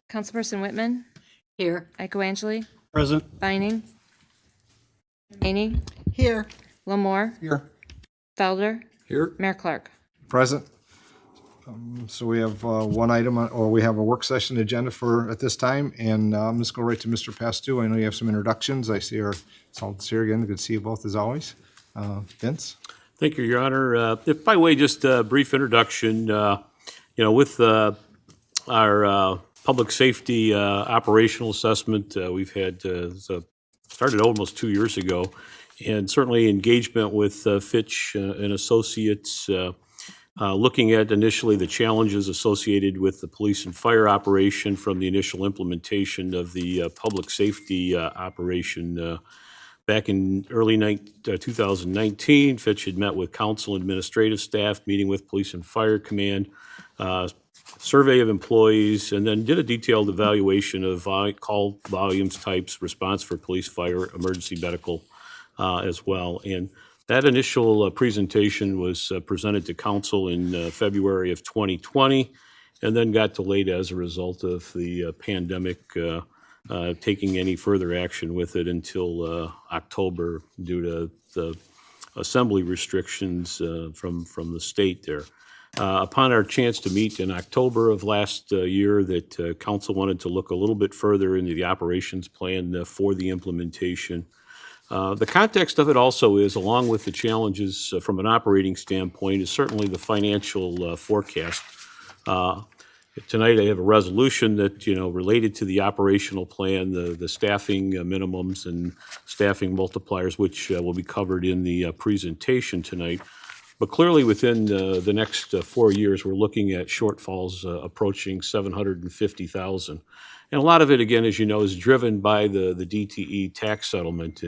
Councilperson Whitman, Here. Icoangeli, Present. Vining, Haney, Here. Lamore, Here. Felder, Here. Mayor Clark. Present. So we have one item, or we have a work session agenda for at this time, and let's go right to Mr. Pastu. I know you have some introductions. I see our consultants here again. Good to see you both as always. Vince? Thank you, Your Honor. If by way, just a brief introduction, with our public safety operational assessment, we've had, started almost 2 years ago, and certainly engagement with Fitch and Associates, looking at initially the challenges associated with the police and fire operation from the initial implementation of the public safety operation. Back in early 2019, Fitch had met with council and administrative staff, meeting with police and fire command, survey of employees, and then did a detailed evaluation of call volumes, types, response for police, fire, emergency medical as well. And that initial presentation was presented to council in February of 2020, and then got delayed as a result of the pandemic taking any further action with it until October due to the assembly restrictions from the state there. Upon our chance to meet in October of last year, that council wanted to look a little bit further into the operations plan for the implementation. The context of it also is, along with the challenges from an operating standpoint, is certainly the financial forecast. Tonight I have a resolution that, related to the operational plan, the staffing minimums and staffing multipliers, which will be covered in the presentation tonight. But clearly within the next 4 years, we're looking at shortfalls approaching 750,000. And a lot of it, again, as you know, is driven by the DTE tax settlement.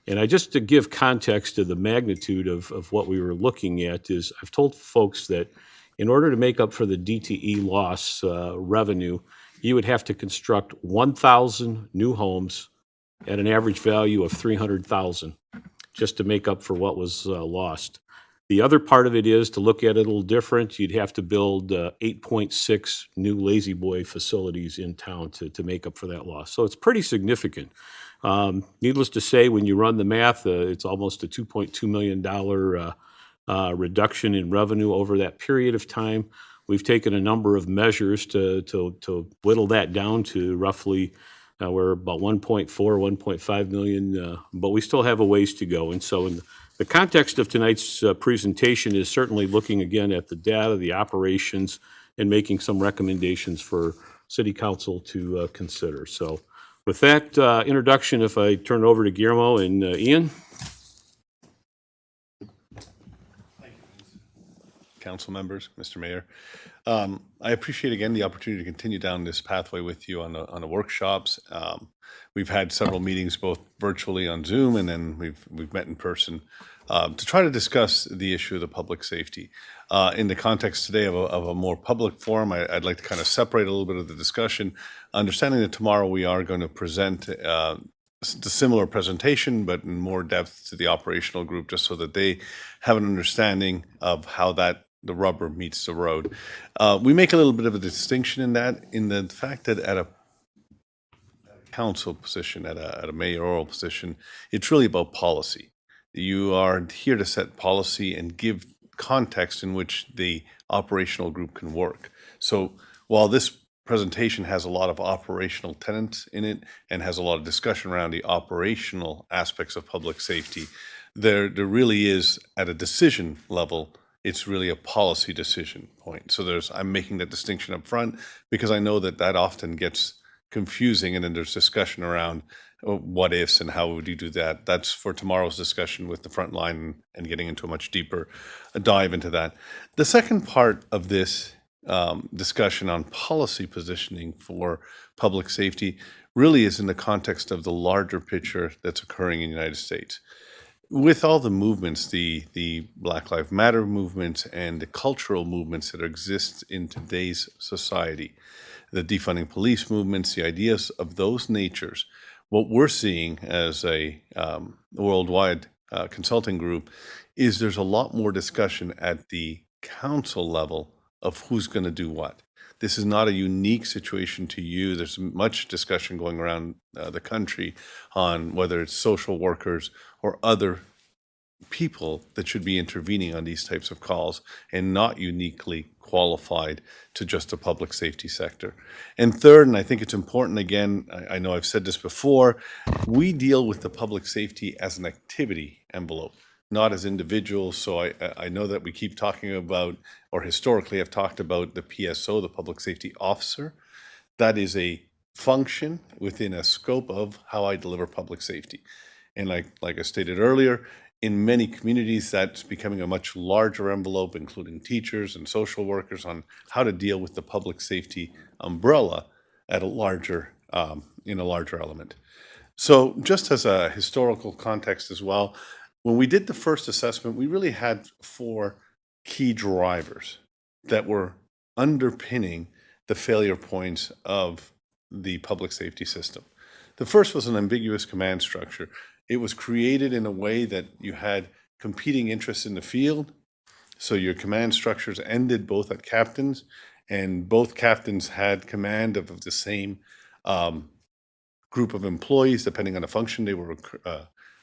And I just to give context to the magnitude of what we were looking at is I've told folks that in order to make up for the DTE loss revenue, you would have to construct 1,000 new homes at an average value of $300,000 just to make up for what was lost. The other part of it is, to look at it a little different, you'd have to build 8.6 new lazy boy facilities in town to make up for that loss. So it's pretty significant. Needless to say, when you run the math, it's almost a $2.2 million reduction in revenue over that period of time. We've taken a number of measures to whittle that down to roughly, we're about 1.5 million, but we still have a ways to go. And so in the context of tonight's presentation is certainly looking again at the data, the operations, and making some recommendations for City Council to consider. So with that introduction, if I turn it over to Guillermo and Ian. Council members, Mr. Mayor. I appreciate again the opportunity to continue down this pathway with you on the workshops. We've had several meetings both virtually on Zoom, and then we've met in person to try to discuss the issue of the public safety. In the context today of a more public forum, I'd like to kind of separate a little bit of the discussion, understanding that tomorrow we are going to present the similar presentation, but in more depth to the operational group, just so that they have an understanding of how the rubber meets the road. We make a little bit of a distinction in that, in the fact that at a council position, at a mayoral position, it's really about policy. You are here to set policy and give context in which the operational group can work. So while this presentation has a lot of operational tenets in it and has a lot of discussion around the operational aspects of public safety, there really is, at a decision level, it's really a policy decision point. So I'm making that distinction up front because I know that often gets confusing, and then there's discussion around what ifs and how would you do that. That's for tomorrow's discussion with the front line and getting into a much deeper dive into that. The second part of this discussion on policy positioning for public safety really is in the context of the larger picture that's occurring in the United States. With all the movements, the Black Lives Matter movement and the cultural movements that exist in today's society, the defunding police movements, the ideas of those natures, what we're seeing as a worldwide consulting group is there's a lot more discussion at the council level of who's going to do what. This is not a unique situation to you. There's much discussion going around the country on whether it's social workers or other people that should be intervening on these types of calls and not uniquely qualified to just the public safety sector. And third, and I think it's important, again, I know I've said this before, we deal with the public safety as an activity envelope, not as individuals. So I know that we keep talking about, or historically have talked about the PSO, the public safety officer. That is a function within a scope of how I deliver public safety. And like I stated earlier, in many communities, that's becoming a much larger envelope, including teachers and social workers, on how to deal with the public safety umbrella at a larger, in a larger element. So just as a historical context as well, when we did the first assessment, we really had 4 key drivers that were underpinning the failure points of the public safety system. The first was an ambiguous command structure. It was created in a way that you had competing interests in the field. So your command structures ended both at captains, and both captains had command of the same group of employees, depending on the function they were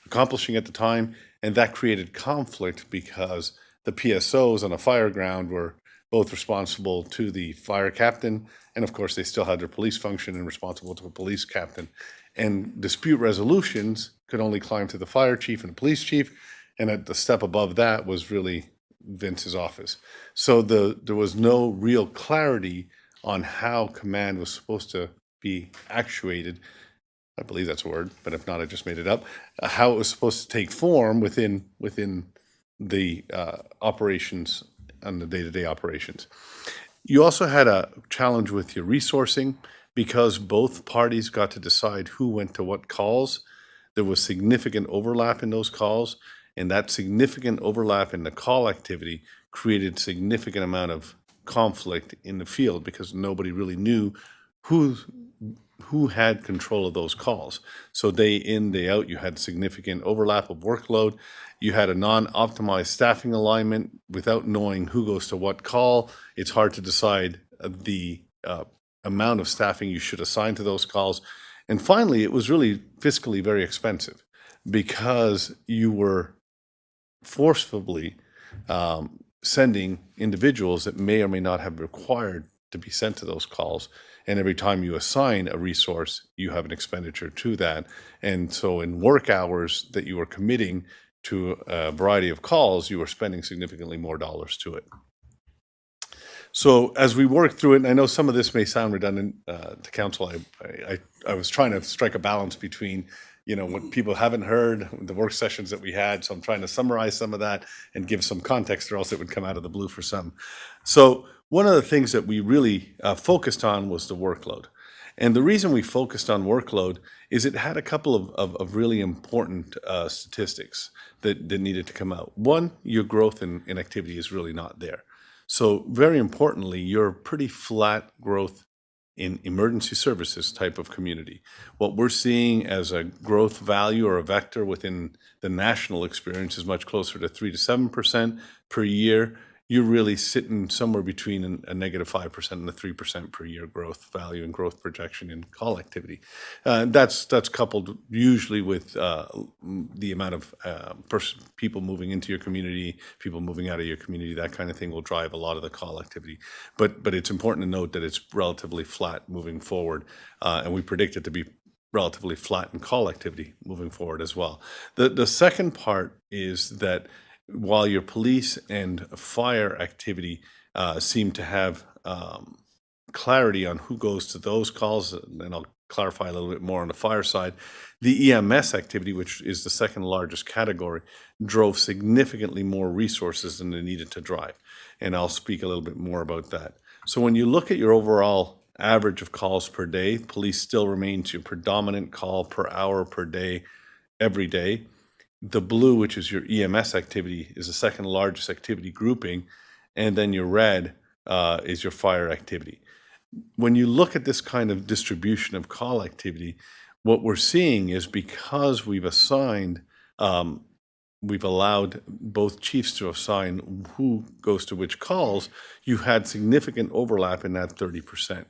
accomplishing at the time. And that created conflict because the PSOs on a fire ground were both responsible to the fire captain, and of course they still had their police function and responsible to a police captain. And dispute resolutions could only climb to the fire chief and the police chief, and at the step above that was really Vince's office. So there was no real clarity on how command was supposed to be actuated. I believe that's a word, but if not, I just made it up. How it was supposed to take form within the operations and the day-to-day operations. You also had a challenge with your resourcing because both parties got to decide who went to what calls. There was significant overlap in those calls, and that significant overlap in the call activity created significant amount of conflict in the field because nobody really knew who had control of those calls. So day in, day out, you had significant overlap of workload. You had a non-optimized staffing alignment without knowing who goes to what call. It's hard to decide the amount of staffing you should assign to those calls. And finally, it was really fiscally very expensive because you were forcefully sending individuals that may or may not have required to be sent to those calls. And every time you assign a resource, you have an expenditure to that. And so in work hours that you are committing to a variety of calls, you are spending significantly more dollars to it. So as we work through it, and I know some of this may sound redundant to council, I was trying to strike a balance between, what people haven't heard, the work sessions that we had. So I'm trying to summarize some of that and give some context, or else it would come out of the blue for some. So one of the things that we really focused on was the workload. And the reason we focused on workload is it had a couple of really important statistics that needed to come out. One, your growth in activity is really not there. So very importantly, you're pretty flat growth in emergency services type of community. What we're seeing as a growth value or a vector within the national experience is much closer to 3 to 7% per year. You're really sitting somewhere between a negative 5% and a 3% per year growth value and growth projection in call activity. That's coupled usually with the amount of people moving into your community, people moving out of your community. That kind of thing will drive a lot of the call activity. But it's important to note that it's relatively flat moving forward, and we predict it to be relatively flat in call activity moving forward as well. The second part is that while your police and fire activity seem to have clarity on who goes to those calls, and I'll clarify a little bit more on the fire side, the EMS activity, which is the second largest category, drove significantly more resources than they needed to drive. And I'll speak a little bit more about that. So when you look at your overall average of calls per day, police still remains your predominant call per hour per day, every day. The blue, which is your EMS activity, is the second largest activity grouping, and then your red is your fire activity. When you look at this kind of distribution of call activity, what we're seeing is because we've assigned we've allowed both chiefs to assign who goes to which calls, you had significant overlap in that 30%.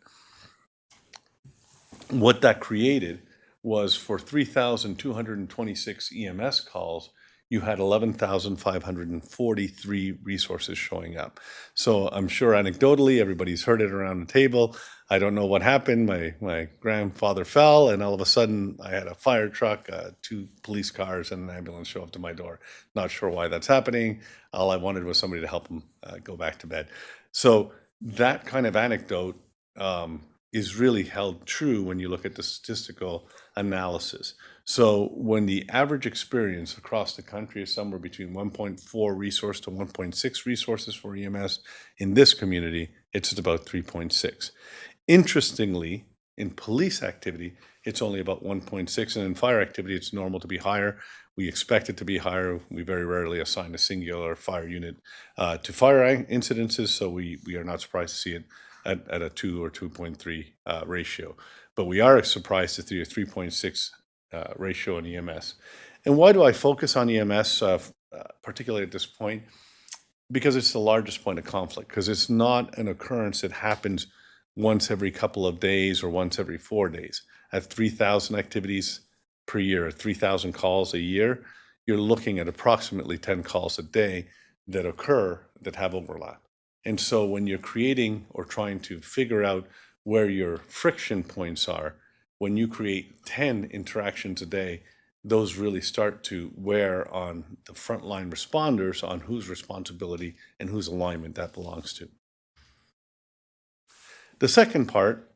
What that created was for 3,226 EMS calls, you had 11,543 resources showing up. So I'm sure anecdotally, everybody's heard it around the table. I don't know what happened. My grandfather fell, and all of a sudden I had a fire truck, 2 police cars, and an ambulance show up to my door. Not sure why that's happening. All I wanted was somebody to help him go back to bed. So that kind of anecdote is really held true when you look at the statistical analysis. So when the average experience across the country is somewhere between 1.4 resource to 1.6 resources for EMS, in this community, it's at about 3.6. Interestingly, in police activity, it's only about 1.6, and in fire activity, it's normal to be higher. We expect it to be higher. We very rarely assign a singular fire unit to fire incidences, so we are not surprised to see it at a 2 or 2.3 ratio. But we are surprised to see a 3.6 ratio in EMS. And why do I focus on EMS, particularly at this point? Because it's the largest point of conflict, because it's not an occurrence that happens once every couple of days or once every 4 days. At 3,000 activities per year, 3,000 calls a year, you're looking at approximately 10 calls a day that occur that have overlap. And so when you're creating or trying to figure out where your friction points are, when you create 10 interactions a day, those really start to wear on the frontline responders on whose responsibility and whose alignment that belongs to. The second part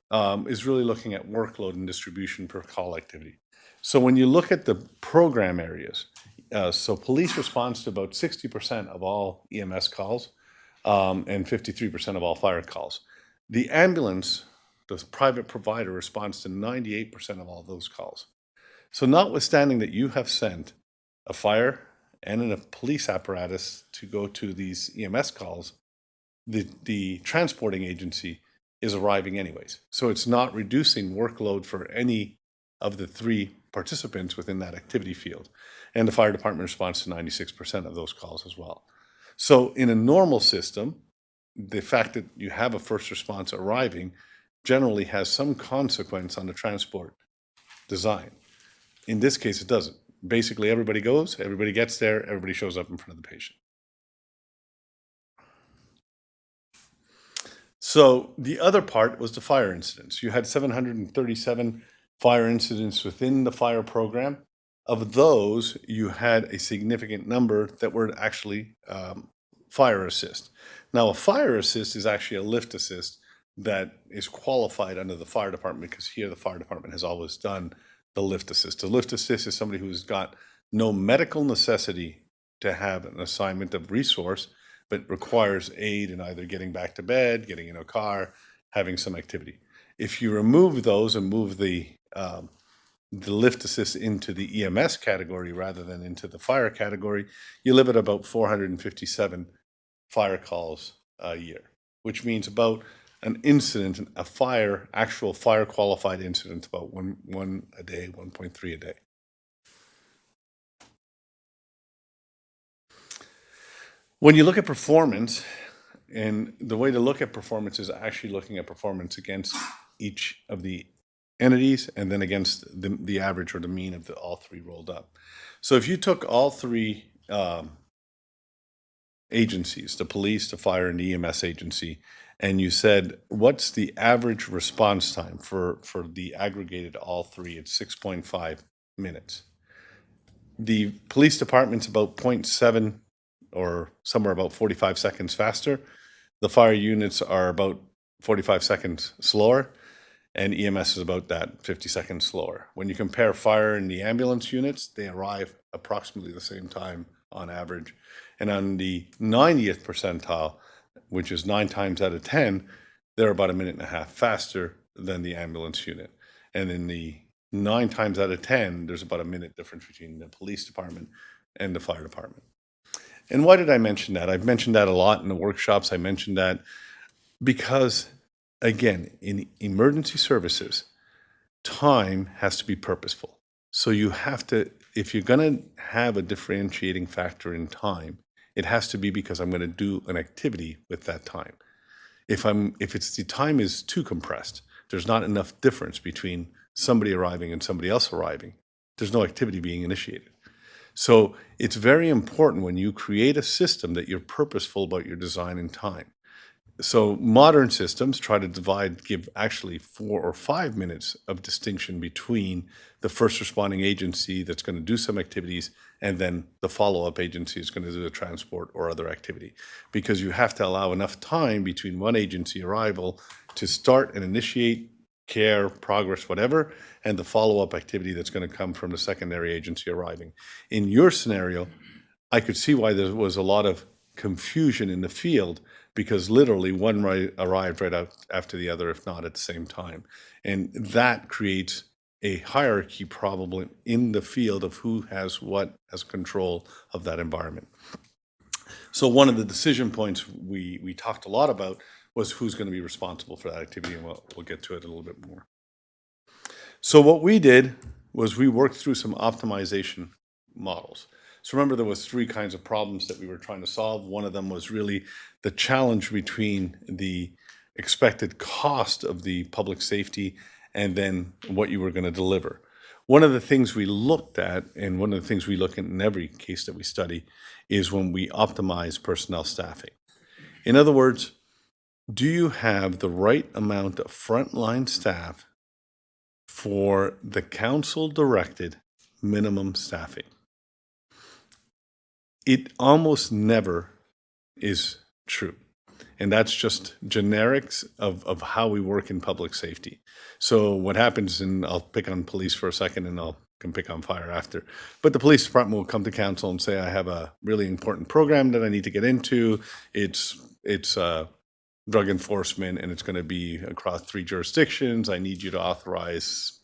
is really looking at workload and distribution per call activity. So when you look at the program areas, so police responds to about 60% of all EMS calls and 53% of all fire calls. The ambulance, the private provider, responds to 98% of all those calls. So notwithstanding that you have sent a fire and a police apparatus to go to these EMS calls, the transporting agency is arriving anyways. So it's not reducing workload for any of the 3 participants within that activity field. And the fire department responds to 96% of those calls as well. So in a normal system, the fact that you have a first response arriving generally has some consequence on the transport design. In this case, it doesn't. Basically, everybody goes, everybody gets there, everybody shows up in front of the patient. So the other part was the fire incidents. You had 737 fire incidents within the fire program. Of those, you had a significant number that were actually fire assist. Now, a fire assist is actually a lift assist that is qualified under the fire department, because here the fire department has always done the lift assist. The lift assist is somebody who's got no medical necessity to have an assignment of resource, but requires aid in either getting back to bed, getting in a car, having some activity. If you remove those and move the lift assist into the EMS category rather than into the fire category, you live at about 457 fire calls a year, which means about an incident, a fire, actual fire qualified incident, about one a day, 1.3 a day. When you look at performance, and the way to look at performance is actually looking at performance against each of the entities and then against the average or the mean of all 3 rolled up. So if you took all 3 agencies, the police, the fire, and the EMS agency, and you said, what's the average response time for the aggregated all 3? It's 6.5 minutes. The police department's about 0.7 or somewhere about 45 seconds faster. The fire units are about 45 seconds slower, and EMS is about that 50 seconds slower. When you compare fire and the ambulance units, they arrive approximately the same time on average. And on the 90th percentile, which is 9 times out of 10, they're about 1.5 minutes faster than the ambulance unit. And in the 9 times out of 10, there's about a minute difference between the police department and the fire department. And why did I mention that? I've mentioned that a lot in the workshops. I mentioned that because, again, in emergency services, time has to be purposeful. So you have to, if you're going to have a differentiating factor in time, it has to be because I'm going to do an activity with that time. If it's the time is too compressed, there's not enough difference between somebody arriving and somebody else arriving. There's no activity being initiated. So it's very important when you create a system that you're purposeful about your design and time. So modern systems try to give actually 4 or 5 minutes of distinction between the first responding agency that's going to do some activities and then the follow-up agency is going to do the transport or other activity. Because you have to allow enough time between one agency arrival to start and initiate care, progress, whatever, and the follow-up activity that's going to come from the secondary agency arriving. In your scenario, I could see why there was a lot of confusion in the field because literally one arrived right out after the other, if not at the same time. And that creates a hierarchy probably in the field of who has what as control of that environment. So one of the decision points we talked a lot about was who's going to be responsible for that activity, and we'll get to it a little bit more. So what we did was we worked through some optimization models. So remember, there was 3 kinds of problems that we were trying to solve. One of them was really the challenge between the expected cost of the public safety and then what you were going to deliver. One of the things we looked at, and one of the things we look at in every case that we study, is when we optimize personnel staffing. In other words, do you have the right amount of frontline staff for the council-directed minimum staffing? It almost never is true. And that's just generics of how we work in public safety. So what happens, and I'll pick on police for a second and can pick on fire after, but the police department will come to council and say, I have a really important program that I need to get into. It's drug enforcement, and it's going to be across 3 jurisdictions. I need you to authorize,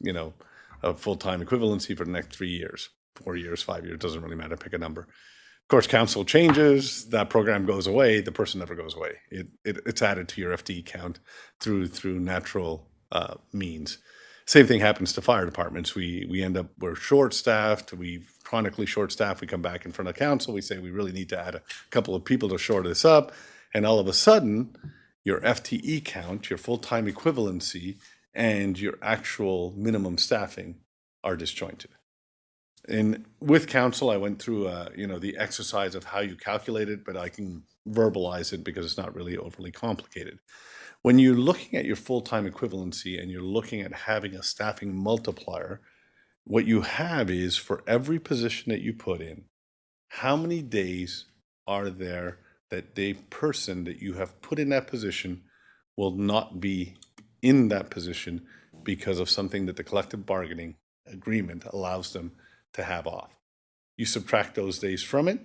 a full-time equivalency for the next 3 years, 4 years, 5 years, doesn't really matter, pick a number. Of course, council changes, that program goes away, the person never goes away. It's added to your FTE count through natural means. Same thing happens to fire departments. We end up, we're short-staffed, we've chronically short-staffed, we come back in front of council, we say we really need to add a couple of people to shore this up, and all of a sudden, your FTE count, your full-time equivalency, and your actual minimum staffing are disjointed. And with council, I went through, the exercise of how you calculate it, but I can verbalize it because it's not really overly complicated. When you're looking at your full-time equivalency and you're looking at having a staffing multiplier, what you have is for every position that you put in, how many days are there that the person that you have put in that position will not be in that position because of something that the collective bargaining agreement allows them to have off. You subtract those days from it,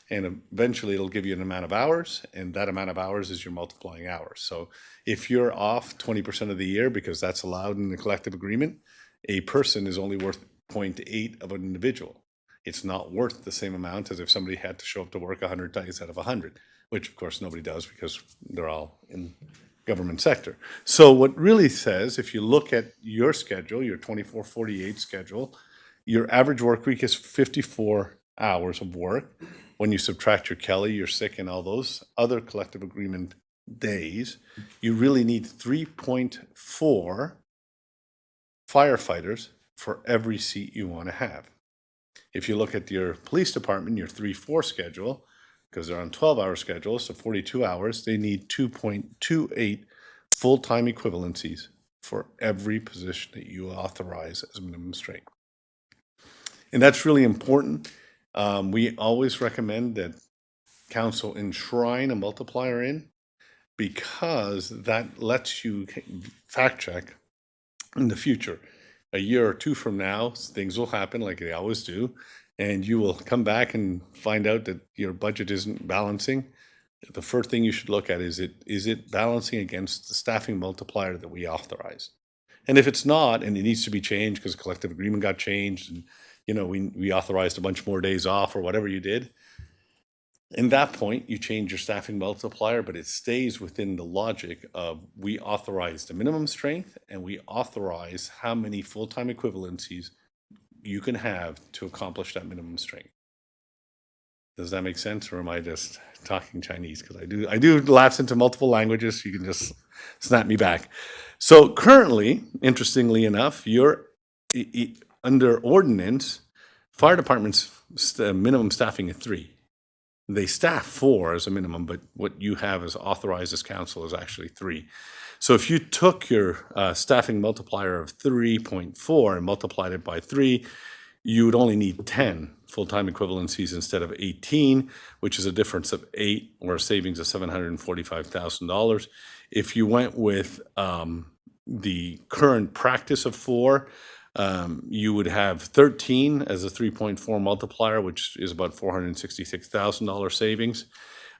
and eventually it'll give you an amount of hours, and that amount of hours is your multiplying hours. So if you're off 20% of the year, because that's allowed in the collective agreement, a person is only worth 0.8 of an individual. It's not worth the same amount as if somebody had to show up to work 100 days out of 100, which of course nobody does because they're all in government sector. So what really says, if you look at your schedule, your 24/48 schedule, your average work week is 54 hours of work. When you subtract your Kelly, your sick, and all those other collective agreement days, you really need 3.4 firefighters for every seat you want to have. If you look at your police department, your 3-4 schedule, because they're on 12-hour schedules, so 42 hours, they need 2.28 full-time equivalencies for every position that you authorize as minimum strength. And that's really important. We always recommend that council enshrine a multiplier in because that lets you fact check in the future. A year or 2 from now, things will happen like they always do, and you will come back and find out that your budget isn't balancing. The first thing you should look at is it balancing against the staffing multiplier that we authorized? And if it's not, and it needs to be changed because collective agreement got changed, and we authorized a bunch more days off or whatever you did, in that point, you change your staffing multiplier, but it stays within the logic of we authorize the minimum strength and we authorize how many full-time equivalencies you can have to accomplish that minimum strength. Does that make sense, or am I just talking Chinese? Because I do lapse into multiple languages. You can just snap me back. So currently, interestingly enough, you're under ordinance, fire department's minimum staffing is 3. They staff 4 as a minimum, but what you have as authorized as council is actually 3. So if you took your staffing multiplier of 3.4 and multiplied it by 3, you would only need 10 full-time equivalencies instead of 18, which is a difference of 8 or a savings of $745,000. If you went with the current practice of 4, you would have 13 as a 3.4 multiplier, which is about $466,000 savings.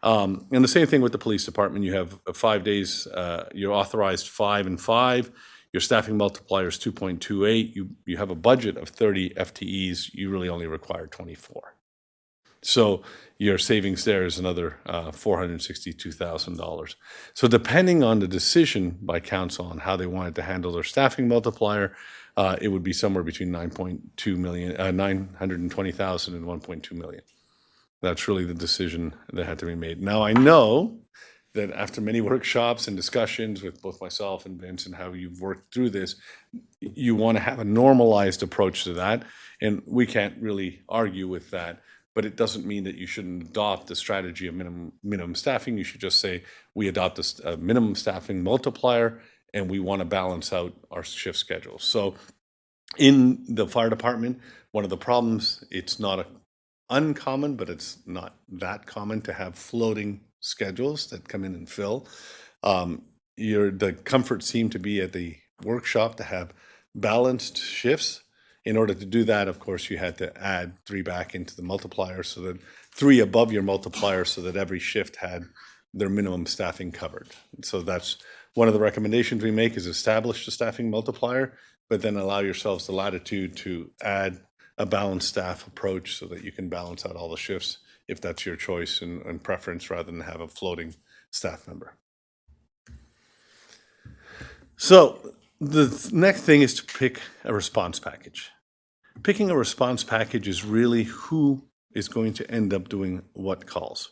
And the same thing with the police department. You have 5 days, you're authorized 5 and 5. Your staffing multiplier is 2.28. You have a budget of 30 FTEs. You really only require 24. So your savings there is another $462,000. So depending on the decision by council on how they wanted to handle their staffing multiplier, it would be somewhere between 9.2 million, 920,000 and 1.2 million. That's really the decision that had to be made. Now I know that after many workshops and discussions with both myself and Vince and how you've worked through this, you want to have a normalized approach to that. And we can't really argue with that, but it doesn't mean that you shouldn't adopt the strategy of minimum staffing. You should just say, we adopt a minimum staffing multiplier and we want to balance out our shift schedules. So in the fire department, one of the problems, it's not uncommon, but it's not that common to have floating schedules that come in and fill. The comfort seemed to be at the workshop to have balanced shifts. In order to do that, of course, you had to add 3 back into the multiplier, so that 3 above your multiplier, so that every shift had their minimum staffing covered. So that's one of the recommendations we make, is establish the staffing multiplier, but then allow yourselves the latitude to add a balanced staff approach so that you can balance out all the shifts if that's your choice and preference, rather than have a floating staff member. So the next thing is to pick a response package. Picking a response package is really who is going to end up doing what calls.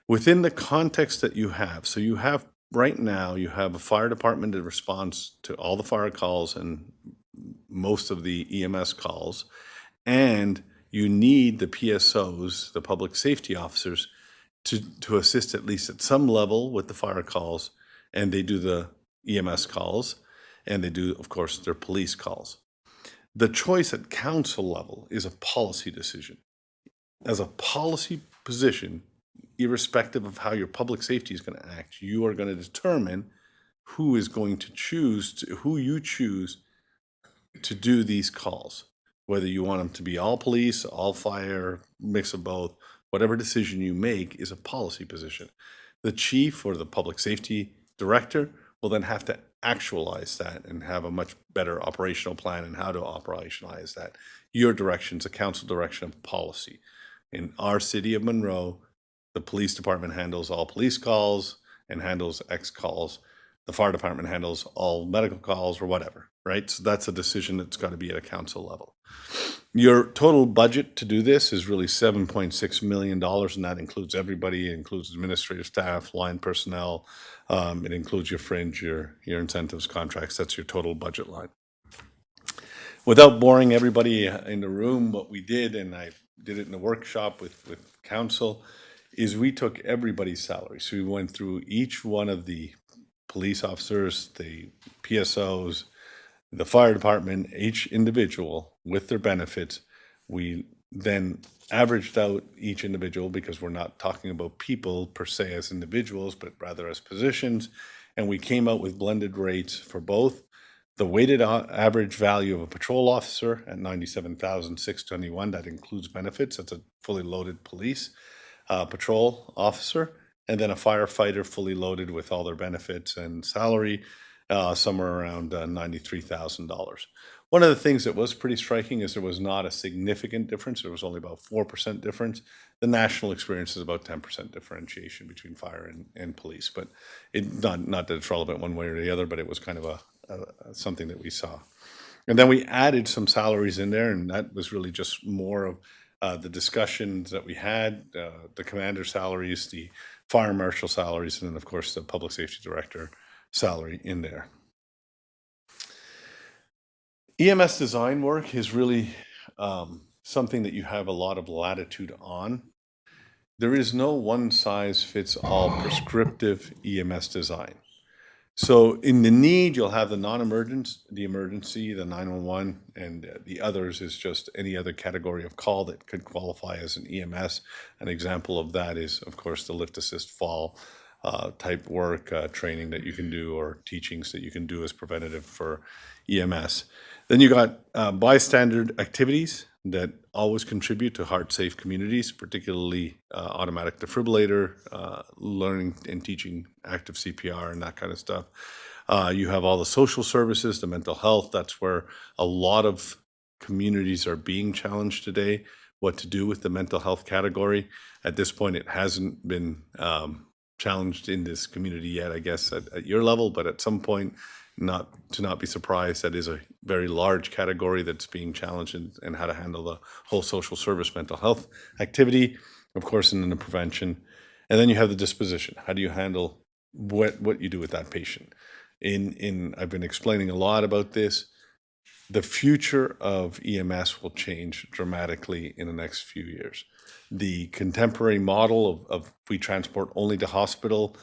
Within the context that you have, so you have right now, you have a fire department that responds to all the fire calls and most of the EMS calls, and you need the PSOs, the public safety officers, to assist at least at some level with the fire calls, and they do the EMS calls, and they do, of course, their police calls. The choice at council level is a policy decision. As a policy position, irrespective of how your public safety is going to act, you are going to determine who is going to who you choose to do these calls. Whether you want them to be all police, all fire, mix of both, whatever decision you make is a policy position. The chief or the public safety director will then have to actualize that and have a much better operational plan and how to operationalize that. Your direction is a council direction of policy. In our city of Monroe, the police department handles all police calls and handles X calls. The fire department handles all medical calls or whatever, right? So that's a decision that's got to be at a council level. Your total budget to do this is really $7.6 million, and that includes everybody. It includes administrative staff, line personnel. It includes your fringe, your incentives, contracts. That's your total budget line. Without boring everybody in the room, what we did, and I did it in the workshop with council, is we took everybody's salary. So we went through each one of the police officers, the PSOs, the fire department, each individual with their benefits. We then averaged out each individual, because we're not talking about people per se as individuals, but rather as positions. And we came out with blended rates for both. The weighted average value of a patrol officer at $97,621, that includes benefits. That's a fully loaded police patrol officer. And then a firefighter fully loaded with all their benefits and salary, somewhere around $93,000. One of the things that was pretty striking is there was not a significant difference. There was only about 4% difference. The national experience is about 10% differentiation between fire and police, but not that it's relevant one way or the other, but it was kind of something that we saw. And then we added some salaries in there, and that was really just more of the discussions that we had, the commander salaries, the fire marshal salaries, and then, of course, the public safety director salary in there. EMS design work is really something that you have a lot of latitude on. There is no one-size-fits-all prescriptive EMS design. So in the need, you'll have the the emergency, the 911, and the others is just any other category of call that could qualify as an EMS. An example of that is, of course, the lift assist fall type work, training that you can do, or teachings that you can do as preventative for EMS. Then you got bystander activities that always contribute to heart-safe communities, particularly automatic defibrillator, learning and teaching active CPR and that kind of stuff. You have all the social services, the mental health. That's where a lot of communities are being challenged today, what to do with the mental health category. At this point, it hasn't been challenged in this community yet, I guess, at your level, but at some point, not be surprised, that is a very large category that's being challenged and how to handle the whole social service mental health activity, of course, and then the prevention. And then you have the disposition. How do you handle what you do with that patient? I've been explaining a lot about this. The future of EMS will change dramatically in the next few years. The contemporary model of we transport only to hospital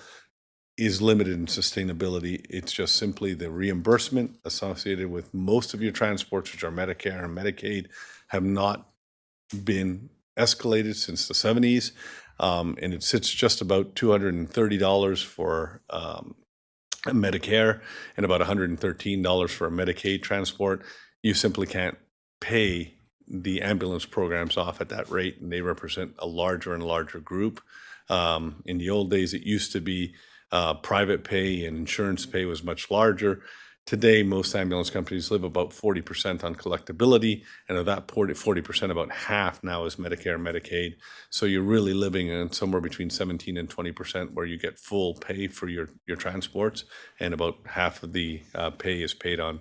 is limited in sustainability. It's just simply the reimbursement associated with most of your transports, which are Medicare and Medicaid, have not been escalated since the 70s. And it sits just about $230 for Medicare and about $113 for a Medicaid transport. You simply can't pay the ambulance programs off at that rate, and they represent a larger and larger group. In the old days, it used to be private pay and insurance pay was much larger. Today, most ambulance companies live about 40% on collectability, and of that 40%, about half now is Medicare and Medicaid. So you're really living in somewhere between 17 and 20% where you get full pay for your transports, and about half of the pay is paid on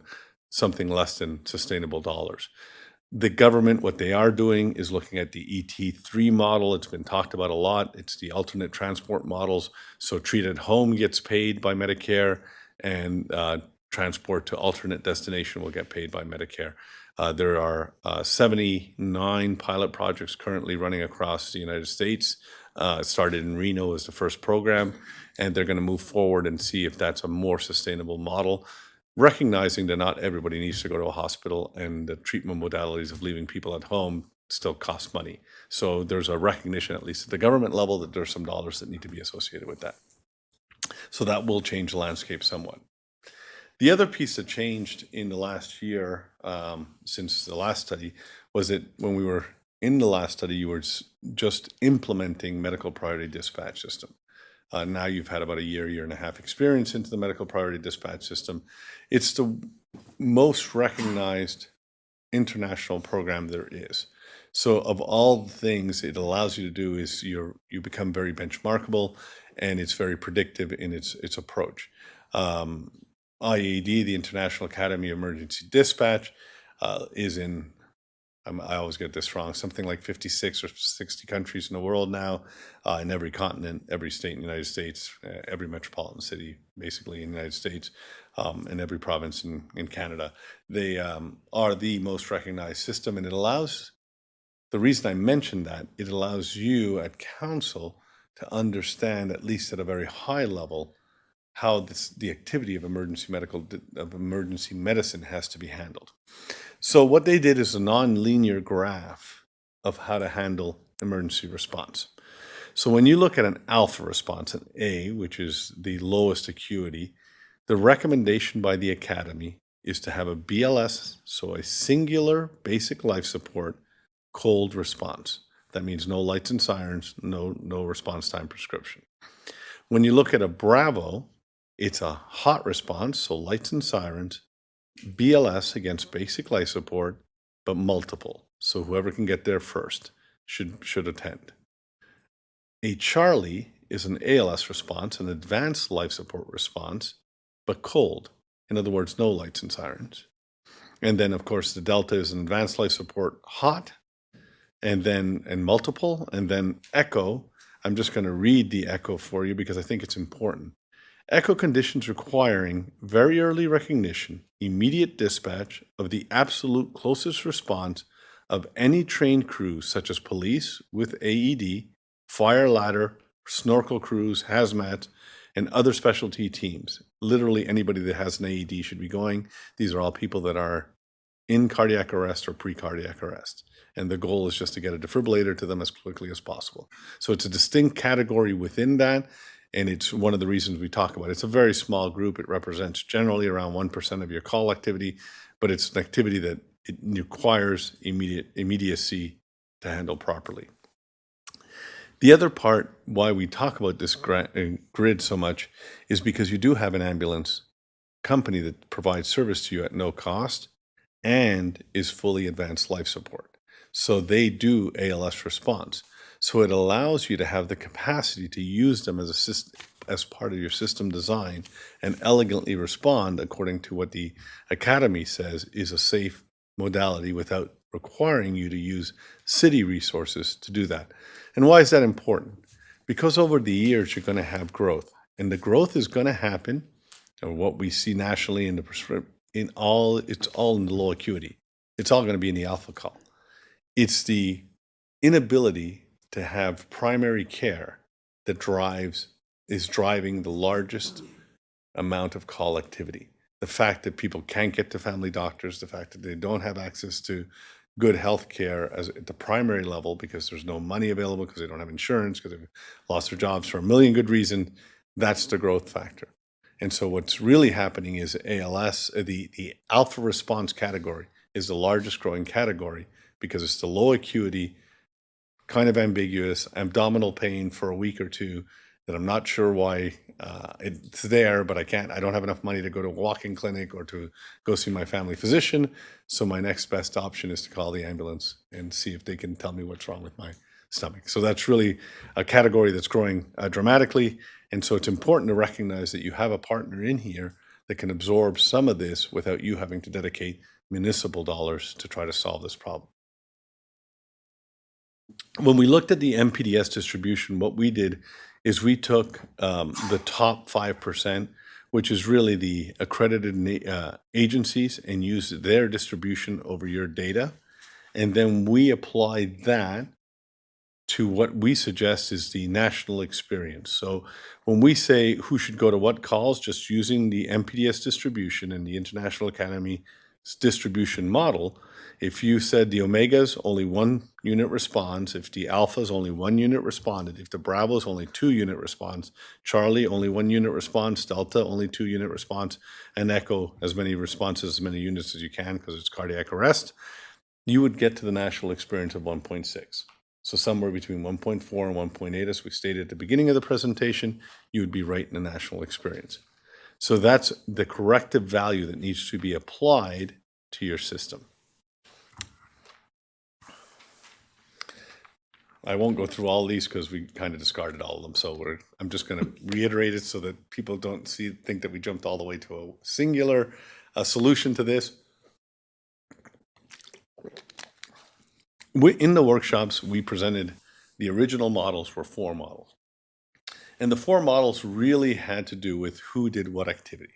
something less than sustainable dollars. The government, what they are doing is looking at the ET3 model. It's been talked about a lot. It's the alternate transport models. So treat at home gets paid by Medicare, and transport to alternate destination will get paid by Medicare. There are 79 pilot projects currently running across the United States. It started in Reno as the first program, and they're going to move forward and see if that's a more sustainable model, recognizing that not everybody needs to go to a hospital, and the treatment modalities of leaving people at home still cost money. So there's a recognition, at least at the government level, that there's some dollars that need to be associated with that. So that will change the landscape somewhat. The other piece that changed in the last year, since the last study, was that when we were in the last study, you were just implementing medical priority dispatch system. Now you've had about a year and a half experience into the medical priority dispatch system. It's the most recognized international program there is. So of all the things it allows you to do is you become very benchmarkable, and it's very predictive in its approach. IAD, the International Academy of Emergency Dispatch, is in, I always get this wrong, something like 56 or 60 countries in the world now, in every continent, every state in the United States, every metropolitan city, basically in the United States, and every province in Canada. They are the most recognized system, and it allows, the reason I mentioned that, it allows you at council to understand, at least at a very high level, how the activity of emergency medicine has to be handled. So what they did is a non-linear graph of how to handle emergency response. So when you look at an alpha response, an A, which is the lowest acuity, the recommendation by the Academy is to have a BLS, so a singular basic life support cold response. That means no lights and sirens, no response time prescription. When you look at a Bravo, it's a hot response, so lights and sirens, BLS against basic life support, but multiple. So whoever can get there first should attend. A Charlie is an ALS response, an advanced life support response, but cold. In other words, no lights and sirens. And then, of course, the Delta is an advanced life support hot, and multiple, and then echo. I'm just going to read the echo for you because I think it's important. Echo conditions requiring very early recognition, immediate dispatch of the absolute closest response of any trained crew, such as police with AED, fire ladder, snorkel crews, hazmat, and other specialty teams. Literally anybody that has an AED should be going. These are all people that are in cardiac arrest or pre-cardiac arrest. And the goal is just to get a defibrillator to them as quickly as possible. So it's a distinct category within that, and it's one of the reasons we talk about it. It's a very small group. It represents generally around 1% of your call activity, but it's an activity that it requires immediacy to handle properly. The other part why we talk about this grid so much is because you do have an ambulance company that provides service to you at no cost and is fully advanced life support. So they do ALS response. So it allows you to have the capacity to use them as a system, as part of your system design, and elegantly respond according to what the academy says is a safe modality without requiring you to use city resources to do that. And why is that important? Because over the years, you're going to have growth, and the growth is going to happen, or what we see nationally in the it's all in the low acuity. It's all going to be in the alpha call. It's the inability to have primary care that is driving the largest amount of call activity. The fact that people can't get to family doctors, the fact that they don't have access to good health care at the primary level because there's no money available, because they don't have insurance, because they've lost their jobs for a million good reasons, that's the growth factor. And so what's really happening is ALS, the alpha response category is the largest growing category because it's the low acuity, kind of ambiguous, abdominal pain for a week or two that I'm not sure why it's there, but I don't have enough money to go to a walk-in clinic or to go see my family physician. So my next best option is to call the ambulance and see if they can tell me what's wrong with my stomach. So that's really a category that's growing dramatically. And so it's important to recognize that you have a partner in here that can absorb some of this without you having to dedicate municipal dollars to try to solve this problem. When we looked at the MPDS distribution, what we did is we took the top 5%, which is really the accredited agencies, and used their distribution over your data. And then we applied that to what we suggest is the national experience. So when we say who should go to what calls, just using the MPDS distribution and the International Academy distribution model, if you said the Omegas, only 1 unit responds, if the Alphas, only 1 unit responded, if the Bravos, only 2 unit responds, Charlie, only 1 unit response, Delta, only 2 unit response, and Echo, as many responses, as many units as you can because it's cardiac arrest, you would get to the national experience of 1.6. So somewhere between 1.4 and 1.8, as we stated at the beginning of the presentation, you would be right in the national experience. So that's the corrective value that needs to be applied to your system. I won't go through all these because we kind of discarded all of them. So I'm just going to reiterate it so that people don't think that we jumped all the way to a singular solution to this. In the workshops, we presented the original models were 4 models. And the 4 models really had to do with who did what activity.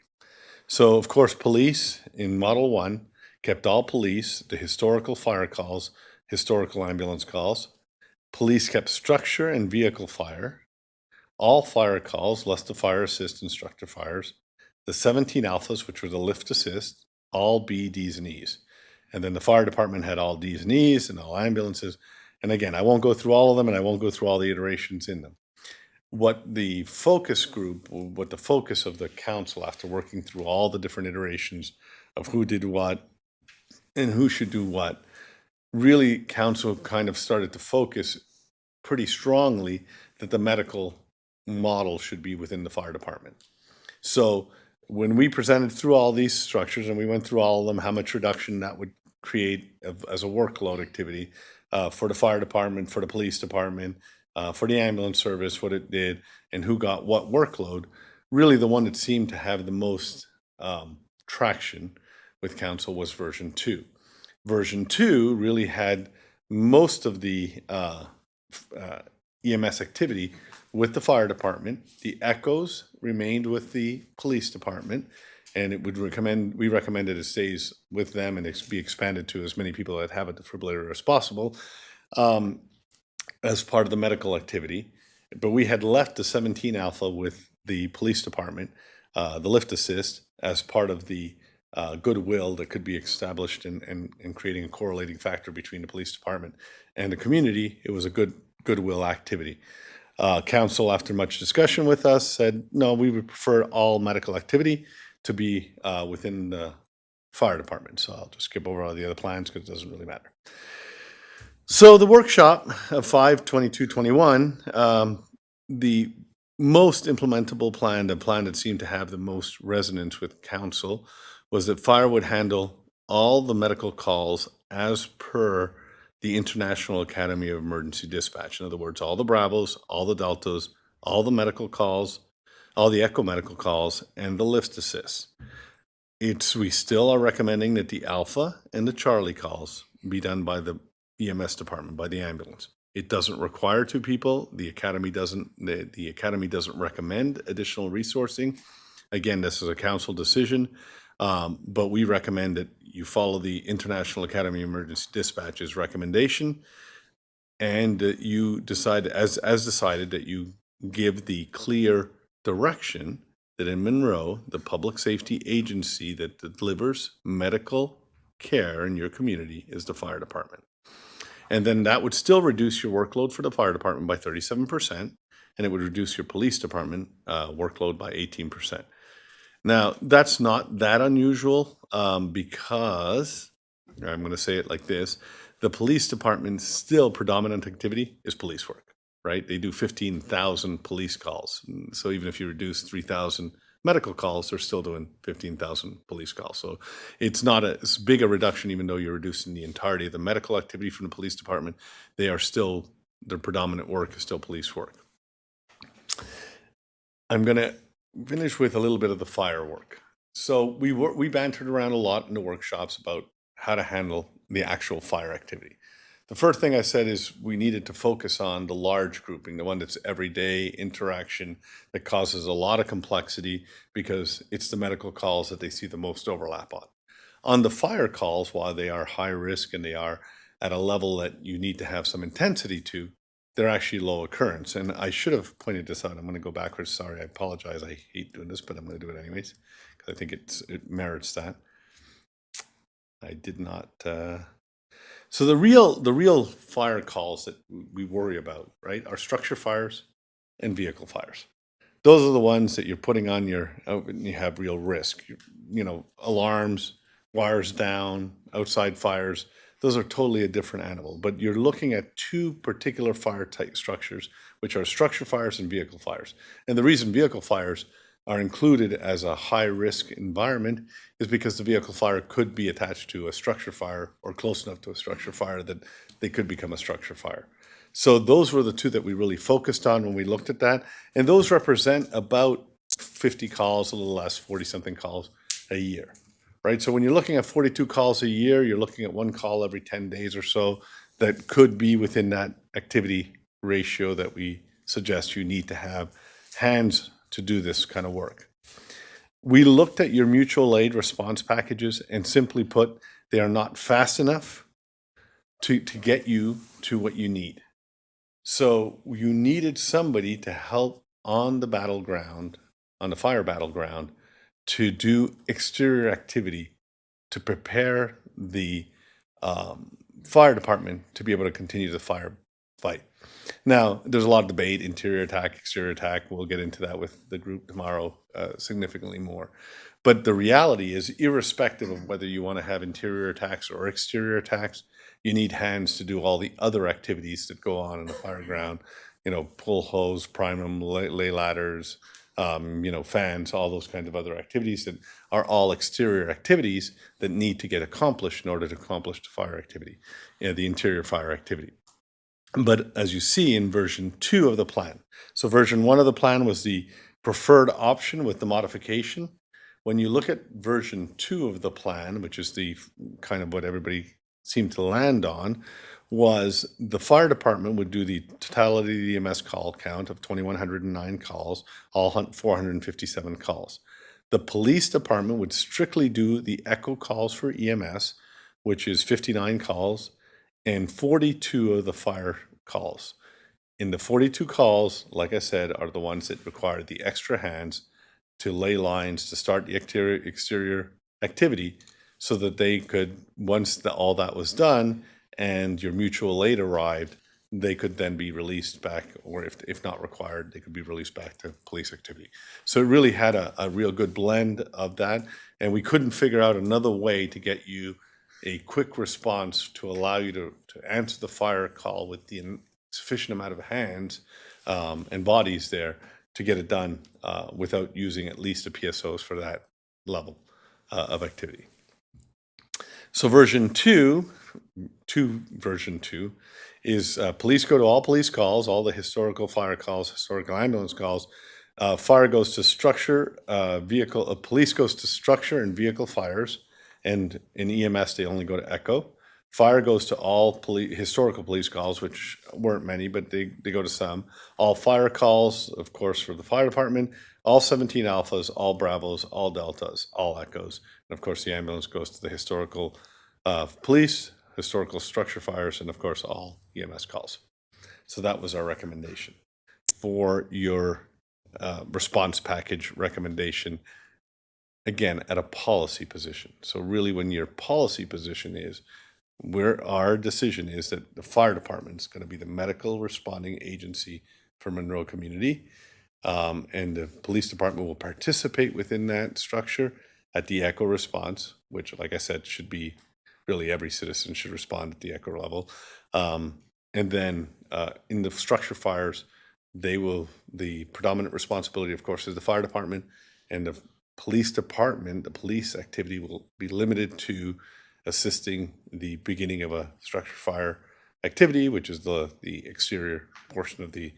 So, of course, police in Model 1 kept all police, the historical fire calls, historical ambulance calls. Police kept structure and vehicle fire, all fire calls, less the fire assist instructor fires, the 17 alphas, which were the lift assist, all B, Ds, and Es. And then the fire department had all Ds and Es and all ambulances. And again, I won't go through all of them and I won't go through all the iterations in them. What the focus group, what the focus of the council after working through all the different iterations of who did what and who should do what, really council kind of started to focus pretty strongly that the medical model should be within the fire department. So when we presented through all these structures and we went through all of them, how much reduction that would create as a workload activity for the fire department, for the police department, for the ambulance service, what it did, and who got what workload, really the one that seemed to have the most traction with council was version 2. Version 2 really had most of the EMS activity with the fire department. The echoes remained with the police department, and we recommended it stays with them and be expanded to as many people that have a defibrillator as possible as part of the medical activity. But we had left the 17 alpha with the police department, the lift assist, as part of the goodwill that could be established in creating a correlating factor between the police department and the community. It was a goodwill activity. Council, after much discussion with us, said, no, we would prefer all medical activity to be within the fire department. So I'll just skip over all the other plans because it doesn't really matter. So the workshop of 5/22/21, the most implementable plan, the plan that seemed to have the most resonance with council, was that fire would handle all the medical calls as per the International Academy of Emergency Dispatch. In other words, all the Bravos, all the Deltas, all the medical calls, all the echo medical calls, and the lift assists. We still are recommending that the Alpha and the Charlie calls be done by the EMS department, by the ambulance. It doesn't require 2 people. The academy doesn't recommend additional resourcing. Again, this is a council decision, but we recommend that you follow the International Academy of Emergency Dispatch's recommendation, and that you decide, as decided, that you give the clear direction that in Monroe, the public safety agency that delivers medical care in your community is the fire department. And then that would still reduce your workload for the fire department by 37%, and it would reduce your police department workload by 18%. Now, that's not that unusual because, I'm going to say it like this, the police department's still predominant activity is police work, right? They do 15,000 police calls. So even if you reduce 3,000 medical calls, they're still doing 15,000 police calls. So it's not as big a reduction, even though you're reducing the entirety of the medical activity from the police department. Their predominant work is still police work. I'm going to finish with a little bit of the firework. So we bantered around a lot in the workshops about how to handle the actual fire activity. The first thing I said is we needed to focus on the large grouping, the one that's everyday interaction that causes a lot of complexity because it's the medical calls that they see the most overlap on. On the fire calls, while they are high risk and they are at a level that you need to have some intensity to, they're actually low occurrence. And I should have pointed this out. I'm going to go backwards. Sorry, I apologize. I hate doing this, but I'm going to do it anyways because I think it merits that. I did not. So the real fire calls that we worry about, right, are structure fires and vehicle fires. Those are the ones that you're putting on you have real risk. Alarms, wires down, outside fires. Those are totally a different animal. But you're looking at 2 particular fire type structures, which are structure fires and vehicle fires. And the reason vehicle fires are included as a high-risk environment is because the vehicle fire could be attached to a structure fire or close enough to a structure fire that they could become a structure fire. So those were the 2 that we really focused on when we looked at that. And those represent about 50 calls, a little less, 40-something calls a year, right? So when you're looking at 42 calls a year, you're looking at 1 call every 10 days or so that could be within that activity ratio that we suggest you need to have hands to do this kind of work. We looked at your mutual aid response packages and simply put, they are not fast enough to get you to what you need. So you needed somebody to help on the battleground, on the fire battleground, to do exterior activity to prepare the fire department to be able to continue the fire fight. Now, there's a lot of debate, interior attack, exterior attack. We'll get into that with the group tomorrow significantly more. But the reality is, irrespective of whether you want to have interior attacks or exterior attacks, you need hands to do all the other activities that go on in the fire ground. Pull hose, prime them, lay ladders, fans, all those kinds of other activities that are all exterior activities that need to get accomplished in order to accomplish the fire activity, the interior fire activity. But as you see in version 2 of the plan, so version 1 of the plan was the preferred option with the modification. When you look at version 2 of the plan, which is the kind of what everybody seemed to land on, was the fire department would do the totality of the EMS call count of 2,109 calls, all 457 calls. The police department would strictly do the echo calls for EMS, which is 59 calls, and 42 of the fire calls. In the 42 calls, like I said, are the ones that require the extra hands to lay lines, to start the exterior activity, so that they could, once all that was done and your mutual aid arrived, they could then be released back, or if not required, they could be released back to police activity. So it really had a real good blend of that, and we couldn't figure out another way to get you a quick response to allow you to answer the fire call with the sufficient amount of hands and bodies there to get it done without using at least the PSOs for that level of activity. So version 2 is police go to all police calls, all the historical fire calls, historical ambulance calls. Fire goes to structure, police goes to structure and vehicle fires, and in EMS they only go to echo. Fire goes to all historical police calls, which weren't many, but they go to some. All fire calls, of course, for the fire department, all 17 alphas, all bravos, all deltas, all echoes. And of course, the ambulance goes to the historical police, historical structure fires, and of course, all EMS calls. So that was our recommendation for your response package recommendation, again, at a policy position. So really, when your policy position is, our decision is that the fire department is going to be the medical responding agency for Monroe community, and the police department will participate within that structure at the echo response, which, like I said, should be really every citizen should respond at the echo level. And then in the structure fires, the predominant responsibility, of course, is the fire department, and the police department, the police activity will be limited to assisting the beginning of a structure fire activity, which is the exterior portion of the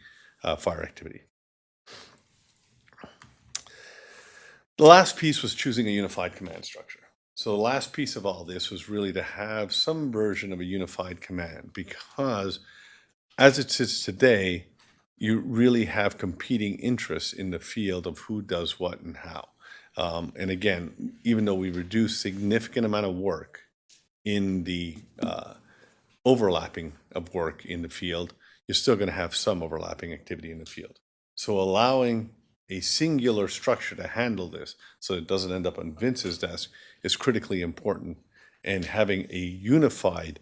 fire activity. The last piece was choosing a unified command structure. So the last piece of all this was really to have some version of a unified command, because as it sits today, you really have competing interests in the field of who does what and how. And again, even though we reduce significant amount of work in the overlapping of work in the field, you're still going to have some overlapping activity in the field. So allowing a singular structure to handle this so it doesn't end up on Vince's desk is critically important, and having a unified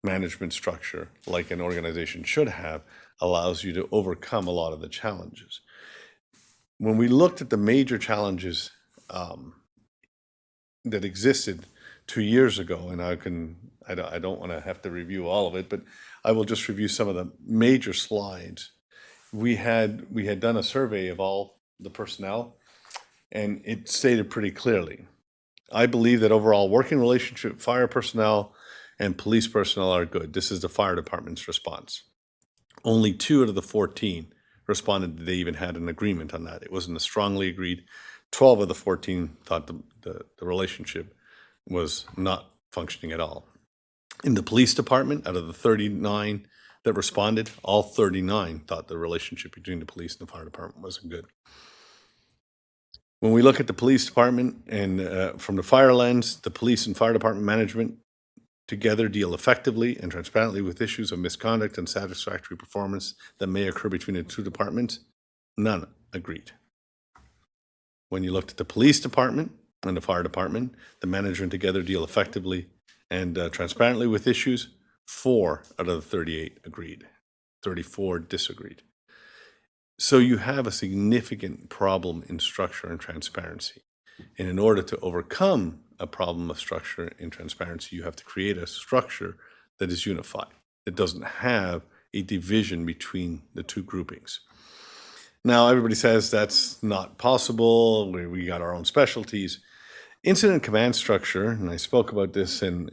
management structure like an organization should have allows you to overcome a lot of the challenges. When we looked at the major challenges that existed 2 years ago, and I don't want to have to review all of it, but I will just review some of the major slides. We had done a survey of all the personnel, and it stated pretty clearly, I believe that overall working relationship, fire personnel and police personnel are good. This is the fire department's response. Only 2 out of the 14 responded that they even had an agreement on that. It wasn't a strongly agreed. 12 of the 14 thought the relationship was not functioning at all. In the police department, out of the 39 that responded, all 39 thought the relationship between the police and the fire department wasn't good. When we look at the police department and from the fire lens, the police and fire department management together deal effectively and transparently with issues of misconduct and satisfactory performance that may occur between the 2 departments. None agreed. When you looked at the police department and the fire department, the management together deal effectively and transparently with issues. 4 out of the 38 agreed. 34 disagreed. So you have a significant problem in structure and transparency. And in order to overcome a problem of structure and transparency, you have to create a structure that is unified, that doesn't have a division between the 2 groupings. Now, everybody says that's not possible. We got our own specialties. Incident command structure, and I spoke about this, and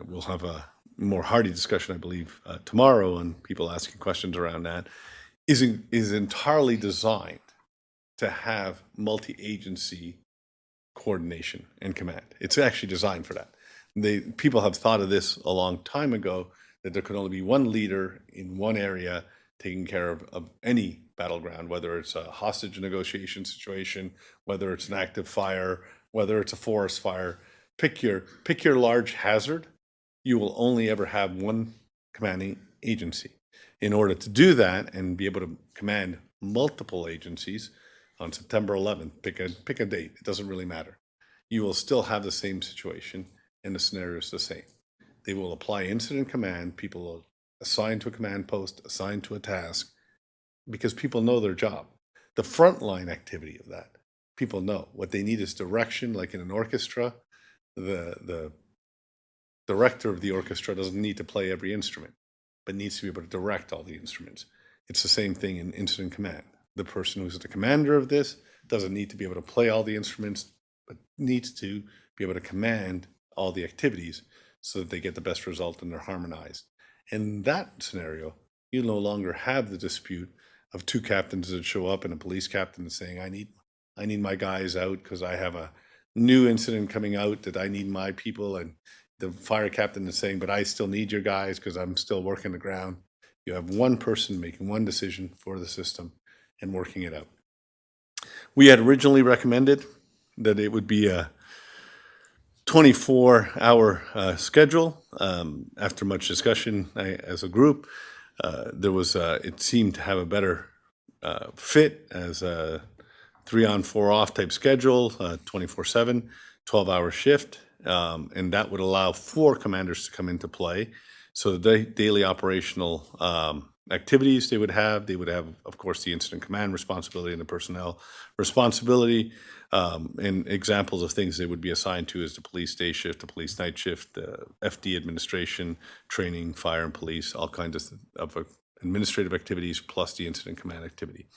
we'll have a more hearty discussion, I believe, tomorrow, and people asking questions around that, is entirely designed to have multi-agency coordination and command. It's actually designed for that. People have thought of this a long time ago, that there could only be one leader in one area taking care of any battleground, whether it's a hostage negotiation situation, whether it's an active fire, whether it's a forest fire. Pick your large hazard. You will only ever have one commanding agency. In order to do that and be able to command multiple agencies on September 11th, pick a date, it doesn't really matter. You will still have the same situation, and the scenario is the same. They will apply incident command, people will assign to a command post, assigned to a task, because people know their job. The frontline activity of that, people know. What they need is direction, like in an orchestra. The director of the orchestra doesn't need to play every instrument, but needs to be able to direct all the instruments. It's the same thing in incident command. The person who's the commander of this doesn't need to be able to play all the instruments, but needs to be able to command all the activities so that they get the best result and they're harmonized. In that scenario, you no longer have the dispute of two captains that show up and a police captain is saying, I need my guys out because I have a new incident coming out that I need my people, and the fire captain is saying, but I still need your guys because I'm still working the ground. You have one person making one decision for the system and working it out. We had originally recommended that it would be a 24-hour schedule. After much discussion as a group, it seemed to have a better fit as a 3-on 4-off type schedule, 24/7, 12-hour shift, and that would allow 4 commanders to come into play. So the daily operational activities they would have, of course, the incident command responsibility and the personnel responsibility. And examples of things they would be assigned to is the police day shift, the police night shift, the FD administration, training, fire and police, all kinds of administrative activities, plus the incident command activity.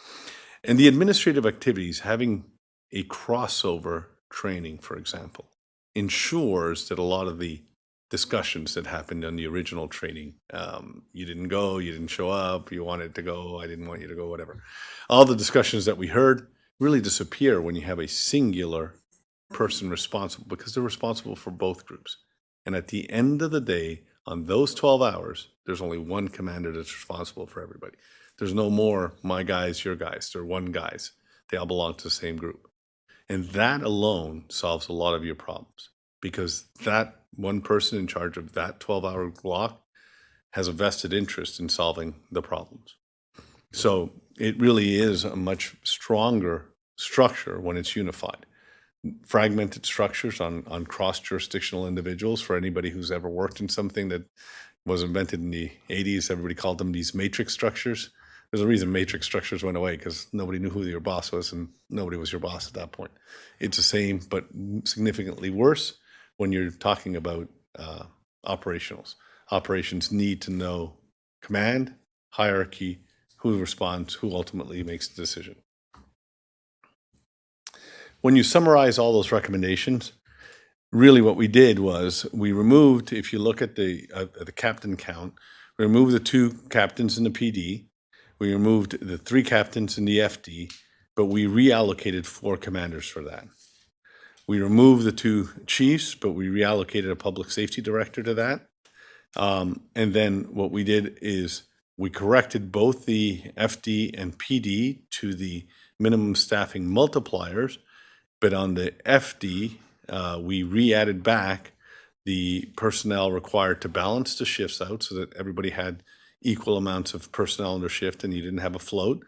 And the administrative activities, having a crossover training, for example, ensures that a lot of the discussions that happened on the original training, you didn't go, you didn't show up, you wanted to go, I didn't want you to go, whatever. All the discussions that we heard really disappear when you have a singular person responsible, because they're responsible for both groups. And at the end of the day, on those 12 hours, there's only one commander that's responsible for everybody. There's no more my guys, your guys. They're one guys. They all belong to the same group. And that alone solves a lot of your problems, because that one person in charge of that 12-hour block has a vested interest in solving the problems. So it really is a much stronger structure when it's unified. Fragmented structures on cross-jurisdictional individuals, for anybody who's ever worked in something that was invented in the 80s, everybody called them these matrix structures. There's a reason matrix structures went away, because nobody knew who your boss was and nobody was your boss at that point. It's the same, but significantly worse when you're talking about operationals. Operations need to know command, hierarchy, who responds, who ultimately makes the decision. When you summarize all those recommendations, really what we did was we removed, if you look at the captain count, we removed the 2 captains in the PD, we removed the 3 captains in the FD, but we reallocated 4 commanders for that. We removed the 2 chiefs, but we reallocated a public safety director to that. And then what we did is we corrected both the FD and PD to the minimum staffing multipliers, but on the FD, we re-added back the personnel required to balance the shifts out so that everybody had equal amounts of personnel in their shift and you didn't have a float.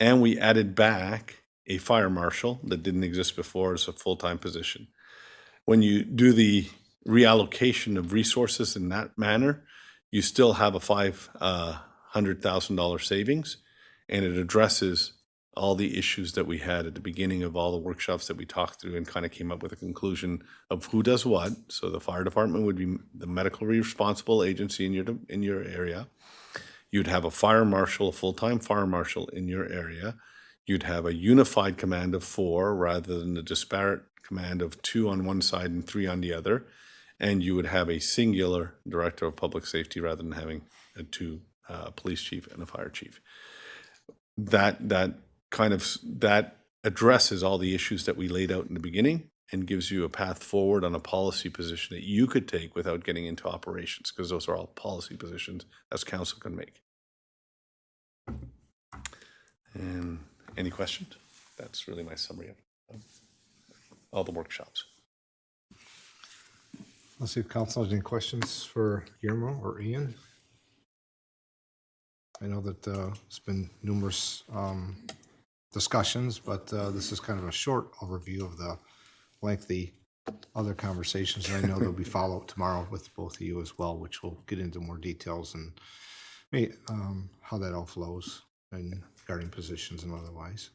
And we added back a fire marshal that didn't exist before as a full-time position. When you do the reallocation of resources in that manner, you still have a $500,000 savings, and it addresses all the issues that we had at the beginning of all the workshops that we talked through, and kind of came up with a conclusion of who does what. So the fire department would be the medical responsible agency in your area. You'd have a fire marshal, a full-time fire marshal in your area. You'd have a unified command of 4 rather than the disparate command of 2 on one side and 3 on the other. And you would have a singular director of public safety rather than having a 2 police chief and a fire chief. That addresses all the issues that we laid out in the beginning, and gives you a path forward on a policy position that you could take without getting into operations, because those are all policy positions as council can make. And any questions? That's really my summary of all the workshops. Let's see if council has any questions for Guillermo or Ian. I know that it's been numerous discussions, but this is kind of a short overview of the lengthy other conversations. And I know there'll be follow-up tomorrow with both of you as well, which will get into more details and how that all flows and regarding positions and otherwise.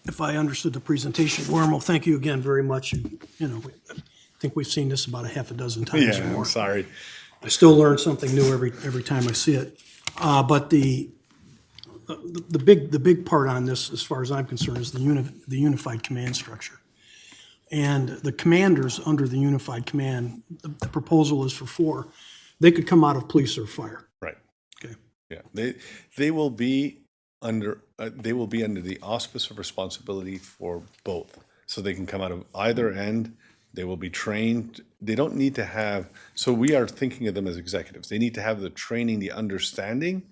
If I understood the presentation, Guillermo, thank you again very much. You know, I think we've seen this about a half a dozen times or more. Sorry. I still learn something new every time I see it. But the big part on this, as far as I'm concerned, is the unified command structure. And the commanders under the unified command, the proposal is for 4. They could come out of police or fire. Right. Okay. Yeah. They will be under the auspice of responsibility for both. So they can come out of either end. They will be trained. They don't need to have, so we are thinking of them as executives. They need to have the training, the understanding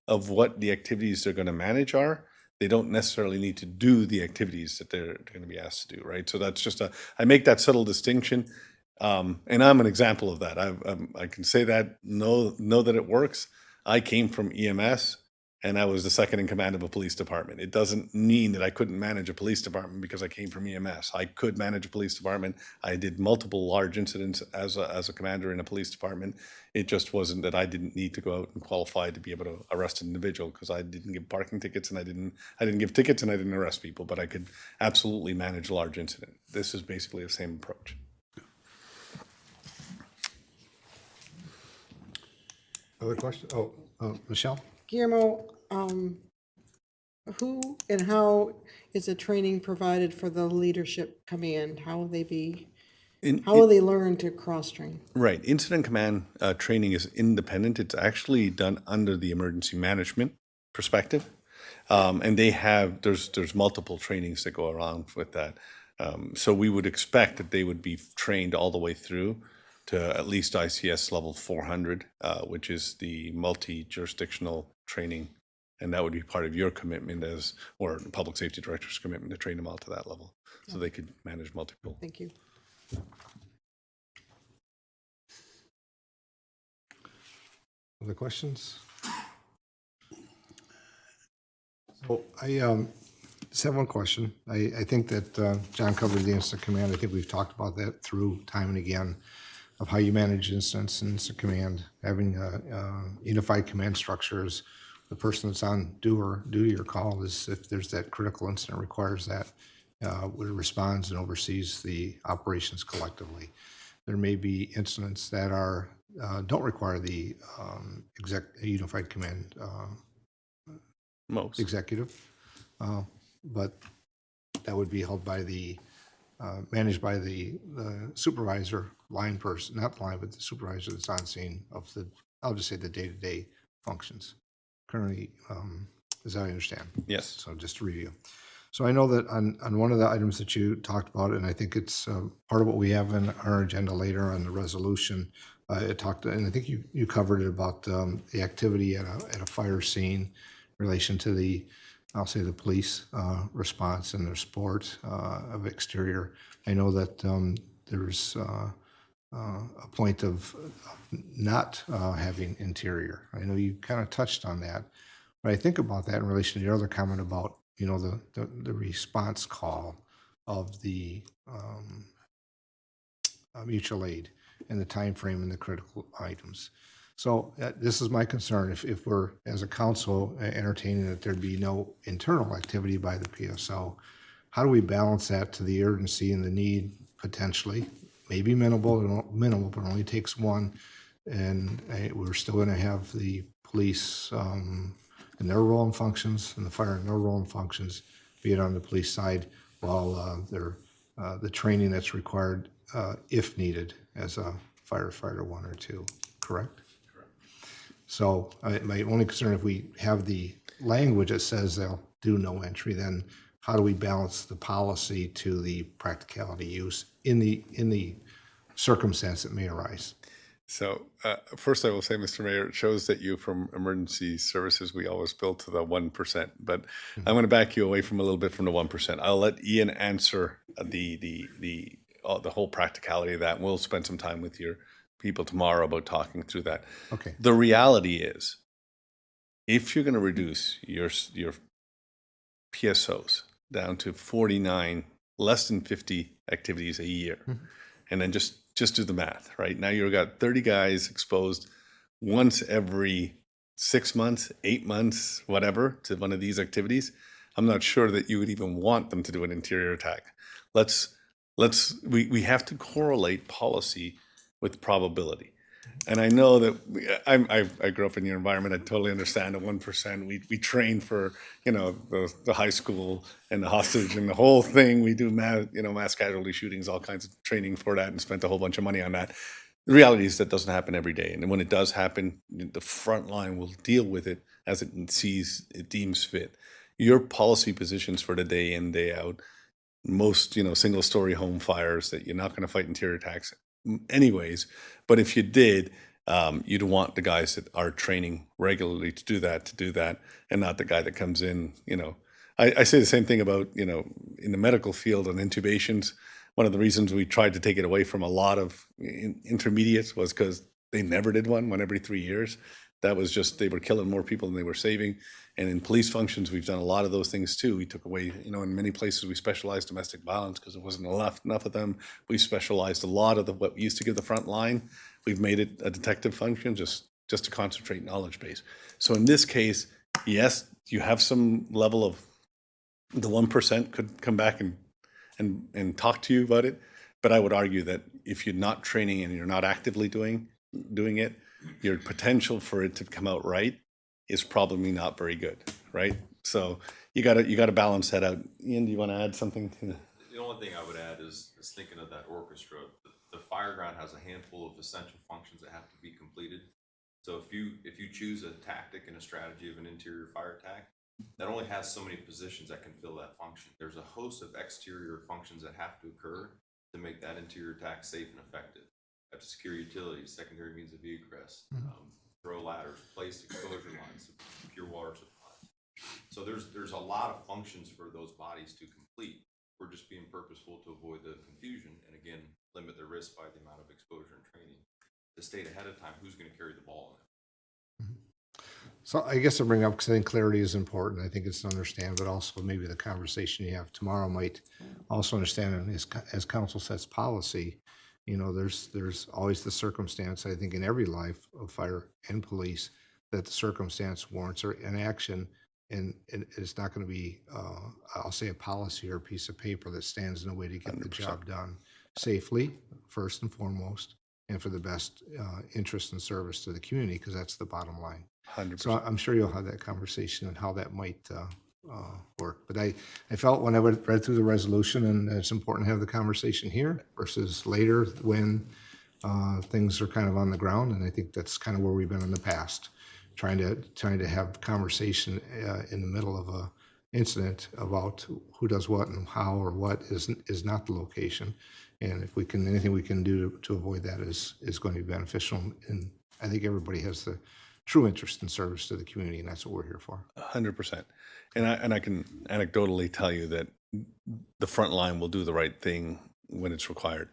of what the activities they're going to manage are. They don't necessarily need to do the activities that they're going to be asked to do, right? So that's just I make that subtle distinction. And I'm an example of that. I can say that, know that it works. I came from EMS and I was the second in command of a police department. It doesn't mean that I couldn't manage a police department because I came from EMS. I could manage a police department. I did multiple large incidents as a commander in a police department. It just wasn't that I didn't need to go out and qualify to be able to arrest an individual, because I didn't give parking tickets and I didn't give tickets and I didn't arrest people, but I could absolutely manage a large incident. This is basically the same approach. Other question? Oh, Michelle? Guillermo, who and how is the training provided for the leadership command? How will they learn to cross-train? Right. Incident command training is independent. It's actually done under the emergency management perspective. And there's multiple trainings that go around with that. So we would expect that they would be trained all the way through to at least ICS level 400, which is the multi-jurisdictional training. And that would be part of your commitment or the public safety director's commitment to train them all to that level so they could manage multiple. Thank you. Other questions? So I just have one question. I think that John covered the incident command. I think we've talked about that through time and again of how you manage incidents and incident command, having unified command structures. The person that's on duty or call is, if there's that critical incident requires that, responds and oversees the operations collectively. There may be incidents that don't require the unified command Most. executive, but that would be held by managed by the supervisor, line person, not the line, but the supervisor that's on scene of I'll just say the day-to-day functions. Currently, as I understand. Yes. So just to review. So I know that on one of the items that you talked about, and I think it's part of what we have in our agenda later on the resolution, it talked, and I think you covered it about the activity at a fire scene in relation to I'll say the police response and their support of exterior. I know that there's a point of not having interior. I know you kind of touched on that, but I think about that in relation to your other comment about, the response call of the mutual aid and the time frame and the critical items. So this is my concern. If we're, as a council, entertaining that there'd be no internal activity by the PSO, how do we balance that to the urgency and the need potentially? Maybe minimal, but only takes one. And we're still going to have the police in their role and functions, and the fire in their role and functions, be it on the police side, while the training that's required if needed as a firefighter 1 or 2. Correct? Correct. So my only concern, if we have the language that says they'll do no entry, then how do we balance the policy to the practicality use in the circumstance that may arise? So first I will say, Mr. Mayor, it shows that you from emergency services, we always build to the 1%, but I'm going to back you away from a little bit from the 1%. I'll let Ian answer the whole practicality of that. And we'll spend some time with your people tomorrow about talking through that. Okay. The reality is, if you're going to reduce your PSOs down to 49, less than 50 activities a year, and then just do the math, right? Now you've got 30 guys exposed once every 6 months, 8 months, whatever, to one of these activities. I'm not sure that you would even want them to do an interior attack. We have to correlate policy with probability. And I know that I grew up in your environment. I totally understand the 1%. We train for, the high school and the hostage and the whole thing. We do mass casualty shootings, all kinds of training for that, and spent a whole bunch of money on that. The reality is that doesn't happen every day. And when it does happen, the front line will deal with it as it deems fit. Your policy positions for the day in, day out, most, single story home fires, that you're not going to fight interior attacks anyways. But if you did, you'd want the guys that are training regularly to do that, and not the guy that comes in, I say the same thing about, in the medical field on intubations. One of the reasons we tried to take it away from a lot of intermediates was because they never did one every 3 years. That was just, they were killing more people than they were saving. And in police functions, we've done a lot of those things too. We took away, in many places we specialized domestic violence because there wasn't enough of them. We specialized a lot of what we used to give the front line. We've made it a detective function just to concentrate knowledge base. So in this case, yes, you have some level of the 1% could come back and talk to you about it. But I would argue that if you're not training and you're not actively doing it, your potential for it to come out right is probably not very good, right? So you gotta balance that out. Ian, do you want to add something? The only thing I would add is thinking of that orchestra. The fire ground has a handful of essential functions that have to be completed. So if you choose a tactic and a strategy of an interior fire attack, that only has so many positions that can fill that function. There's a host of exterior functions that have to occur to make that interior attack safe and effective. You have to secure utilities, secondary means of egress, throw ladders, place exposure lines, pure water supplies. So there's a lot of functions for those bodies to complete. We're just being purposeful to avoid the confusion and, again, limit the risk by the amount of exposure and training. To state ahead of time who's going to carry the ball in it. So I guess I bring up, because I think clarity is important. I think it's to understand, but also maybe the conversation you have tomorrow might also understand, and as council sets policy, there's always the circumstance, I think, in every life of fire and police, that the circumstance warrants an action, and it's not going to be, I'll say, a policy or a piece of paper that stands in a way to get 100%. The job done safely, first and foremost, and for the best interest and service to the community, because that's the bottom line. 100%. So I'm sure you'll have that conversation and how that might work. But I felt when I read through the resolution, and it's important to have the conversation here versus later when things are kind of on the ground. And I think that's kind of where we've been in the past, trying to have conversation in the middle of a incident about who does what and how or what is not the location. And if anything we can do to avoid that is going to be beneficial. And I think everybody has the true interest in service to the community, and that's what we're here for. 100%. And I can anecdotally tell you that the front line will do the right thing when it's required.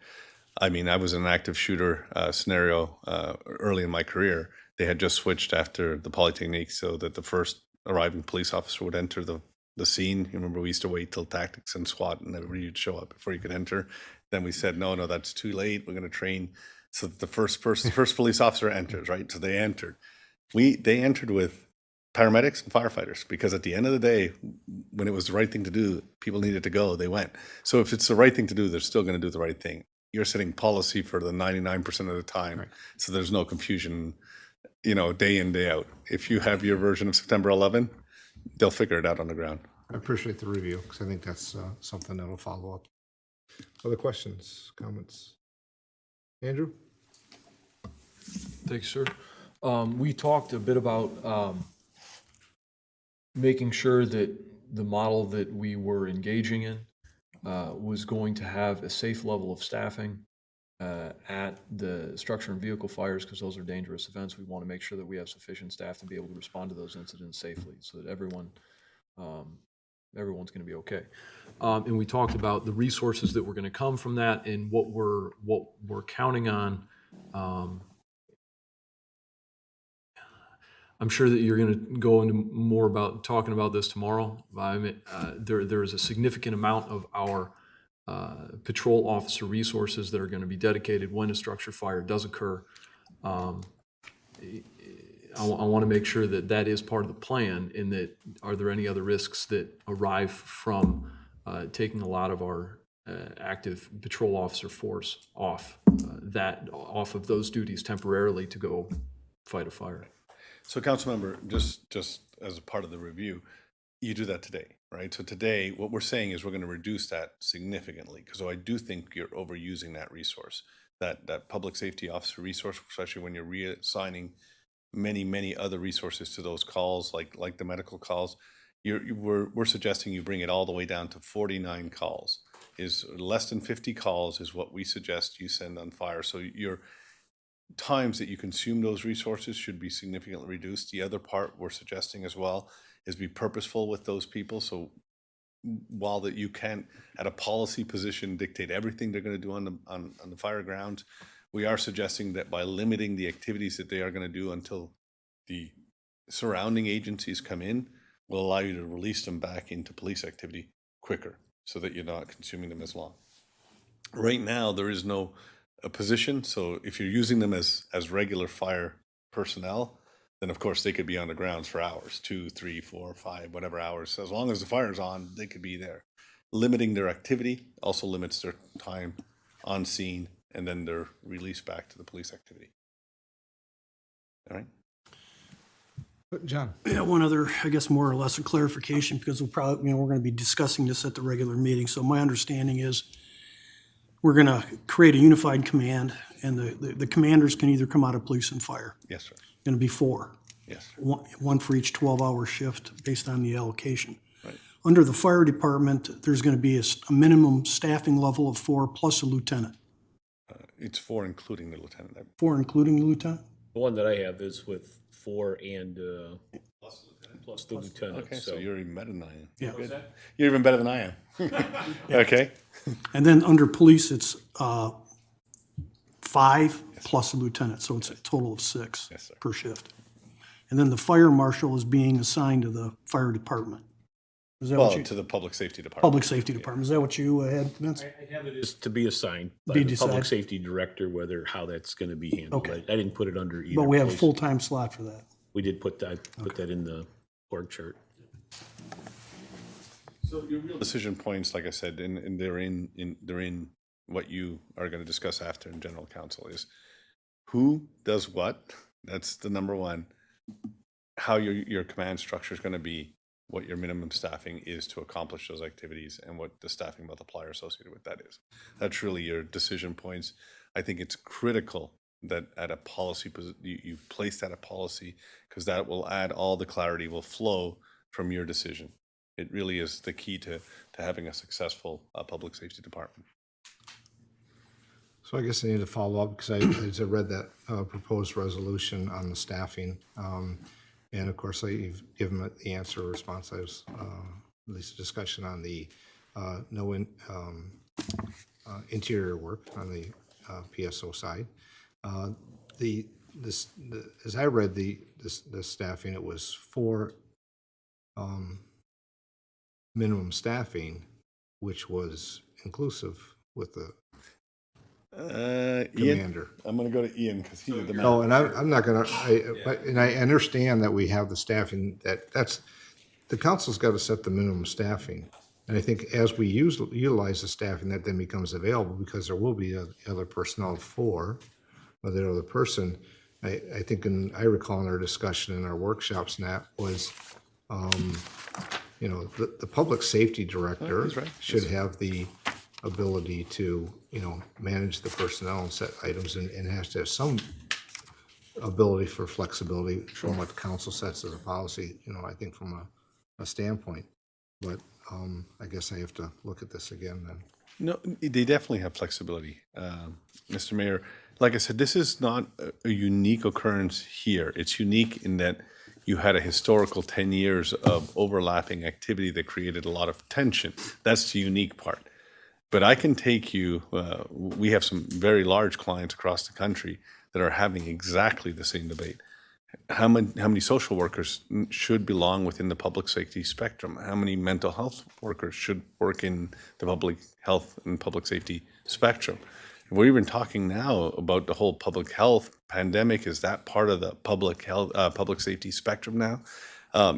I mean, I was in an active shooter scenario early in my career. They had just switched after the Polytechnique so that the first arriving police officer would enter the scene. You remember we used to wait till tactics and SWAT and everybody would show up before you could enter. Then we said, no, that's too late. We're going to train so that the first police officer enters, right? So they entered. They entered with paramedics and firefighters, because at the end of the day, when it was the right thing to do, people needed to go, they went. So if it's the right thing to do, they're still going to do the right thing. You're setting policy for the 99% of the time, right. So there's no confusion, day in, day out. If you have your version of September 11, they'll figure it out on the ground. I appreciate the review, because I think that's something that'll follow up. Other questions, comments? Andrew? Thanks, sir. We talked a bit about making sure that the model that we were engaging in was going to have a safe level of staffing at the structure and vehicle fires, because those are dangerous events. We want to make sure that we have sufficient staff to be able to respond to those incidents safely, so that everyone's going to be okay. And we talked about the resources that were going to come from that and what we're counting on. I'm sure that you're going to go into more about talking about this tomorrow. There is a significant amount of our patrol officer resources that are going to be dedicated when a structure fire does occur. I want to make sure that that is part of the plan, and that are there any other risks that arrive from taking a lot of our active patrol officer force off of those duties temporarily to go fight a fire. So Councilmember, just as a part of the review, you do that today, right? So today, what we're saying is we're going to reduce that significantly, because I do think you're overusing that resource, that public safety officer resource, especially when you're reassigning many other resources to those calls, like the medical calls. We're suggesting you bring it all the way down to 49 calls. Is less than 50 calls is what we suggest you send on fire. So your times that you consume those resources should be significantly reduced. The other part we're suggesting as well is be purposeful with those people. So while that you can't at a policy position dictate everything they're going to do on the fire grounds, we are suggesting that by limiting the activities that they are going to do until the surrounding agencies come in, will allow you to release them back into police activity quicker, so that you're not consuming them as long. Right now, there is no a position. So if you're using them as regular fire personnel, then of course they could be on the grounds for hours, 2, 3, 4, 5, whatever hours. So as long as the fire's on, they could be there. Limiting their activity also limits their time on scene, and then they're released back to the police activity. All right. John? Yeah, one other, I guess, more or less a clarification, because we're going to be discussing this at the regular meeting. So my understanding is we're going to create a unified command, and the commanders can either come out of police and fire. Yes, sir. Going to be 4. Yes, sir. One for each 12-hour shift based on the allocation. Right. Under the fire department, there's going to be a minimum staffing level of 4 plus a lieutenant. It's 4 including the lieutenant. 4 including the lieutenant? The one that I have is with 4 and plus the lieutenant. Okay, so you're even better than I am. Yeah. Good. You're even better than I am. Okay. And then under police, it's 5 plus a lieutenant, so it's a total of 6 Yes, sir. per shift. And then the fire marshal is being assigned to the fire department. Is that what Well, you, to the public safety department. public safety department, is that what you had, Vince? I have it as to be assigned by Be the public decided. safety director, how that's going to be handled. Okay. I didn't put it under either. But we have a place. full-time slot for that. We did put that in the org chart. So your real decision points, like I said, and they're in what you are going to discuss after in general council, is who does what. That's the number one. How your command structure is going to be, what your minimum staffing is to accomplish those activities, and what the staffing multiplier associated with that is. That's really your decision points. I think it's critical that at a policy, you place that a policy, because that will add all the clarity, will flow from your decision. It really is the key to having a successful public safety department. So I guess I need to follow up, because I read that proposed resolution on the staffing. And of course, you've given the answer or response. I was, at least a discussion on the interior work on the PSO side. As I read the staffing, it was 4 minimum staffing, which was inclusive with the commander. Ian, I'm going to go to Ian because he did the math. No, and I'm not gonna, and I understand that we have the staffing, that's, the council's got to set the minimum staffing. And I think as we utilize the staffing, that then becomes available, because there will be other personnel for the other person. I think, and I recall in our discussion in our workshops, and that was, the public safety director he's right. should have the ability to, manage the personnel and set items, and has to have some ability for flexibility from what the council sets as a policy, I think from a standpoint. but I guess I have to look at this again then. No, they definitely have flexibility, Mr. Mayor. Like I said, this is not a unique occurrence here. It's unique in that you had a historical 10 years of overlapping activity that created a lot of tension. That's the unique part. But I can take you, we have some very large clients across the country that are having exactly the same debate. How many social workers should belong within the public safety spectrum? How many mental health workers should work in the public health and public safety spectrum? We're even talking now about the whole public health pandemic. Is that part of the public health, public safety spectrum now?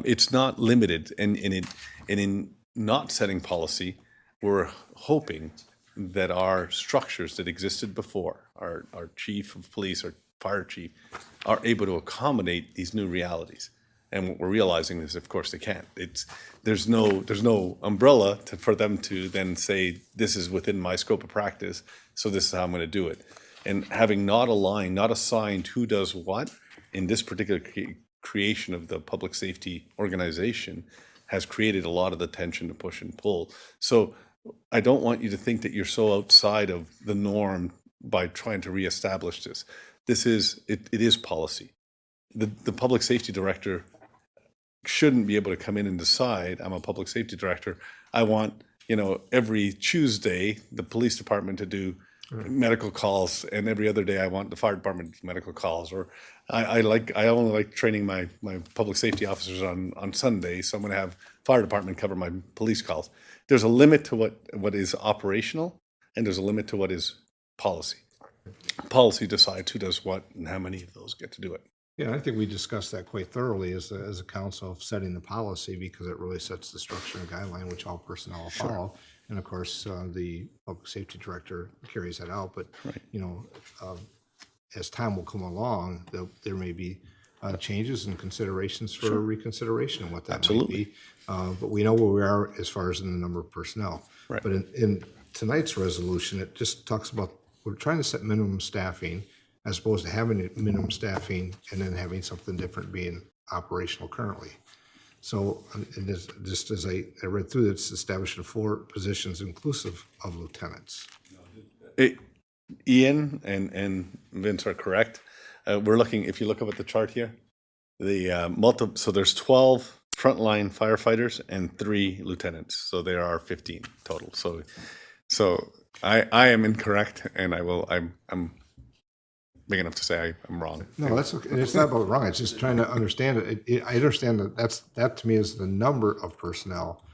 It's not limited, and in not setting policy, we're hoping that our structures that existed before, our chief of police, our fire chief, are able to accommodate these new realities. And what we're realizing is, of course, they can't. There's no umbrella for them to then say, this is within my scope of practice, so this is how I'm going to do it. And having not aligned, not assigned who does what in this particular creation of the public safety organization has created a lot of the tension to push and pull. So I don't want you to think that you're so outside of the norm by trying to reestablish this. It is policy. The public safety director shouldn't be able to come in and decide, I'm a public safety director, I want, every Tuesday, the police department to do medical calls, and every other day I want the fire department to do medical calls, or I only like training my public safety officers on Sunday, so I'm gonna have fire department cover my police calls. There's a limit to what is operational, and there's a limit to what is policy. Policy decides who does what and how many of those get to do it. Yeah, I think we discussed that quite thoroughly as a council of setting the policy, because it really sets the structure and guideline which all personnel will follow. And of course, the public safety director carries that out. But, as time will come along, there may be changes and considerations for reconsideration and what that might be. But we know where we are as far as in the number of personnel. Right. But in tonight's resolution, it just talks about, we're trying to set minimum staffing as opposed to having minimum staffing and then having something different being operational currently. So, and just as I read through, it's establishing 4 positions inclusive of lieutenants. Ian and Vince are correct. We're looking, if you look up at the chart here, so there's 12 frontline firefighters and 3 lieutenants. So there are 15 total. So I am incorrect, and I'm big enough to say I'm wrong. No, that's okay. And it's not about wrong. It's just trying to understand it. I understand that to me is the number of personnel,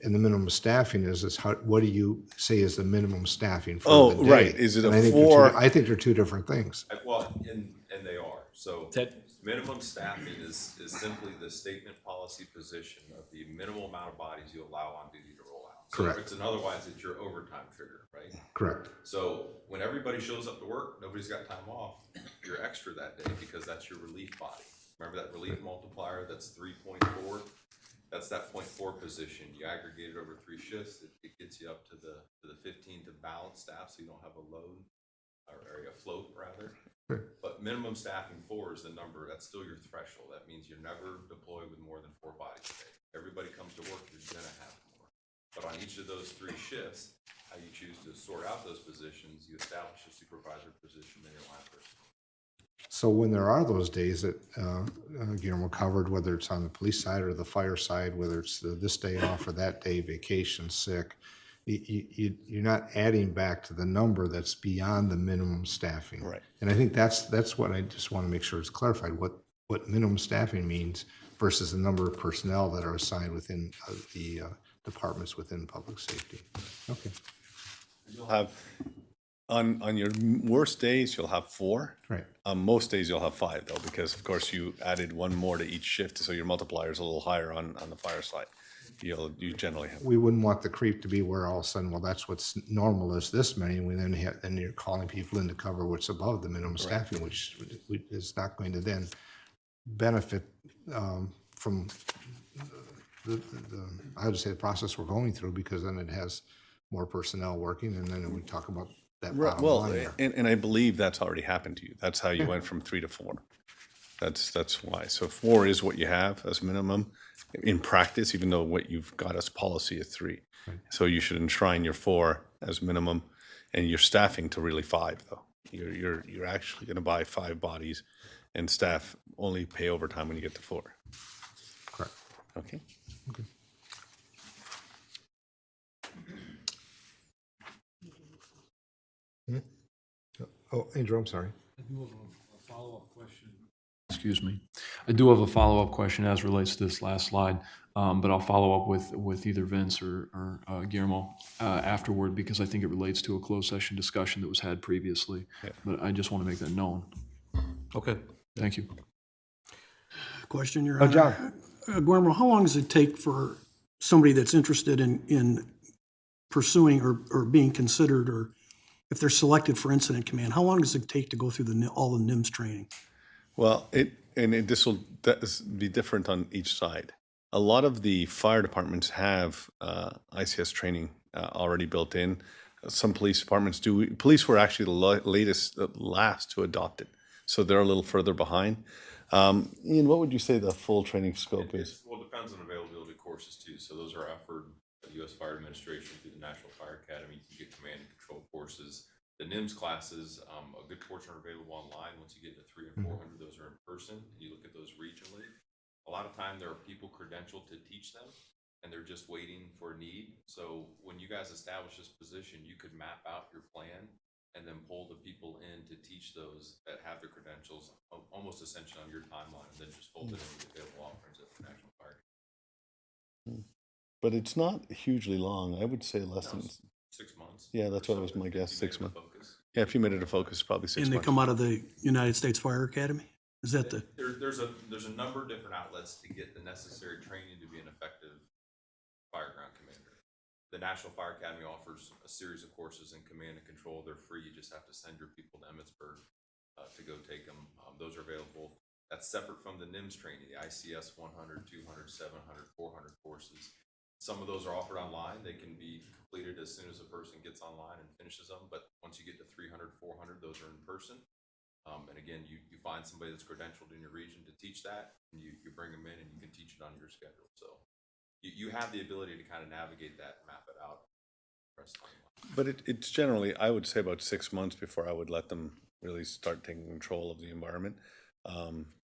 and the minimum staffing is how, what do you say is the minimum staffing for the day? Right. Is it And a I think 4? I think they're 2 different things. Well, and they are. So minimum staffing is simply the statement policy position of the minimal amount of bodies you allow on duty to roll out. So Correct. otherwise it's your overtime trigger, right? Correct. So when everybody shows up to work, nobody's got time off, you're extra that day because that's your relief body. Remember that relief multiplier, that's 3.4? That's that 0.4 position. You aggregate it over 3 shifts, it gets you up to the 15 to balance staff, so you don't have a load, or a float rather. But minimum staffing 4 is the number, that's still your threshold. That means you're never deployed with more than 4 bodies a day. Everybody comes to work, you're gonna have more. But on each of those 3 shifts, how you choose to sort out those positions, you establish a supervisor position in your line person. So when there are those days that Guillermo covered, whether it's on the police side or the fire side, whether it's this day off or that day, vacation, sick, you're not adding back to the number that's beyond the minimum staffing. Right. And I think that's what I just want to make sure is clarified, what minimum staffing means versus the number of personnel that are assigned within the departments within public safety. Okay. You'll have, on your worst days, you'll have 4. Right. On most days, you'll have 5, though, because, of course, you added 1 more to each shift, so your multiplier is a little higher on the fire side. You generally have. We wouldn't want the creep to be where all of a sudden, well, that's what's normal is this many, and we then you're calling people in to cover what's above the minimum staffing, which is not going to then benefit from I would say the process we're going through, because then it has more personnel working, and then we talk about that bottom line there. And I believe that's already happened to you. That's how you went from 3 to 4. That's why. So 4 is what you have as minimum in practice, even though what you've got as policy is 3. So you should enshrine your 4 as minimum, and your staffing to really 5 though. You're actually going to buy 5 bodies, and staff only pay overtime when you get to 4. Correct. Okay. Oh, Andrew, I'm sorry. Excuse me. I do have a follow-up question as relates to this last slide, but I'll follow up with either Vince or Guillermo afterward, because I think it relates to a closed session discussion that was had previously. But I just want to make that known. Okay. Thank you. Question, Your Honor. John. Guillermo, how long does it take for somebody that's interested in pursuing or being considered, or if they're selected for incident command, how long does it take to go through all the NIMS training? Well, this will be different on each side. A lot of the fire departments have ICS training already built in. Some police departments do. Police were actually the last to adopt it, so they're a little further behind. Ian, what would you say the full training scope is? Well, it depends on availability of courses too. So those are offered by the U.S. Fire Administration through the National Fire Academy. You can get command and control courses. The NIMS classes, a good portion are available online. Once you get to 300 and 400, those are in person. And you look at those regionally. A lot of time there are people credentialed to teach them, and they're just waiting for a need. So when you guys establish this position, you could map out your plan and then pull the people in to teach those that have the credentials, almost essentially on your timeline, and then just fold it in with the available offerings at the National Fire. But it's not hugely long. I would say less than 6 months. Yeah, that's or what was so, my if guess. you 6 made it a months. focus. Yeah, if you made it a focus, probably 6 And they months. come out of the United States Fire Academy? Is that the? There's a number of different outlets to get the necessary training to be an effective fireground commander. The National Fire Academy offers a series of courses in command and control. They're free. You just have to send your people to Emmitsburg to go take them. Those are available. That's separate from the NIMS training, the ICS 100, 200, 700, 400 courses. Some of those are offered online. They can be completed as soon as a person gets online and finishes them. But once you get to 300, 400, those are in person. And again, you find somebody that's credentialed in your region to teach that, and you bring them in and you can teach it on your schedule. So you have the ability to kind of navigate that, map it out. But it's generally, I would say, about 6 months before I would let them really start taking control of the environment.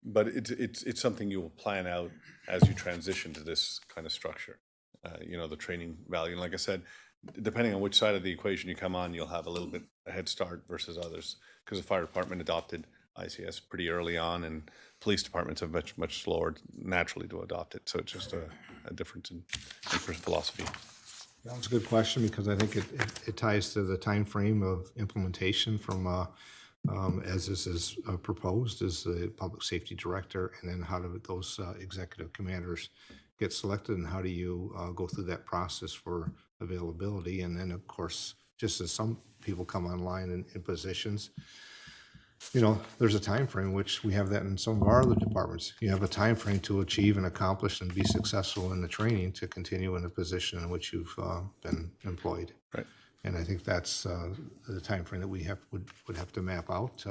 But it's something you will plan out as you transition to this kind of structure. The training value. And like I said, depending on which side of the equation you come on, you'll have a little bit a head start versus others, because the fire department adopted ICS pretty early on, and police departments have much slower naturally to adopt it. So it's just a difference in philosophy. That's a good question, because I think it ties to the time frame of implementation from as this is proposed as the public safety director, and then how do those executive commanders get selected, and how do you go through that process for availability. And then, of course, just as some people come online in positions, there's a time frame, which we have that in some of our other departments. You have a time frame to achieve and accomplish and be successful in the training to continue in a position in which you've been employed. Right. And I think that's the time frame that we would have to map out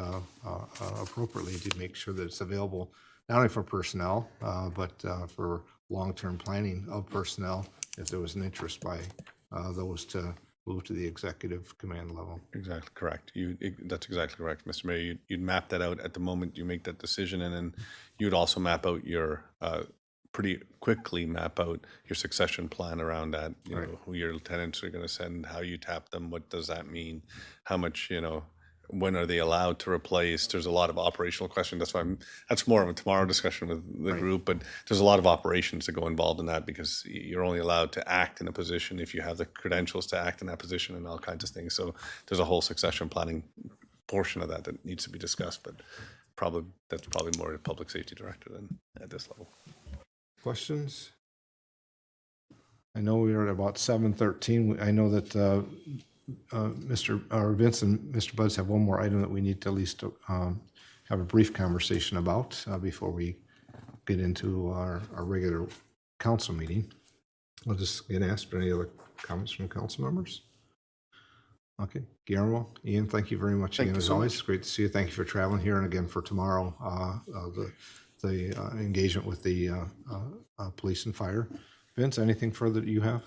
appropriately to make sure that it's available not only for personnel, but for long-term planning of personnel, if there was an interest by those to move to the executive command level. Exactly correct. That's exactly correct, Mr. Mayor. You'd map that out at the moment you make that decision, and then you'd also map out your pretty quickly map out your succession plan around that. You know, who your lieutenants are going to send, how you tap them, what does that mean, how much, when are they allowed to replace? There's a lot of operational questions. That's why that's more of a tomorrow discussion with the group, but there's a lot of operations that go involved in that, because you're only allowed to act in a position if you have the credentials to act in that position and all kinds of things. So there's a whole succession planning portion of that needs to be discussed, but that's probably more a public safety director than at this level. Questions? I know we are at about 7:13. I know that Vince and Mr. Buds have one more item that we need to at least have a brief conversation about before we get into our regular council meeting. I'll just get asked for any other comments from council members. Okay, Guillermo, Ian, thank you very much again, you as so always. Great to see you. Thank you for traveling here, and again for tomorrow, the engagement with the police and fire. Vince, anything further that you have?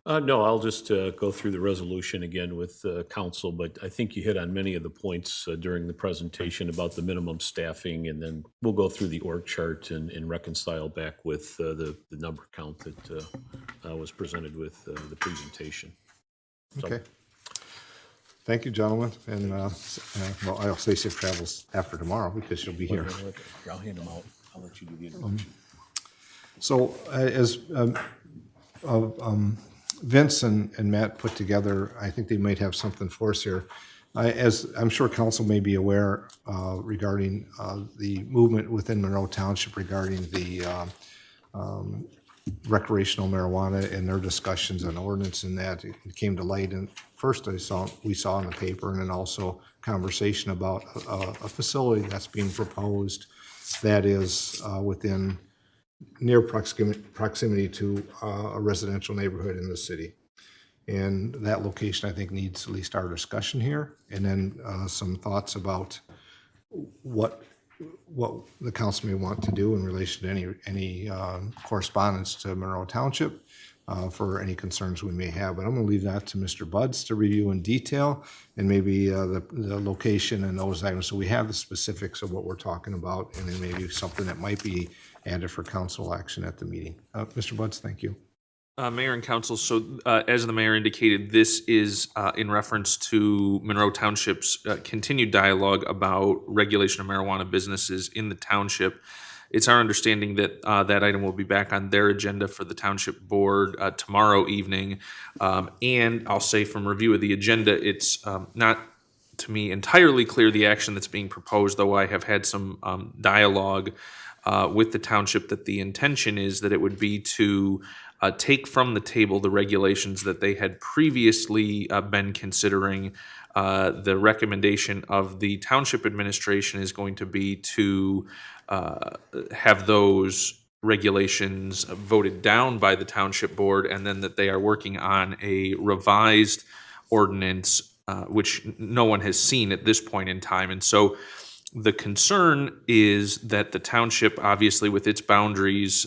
No, I'll just go through the resolution again with council, but I think you hit on many of the points during the presentation about the minimum staffing, and then we'll go through the org chart and reconcile back with the number count that was presented with the presentation. Okay. Thank you, gentlemen, and, well, I'll say safe travels after tomorrow, because she'll be here. I'll hand them out. I'll let you do the introduction. So, as Vince and Matt put together, I think they might have something for us here. As I'm sure council may be aware, regarding the movement within Monroe Township regarding the recreational marijuana and their discussions on ordinance, and that it came to light. And first we saw in the paper, and then also conversation about a facility that's being proposed that is within near proximity to a residential neighborhood in the city. And that location, I think, needs at least our discussion here, and then some thoughts about what the council may want to do in relation to any correspondence to Monroe Township for any concerns we may have. But I'm going to leave that to Mr. Buds to review in detail, and maybe the location and those items, so we have the specifics of what we're talking about, and then maybe something that might be added for council action at the meeting. Mr. Buds, thank you. Mayor and council, so as the mayor indicated, this is in reference to Monroe Township's continued dialogue about regulation of marijuana businesses in the township. It's our understanding that that item will be back on their agenda for the township board tomorrow evening. And I'll say from review of the agenda, it's not to me entirely clear the action that's being proposed, though I have had some dialogue with the township that the intention is that it would be to take from the table the regulations that they had previously been considering. The recommendation of the township administration is going to be to have those regulations voted down by the township board, and then that they are working on a revised ordinance, which no one has seen at this point in time. And so the concern is that the township, obviously with its boundaries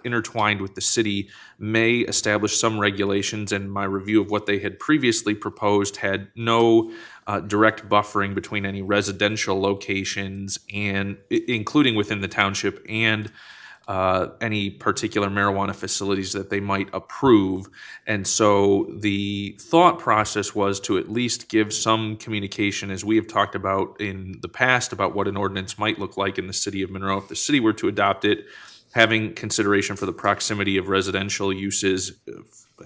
intertwined with the city, may establish some regulations, and my review of what they had previously proposed had no direct buffering between any residential locations, and including within the township, and any particular marijuana facilities that they might approve. And so the thought process was to at least give some communication, as we have talked about in the past, about what an ordinance might look like in the city of Monroe if the city were to adopt it, having consideration for the proximity of residential uses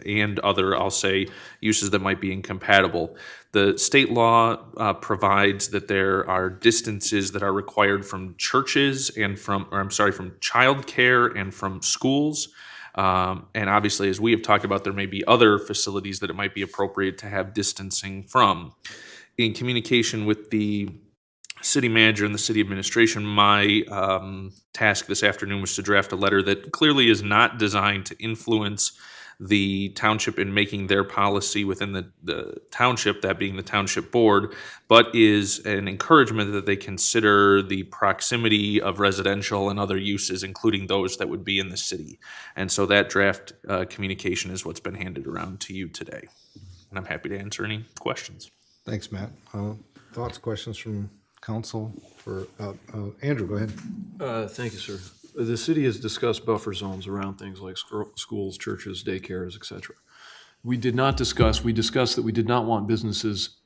and other, I'll say, uses that might be incompatible. The state law provides that there are distances that are required from churches and from childcare and from schools. And obviously, as we have talked about, there may be other facilities that it might be appropriate to have distancing from. In communication with the city manager and the city administration, my task this afternoon was to draft a letter that clearly is not designed to influence the township in making their policy within the township, that being the township board, but is an encouragement that they consider the proximity of residential and other uses, including those that would be in the city. And so that draft communication is what's been handed around to you today. And I'm happy to answer any questions. Thanks, Matt. Thoughts, questions from council for Andrew? Go ahead. Thank you, sir. The city has discussed buffer zones around things like schools, churches, daycares, et cetera. We discussed that we did not want businesses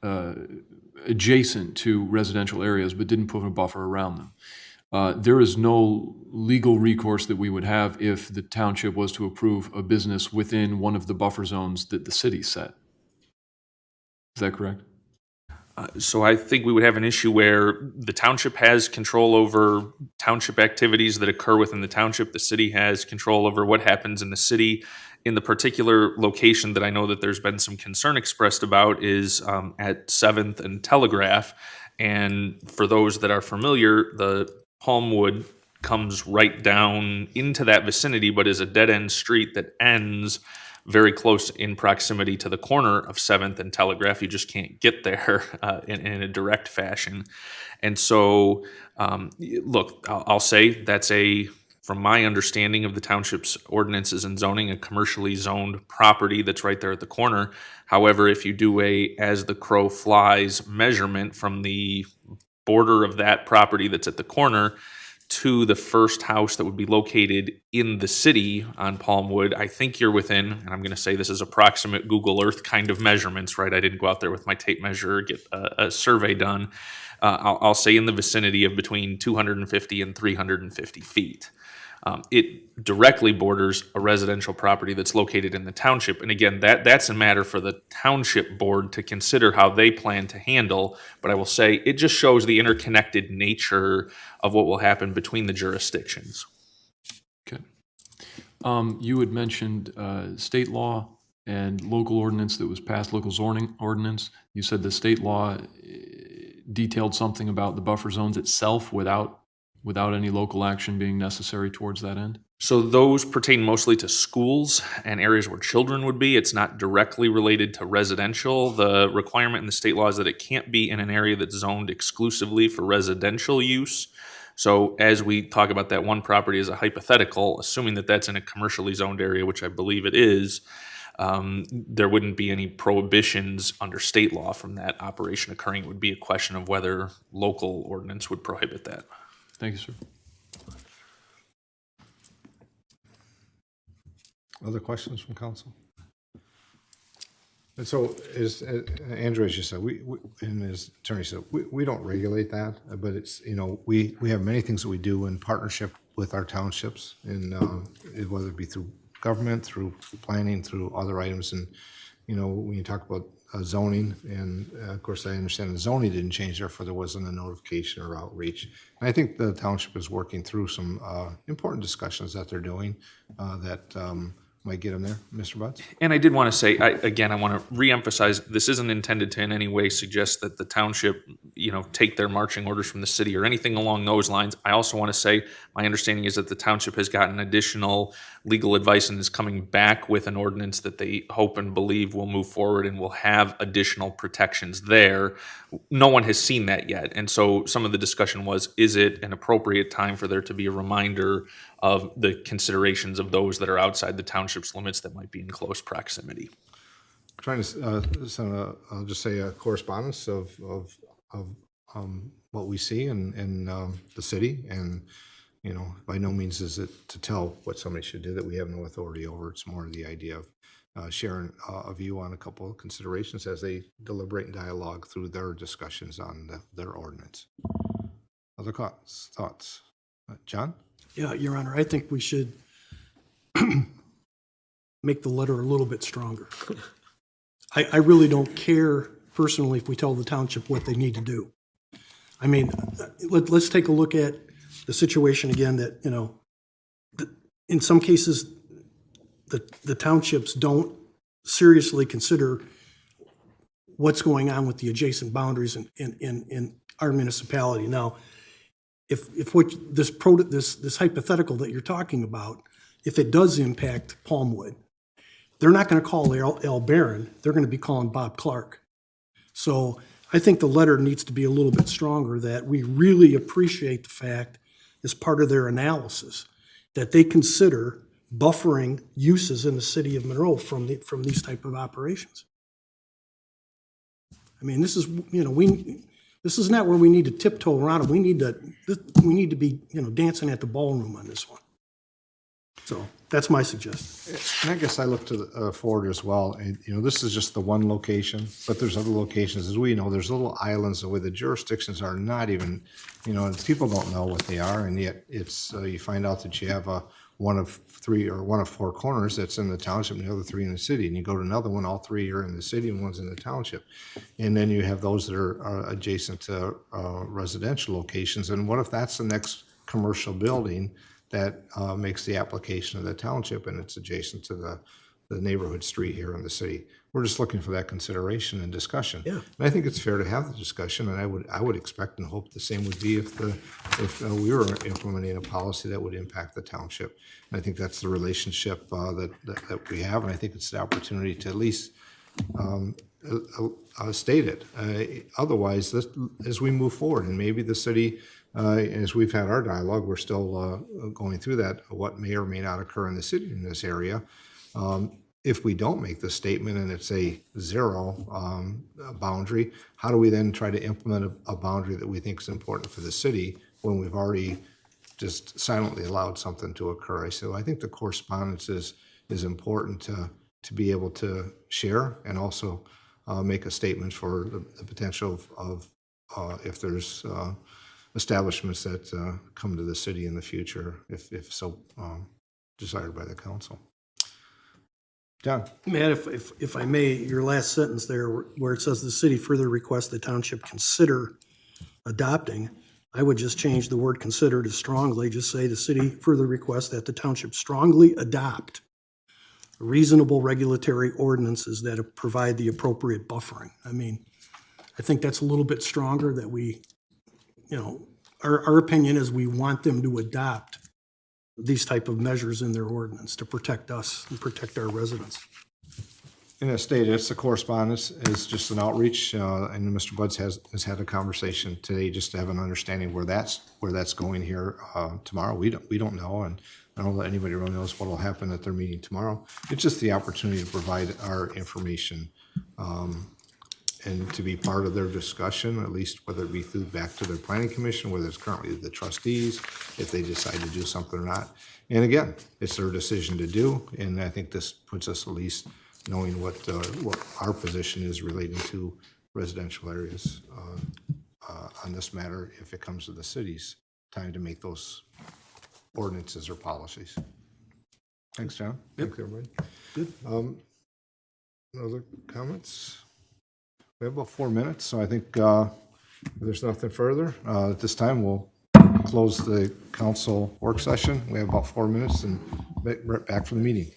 adjacent to residential areas, but didn't put a buffer around them. There is no legal recourse that we would have if the township was to approve a business within one of the buffer zones that the city set. Is that correct? So I think we would have an issue where the township has control over township activities that occur within the township. The city has control over what happens in the city. In the particular location that I know that there's been some concern expressed about is at 7th and Telegraph. And for those that are familiar, the Palmwood comes right down into that vicinity, but is a dead-end street that ends very close in proximity to the corner of 7th and Telegraph. You just can't get there in a direct fashion. And so, look, I'll say that's from my understanding of the township's ordinances and zoning, a commercially zoned property that's right there at the corner. However, if you do a as the crow flies measurement from the border of that property that's at the corner to the first house that would be located in the city on Palmwood, I think you're within, and I'm going to say this is approximate Google Earth kind of measurements, right? I didn't go out there with my tape measure, get a survey done. I'll say in the vicinity of between 250 and 350 feet. It directly borders a residential property that's located in the township. And again, that's a matter for the township board to consider how they plan to handle. But I will say it just shows the interconnected nature of what will happen between the jurisdictions. Okay. You had mentioned state law and local ordinance that was passed, local zoning ordinance. You said the state law detailed something about the buffer zones itself without any local action being necessary towards that end? So those pertain mostly to schools and areas where children would be. It's not directly related to residential. The requirement in the state law is that it can't be in an area that's zoned exclusively for residential use. So as we talk about that one property as a hypothetical, assuming that that's in a commercially zoned area, which I believe it is, there wouldn't be any prohibitions under state law from that operation occurring. It would be a question of whether local ordinance would prohibit that. Thank you, sir. Other questions from council? And so, as Andrew just said, we and as attorney said, we don't regulate that, but it's, we have many things that we do in partnership with our townships, and whether it be through government, through planning, through other items, and when you talk about zoning, and of course I understand the zoning didn't change, therefore there wasn't a notification or outreach. And I think the township is working through some important discussions that they're doing that might get them there. Mr. Butts? And I did want to say, I want to reemphasize, this isn't intended to in any way suggest that the township, take their marching orders from the city or anything along those lines. I also want to say, my understanding is that the township has gotten additional legal advice and is coming back with an ordinance that they hope and believe will move forward and will have additional protections there. No one has seen that yet. And so some of the discussion was, is it an appropriate time for there to be a reminder of the considerations of those that are outside the township's limits that might be in close proximity? Trying to send I'll just say a correspondence of what we see in the city, and by no means is it to tell what somebody should do that we have no authority over. It's more the idea of sharing a view on a couple of considerations as they deliberate and dialogue through their discussions on their ordinance. Other thoughts? John? Yeah, Your Honor, I think we should make the letter a little bit stronger. I really don't care personally if we tell the township what they need to do. I mean, let's take a look at the situation again that, in some cases, the townships don't seriously consider what's going on with the adjacent boundaries in our municipality. Now, if what this hypothetical that you're talking about, if it does impact Palmwood, they're not going to call Al Barron, they're going to be calling Bob Clark. So I think the letter needs to be a little bit stronger, that we really appreciate the fact, as part of their analysis, that they consider buffering uses in the city of Monroe from these type of operations. I mean, this is, this is not where we need to tiptoe around it. We need to be, dancing at the ballroom on this one. So that's my suggestion. And I guess I look to forward as well. And, this is just the one location, but there's other locations. As we know, there's little islands where the jurisdictions are not even, people don't know what they are. And yet it's, you find out that you have one of three or one of four corners that's in the township and the other three in the city. And you go to another one, all three are in the city and one's in the township. And then you have those that are adjacent to residential locations. And what if that's the next commercial building that makes the application of the township and it's adjacent to the neighborhood street here in the city. We're just looking for that consideration and discussion. Yeah. And I think it's fair to have the discussion, and I would expect and hope the same would be if we were implementing a policy that would impact the township. And I think that's the relationship that we have, and I think it's the opportunity to at least state it. Otherwise, as we move forward, and maybe the city, as we've had our dialogue, we're still going through that, what may or may not occur in the city in this area. If we don't make the statement and it's a zero boundary, how do we then try to implement a boundary that we think is important for the city when we've already just silently allowed something to occur? So I think the correspondence is important to be able to share and also make a statement for the potential of if there's establishments that come to the city in the future, if so desired by the council. John? Matt, if I may, your last sentence there where it says the city further requests the township consider adopting, I would just change the word consider to strongly, just say the city further requests that the township strongly adopt reasonable regulatory ordinances that provide the appropriate buffering. I mean, I think that's a little bit stronger that we, our opinion is we want them to adopt these type of measures in their ordinance to protect us and protect our residents. And as stated, it's the correspondence is just an outreach, and Mr. Buds has had a conversation today just to have an understanding where that's going here tomorrow. We don't know, and I don't know that anybody really knows what will happen at their meeting tomorrow. It's just the opportunity to provide our information and to be part of their discussion, at least whether it be through back to their planning commission, whether it's currently the trustees, if they decide to do something or not. And again, it's their decision to do, and I think this puts us at least knowing what our position is relating to residential areas on this matter if it comes to the city's time to make those ordinances or policies. Thanks, John. Thanks, everybody. Good. Other comments? We have about 4 minutes, so I think if there's nothing further. At this time, we'll close the council work session. We have about 4 minutes and back for the meeting.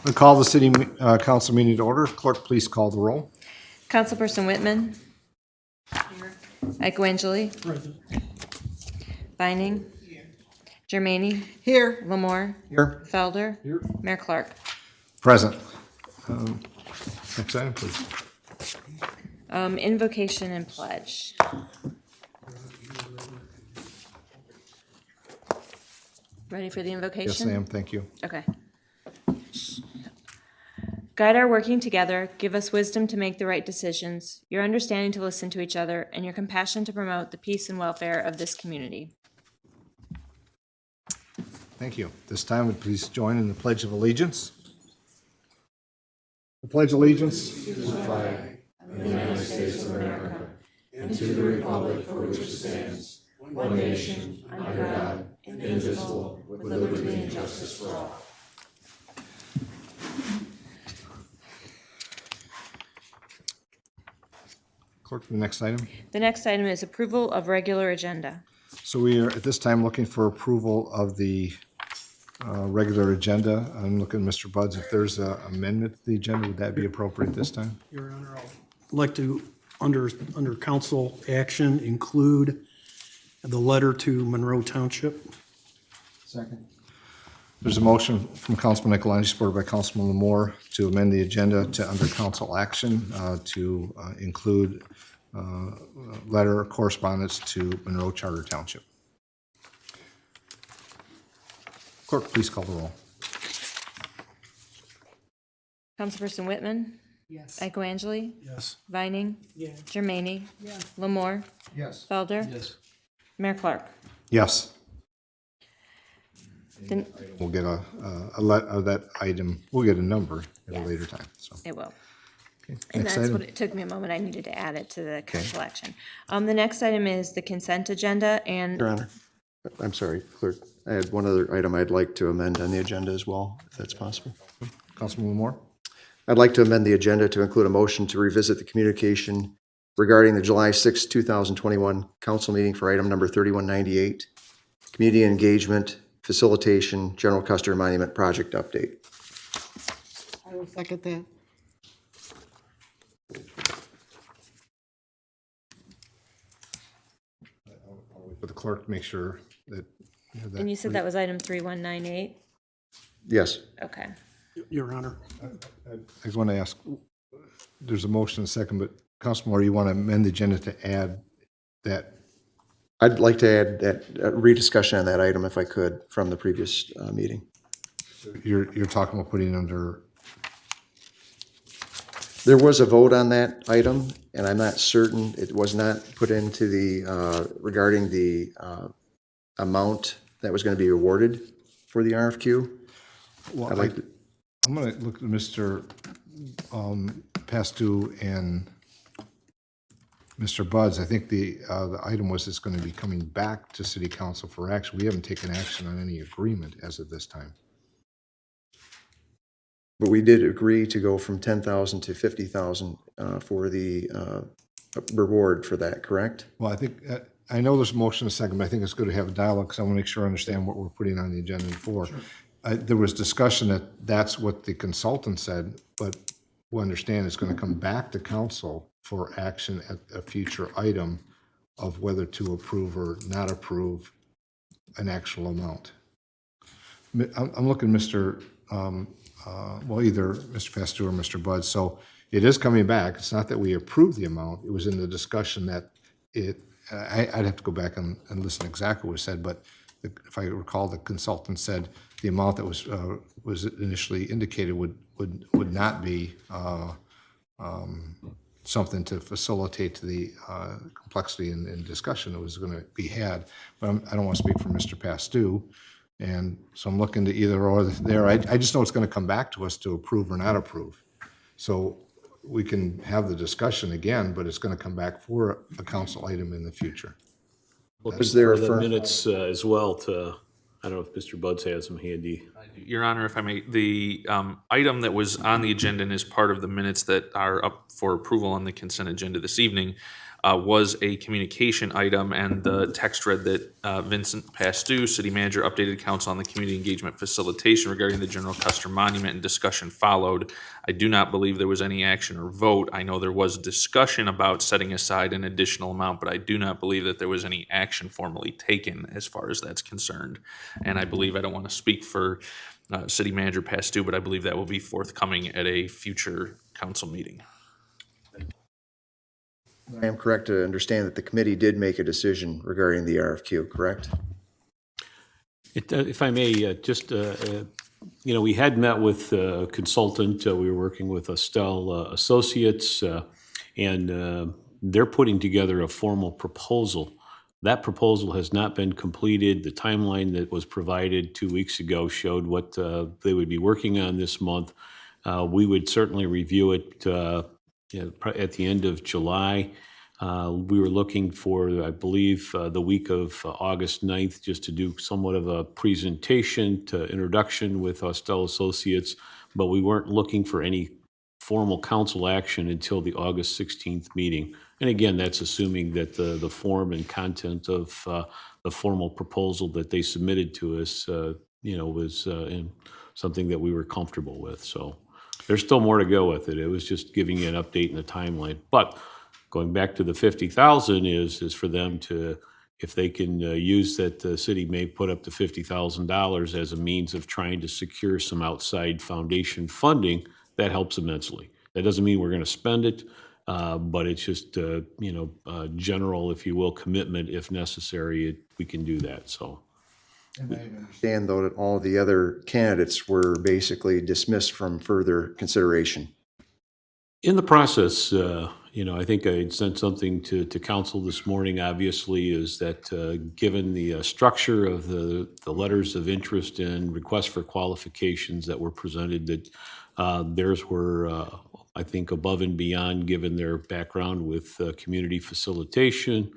We'll call the city council meeting to order. Clerk, please call the roll. Councilperson Whitman. Ike Vining. Germaine. Here, Lamore. Here. Felder. Mayor Clark. Present. Next item, please. Invocation and pledge. Ready for the invocation? Yes, ma'am, thank you. Okay. Guide our working together, give us wisdom to make the right decisions, your understanding to listen to each other, and your compassion to promote the peace and welfare of this community. Thank you. This time, would please join in the Pledge of Allegiance. I pledge allegiance to the flag of the United States of America and to the republic for which it stands, one nation, under God, indivisible, with liberty and justice for all. Clerk, the next item. The next item is approval of regular agenda. So we are at this time looking for approval of the regular agenda. I'm looking at Mr. Buds. If there's an amendment to the agenda, would that be appropriate this time? Your Honor, I'd like to, under council action, include the letter to Monroe Township. Second. There's a motion from Councilman Nicolani, supported by Councilman Lamore, to amend the agenda to under council action to include letter of correspondence to Monroe Charter Township. Clerk, please call the roll. Councilperson Whitman. yes. Ike Yes. Vining. Yes. Germaine. Lamore. Yes. Felder. Yes. Mayor Clark. Yes. Then We'll get that item, we'll get a number at a later time, so. it will. Okay. And Next that's item. what it took me a moment. I needed to add it to the council action. The next item is the consent agenda, and Your Honor, I'm sorry, Clerk. I had one other item I'd like to amend on the agenda as well, if that's possible. Councilman Lamore? I'd like to amend the agenda to include a motion to revisit the communication regarding the July 6, 2021 council meeting for item number 3198, community engagement, facilitation, general Custer Monument project update. I will second that. With the clerk, make sure that. and you said that was item 3198? Yes. Okay. Your Honor. I just want to ask, there's a motion and a second, but Councilman, you want to amend the agenda to add that? I'd like to add that rediscussion on that item if I could from the previous meeting. You're talking about putting under, There was a vote on that item, and I'm not certain, it was not put into the, regarding the amount that was going to be awarded for the RFQ. well, I'd like to, I'm going to look at Mr. Pastu and Mr. Buds. I think the item was it's going to be coming back to City Council for action. We haven't taken action on any agreement as of this time. but we did agree to go from 10,000 to 50,000 for the reward for that, correct? Well, I think, I know there's a motion and a second, but I think it's good to have a dialogue because I want to make sure I understand what we're putting on the agenda for. There was discussion that that's what the consultant said, but we understand it's going to come back to council for action at a future item of whether to approve or not approve an actual amount. I'm looking, Mr. Well, either Mr. Pastor or Mr. Budd. So it is coming back. It's not that we approved the amount. It was in the discussion that I'd have to go back and listen exactly what was said, but if I recall, the consultant said the amount that was initially indicated would not be something to facilitate the complexity and discussion that was going to be had. But I don't want to speak for Mr. Pastu, and so I'm looking to either or there. I just know it's going to come back to us to approve or not approve. So we can have the discussion again, but it's going to come back for a council item in the future. Was there a For the firm- minutes as well to, I don't know if Mr. Buds has them handy. Your Honor, if I may, the item that was on the agenda and is part of the minutes that are up for approval on the consent agenda this evening was a communication item, and the text read that Vincent Pastou, city manager, updated council on the community engagement facilitation regarding the General Custer Monument, and discussion followed. I do not believe there was any action or vote. I know there was discussion about setting aside an additional amount, but I do not believe that there was any action formally taken as far as that's concerned. And I believe, I don't want to speak for city manager Pastou, but I believe that will be forthcoming at a future council meeting. I am correct to understand that the committee did make a decision regarding the RFQ, correct? If I may, we had met with a consultant. We were working with Estelle Associates, and they're putting together a formal proposal. That proposal has not been completed. The timeline that was provided 2 weeks ago showed what they would be working on this month. We would certainly review it at the end of July. We were looking for, I believe, the week of August 9th, just to do somewhat of a presentation to introduction with Estelle Associates, but we weren't looking for any formal council action until the August 16th meeting. And again, that's assuming that the form and content of the formal proposal that they submitted to us, was in something that we were comfortable with. So there's still more to go with it. It was just giving you an update in the timeline. But going back to the 50,000 is for them to, if they can use that the city may put up to $50,000 as a means of trying to secure some outside foundation funding, that helps immensely. That doesn't mean we're going to spend it, but it's just, general, if you will, commitment. If necessary, we can do that, so. And I understand, though, that all the other candidates were basically dismissed from further consideration. In the process, I think I sent something to council this morning, obviously, is that given the structure of the letters of interest and requests for qualifications that were presented, that theirs were, I think, above and beyond, given their background with community facilitation,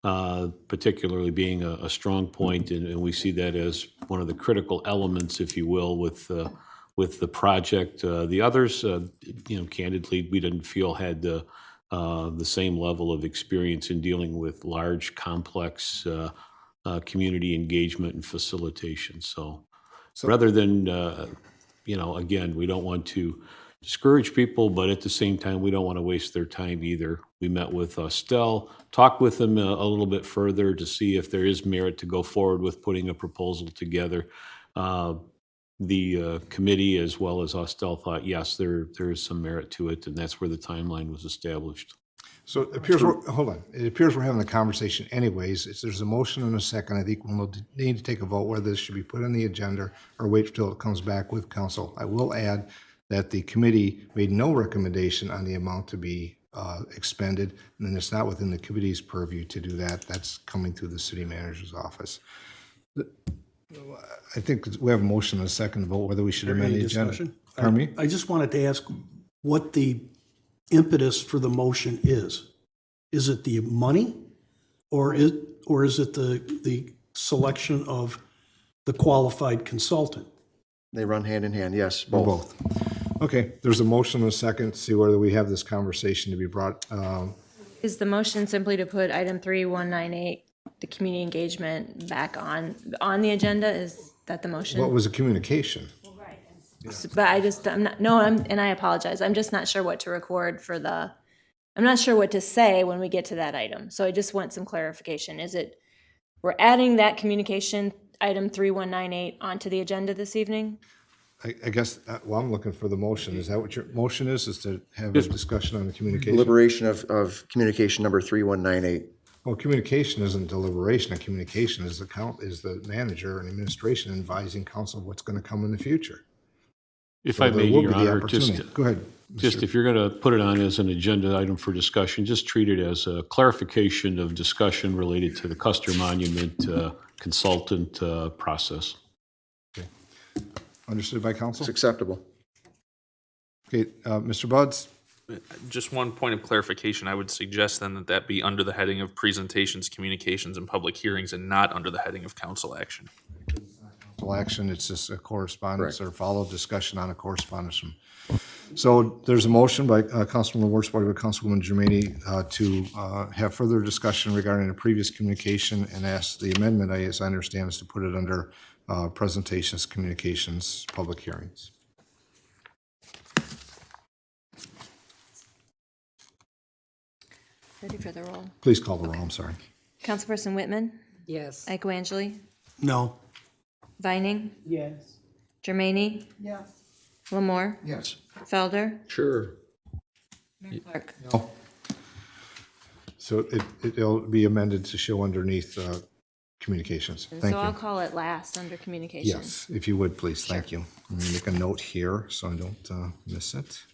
particularly being a strong point, and we see that as one of the critical elements, if you will, with the project. The others, candidly, we didn't feel had the same level of experience in dealing with large, complex community engagement and facilitation. So rather than, again, we don't want to discourage people, but at the same time, we don't want to waste their time either. We met with Estelle, talked with them a little bit further to see if there is merit to go forward with putting a proposal together. The committee, as well as Estelle, thought, yes, there is some merit to it, and that's where the timeline was established. So it appears, hold on, it appears we're having a conversation anyways. If there's a motion and a second, I think we'll need to take a vote whether this should be put on the agenda or wait till it comes back with council. I will add that the committee made no recommendation on the amount to be expended, and then it's not within the committee's purview to do that. That's coming through the city manager's office. I think we have a motion and a second to vote whether we should amend the agenda. Discussion? Pardon me? I just wanted to ask what the impetus for the motion is. Is it the money, or is it the selection of the qualified consultant? They run hand in hand, yes, Both. Okay, there's a motion and a second to see whether we have this conversation to be brought. Is the motion simply to put item 3198, the community engagement, back on the agenda? Is that the motion? What was a communication? But and I apologize. I'm just not sure what to record I'm not sure what to say when we get to that item. So I just want some clarification. Is it, we're adding that communication item 3198 onto the agenda this evening? I guess, I'm looking for the motion. Is that what your motion is to have a discussion on the communication? Deliberation of communication number 3198. Well, communication isn't deliberation. A communication is the manager and administration advising council of what's going to come in the future. If So I there may, will Your be the Honor, opportunity. Go ahead. just if you're going to put it on as an agenda item for discussion, just treat it as a clarification of discussion related to the Custer Monument consultant process. Okay. Understood by It's council? acceptable. Okay, Mr. Buds? Just one point of clarification, I would suggest then that be under the heading of presentations, communications, and public hearings, and not under the heading of council action. council action. It's just a correspondence or follow discussion on a correspondence from. So there's a motion by Councilman LaWar, supported by Councilwoman Germaini, to have further discussion regarding the previous communication, and ask the amendment, as I understand, is to put it under presentations, communications, public hearings. Ready for the roll. Please call the roll, I'm sorry. Councilperson Whitman, Yes. Angeli, No. Vining, Yes. Germaini, Yes. Lamore, Yes. Felder, Sure. Mayor Clark. No. So it'll be amended to show underneath communications. And Thank so I'll you. call it last under communication. Yes, if you would, please, thank you. Let me make a note here so I don't miss it.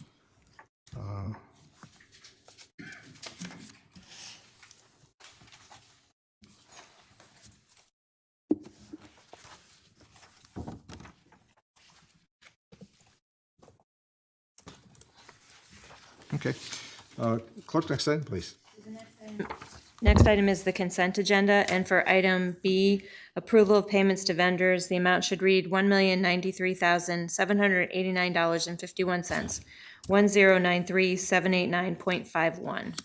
Okay. Clerk, next item, please. Next item is the consent agenda, and for item B, approval of payments to vendors, the amount should read $1,093,789.51, 1093789.51.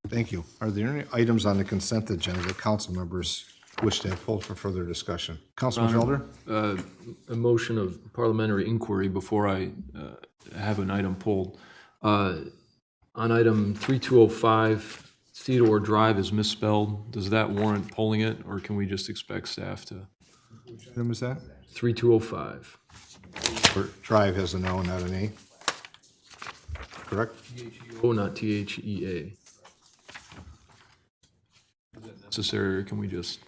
Thank you. Are there any items on the consent agenda that council members wish to have pulled for further discussion? Councilman Felder? A motion of parliamentary inquiry before I have an item pulled. On item 3205, Theodore Drive is misspelled. Does that warrant pulling it, or can we just expect staff to? Which item is that? 3205. Or Drive has an O, not an A. Correct? Oh, not THEA. Is that necessary, or can we just?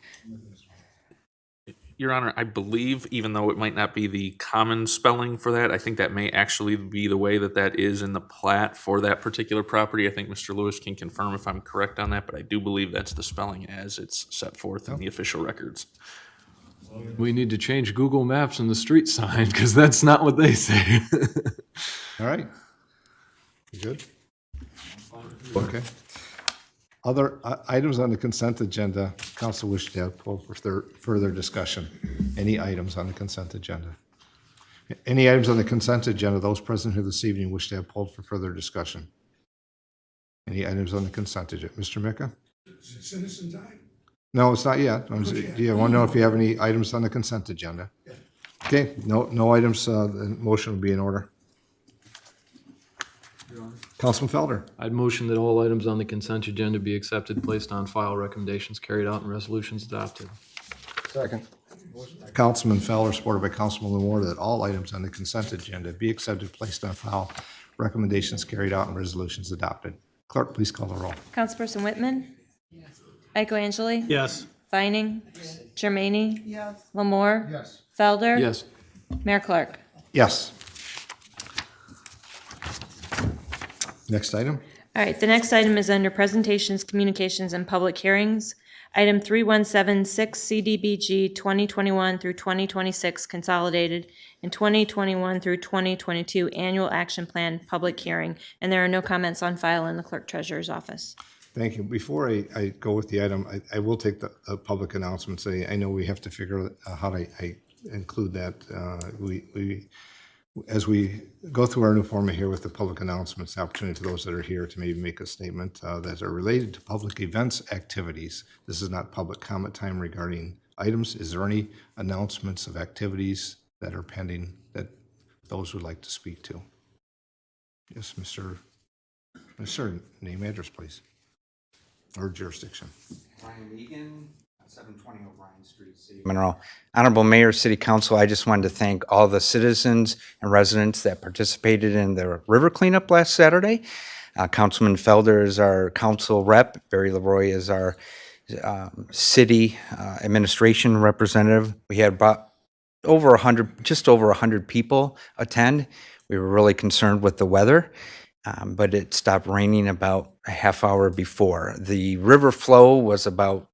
Your Honor, I believe, even though it might not be the common spelling for that, I think that may actually be the way that that is in the plat for that particular property. I think Mr. Lewis can confirm if I'm correct on that, but I do believe that's the spelling as it's set forth in the official records. We need to change Google Maps and the street sign, because that's not what they say. All right. You good? Okay. Other items on the consent agenda, council wish to have pulled for further discussion. Any items on the consent agenda? Any items on the consent agenda, those present here this evening wish to have pulled for further discussion? Any items on the consent agenda? Mr. Mika? Citizen time? No, it's not yet. Do you want to know if you have any items on the consent agenda? Okay, no items, the motion will be in order. Councilman Felder? I'd motion that all items on the consent agenda be accepted, placed on file, recommendations carried out, and resolutions adopted. Second. Councilman Felder, supported by Councilman LaWar, that all items on the consent agenda be accepted, placed on file, recommendations carried out, and resolutions adopted. Clerk, please call the roll. Councilperson Whitman? Yes. Angeli? Yes. Vining? Germaini? Yes. Lamore? Yes. Felder? Yes. Mayor Clark. Yes. Next item? All right, the next item is under presentations, communications, and public hearings. Item 3176, CDBG 2021 through 2026 consolidated and 2021 through 2022 annual action plan public hearing. And there are no comments on file in the clerk treasurer's office. Thank you. Before I go with the item, I will take the public announcement. I know we have to figure out how to include that. As we go through our new format here with the public announcements, opportunity to those that are here to maybe make a statement that are related to public events activities. This is not public comment time regarding items. Is there any announcements of activities that are pending that those would like to speak to? Yes, Mr. Name, address, please, or jurisdiction. Brian Egan, 720 O'Brien Street, City of Monroe. Honorable Mayor, City Council, I just wanted to thank all the citizens and residents that participated in the river cleanup last Saturday. Councilman Felder is our council rep. Barry Leroy is our city administration representative. We had about just over 100 people attend. We were really concerned with the weather, but it stopped raining about a half hour before. The river flow was about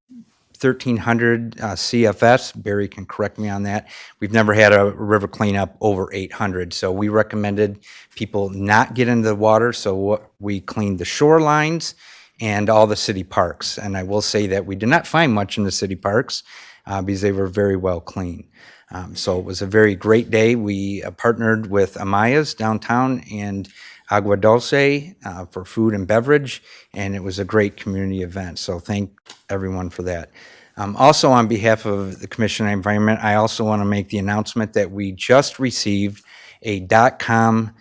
1,300 CFS. Barry can correct me on that. We've never had a river cleanup over 800. So we recommended people not get into the water. So we cleaned the shorelines and all the city parks. And I will say that we did not find much in the city parks because they were very well clean. So it was a very great day. We partnered with Amaya's downtown and Agua Dulce for food and beverage, and it was a great community event. So thank everyone for that. Also, on behalf of the Commission on Environment, I also want to make the announcement that we just received a .com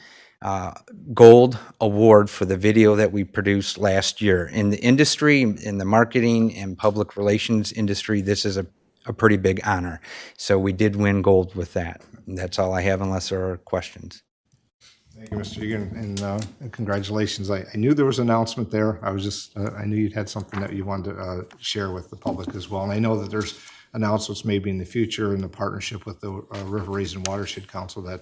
Gold Award for the video that we produced last year. In the industry, in the marketing and public relations industry, this is a pretty big honor. So we did win gold with that. And that's all I have unless there are questions. Thank you, Mr. Egan, and congratulations. I knew there was an announcement there. I knew you'd had something that you wanted to share with the public as well. And I know that there's announcements maybe in the future in the partnership with the River Raisin Watershed Council that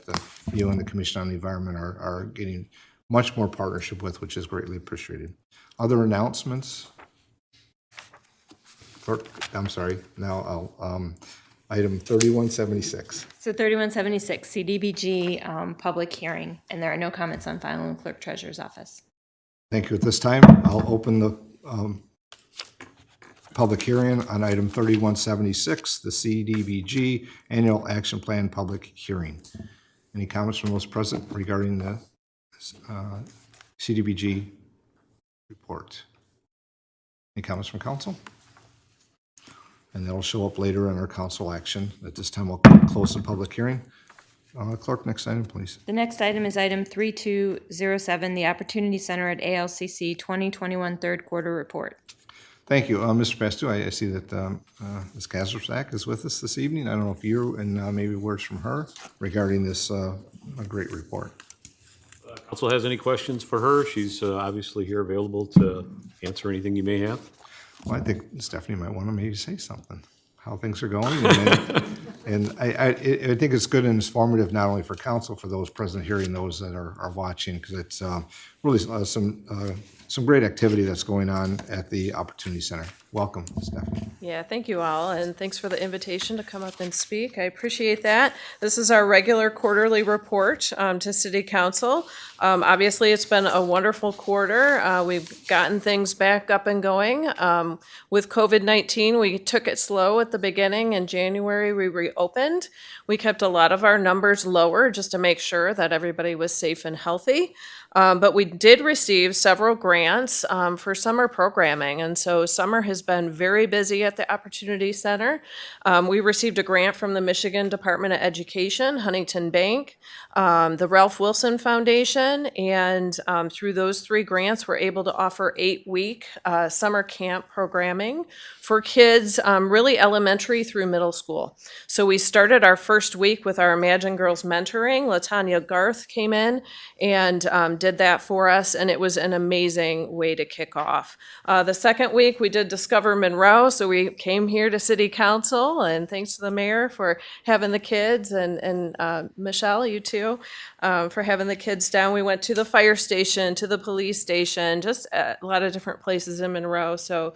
you and the Commission on the Environment are getting much more partnership with, which is greatly appreciated. Other announcements? Clerk, I'm sorry, now I'll, item 3176. So 3176, CDBG public hearing, and there are no comments on file in the clerk treasurer's office. Thank you. At this time, I'll open the public hearing on item 3176, the CDBG Annual Action Plan Public Hearing. Any comments from those present regarding the CDBG report? Any comments from council? And that'll show up later in our council action. At this time, we'll close the public hearing. Clerk, next item, please. The next item is item 3207, the Opportunity Center at ALCC 2021 third quarter report. Thank you. Mr. Pastu, I see that Ms. Kazersack is with us this evening. I don't know if you and maybe words from her regarding this great report. Council has any questions for her? She's obviously here available to answer anything you may have. Well, I think Stephanie might want to maybe say something, how things are going. And I think it's good and informative not only for council, for those present hearing, those that are watching, because it's really some great activity that's going on at the Opportunity Center. Welcome, Stephanie. Yeah, thank you all, and thanks for the invitation to come up and speak. I appreciate that. This is our regular quarterly report to City Council. Obviously, it's been a wonderful quarter. We've gotten things back up and going. With COVID-19, we took it slow at the beginning. In January, we reopened. We kept a lot of our numbers lower just to make sure that everybody was safe and healthy. But we did receive several grants for summer programming, and so summer has been very busy at the Opportunity Center. We received a grant from the Michigan Department of Education, Huntington Bank, the Ralph Wilson Foundation, and through those three grants, we're able to offer 8-week summer camp programming for kids really elementary through middle school. So we started our first week with our Imagine Girls mentoring. LaTanya Garth came in and did that for us, and it was an amazing way to kick off. The second week, we did Discover Monroe, so we came here to City Council, and thanks to the mayor for having the kids, and Michelle, you too, for having the kids down. We went to the fire station, to the police station, just a lot of different places in Monroe, so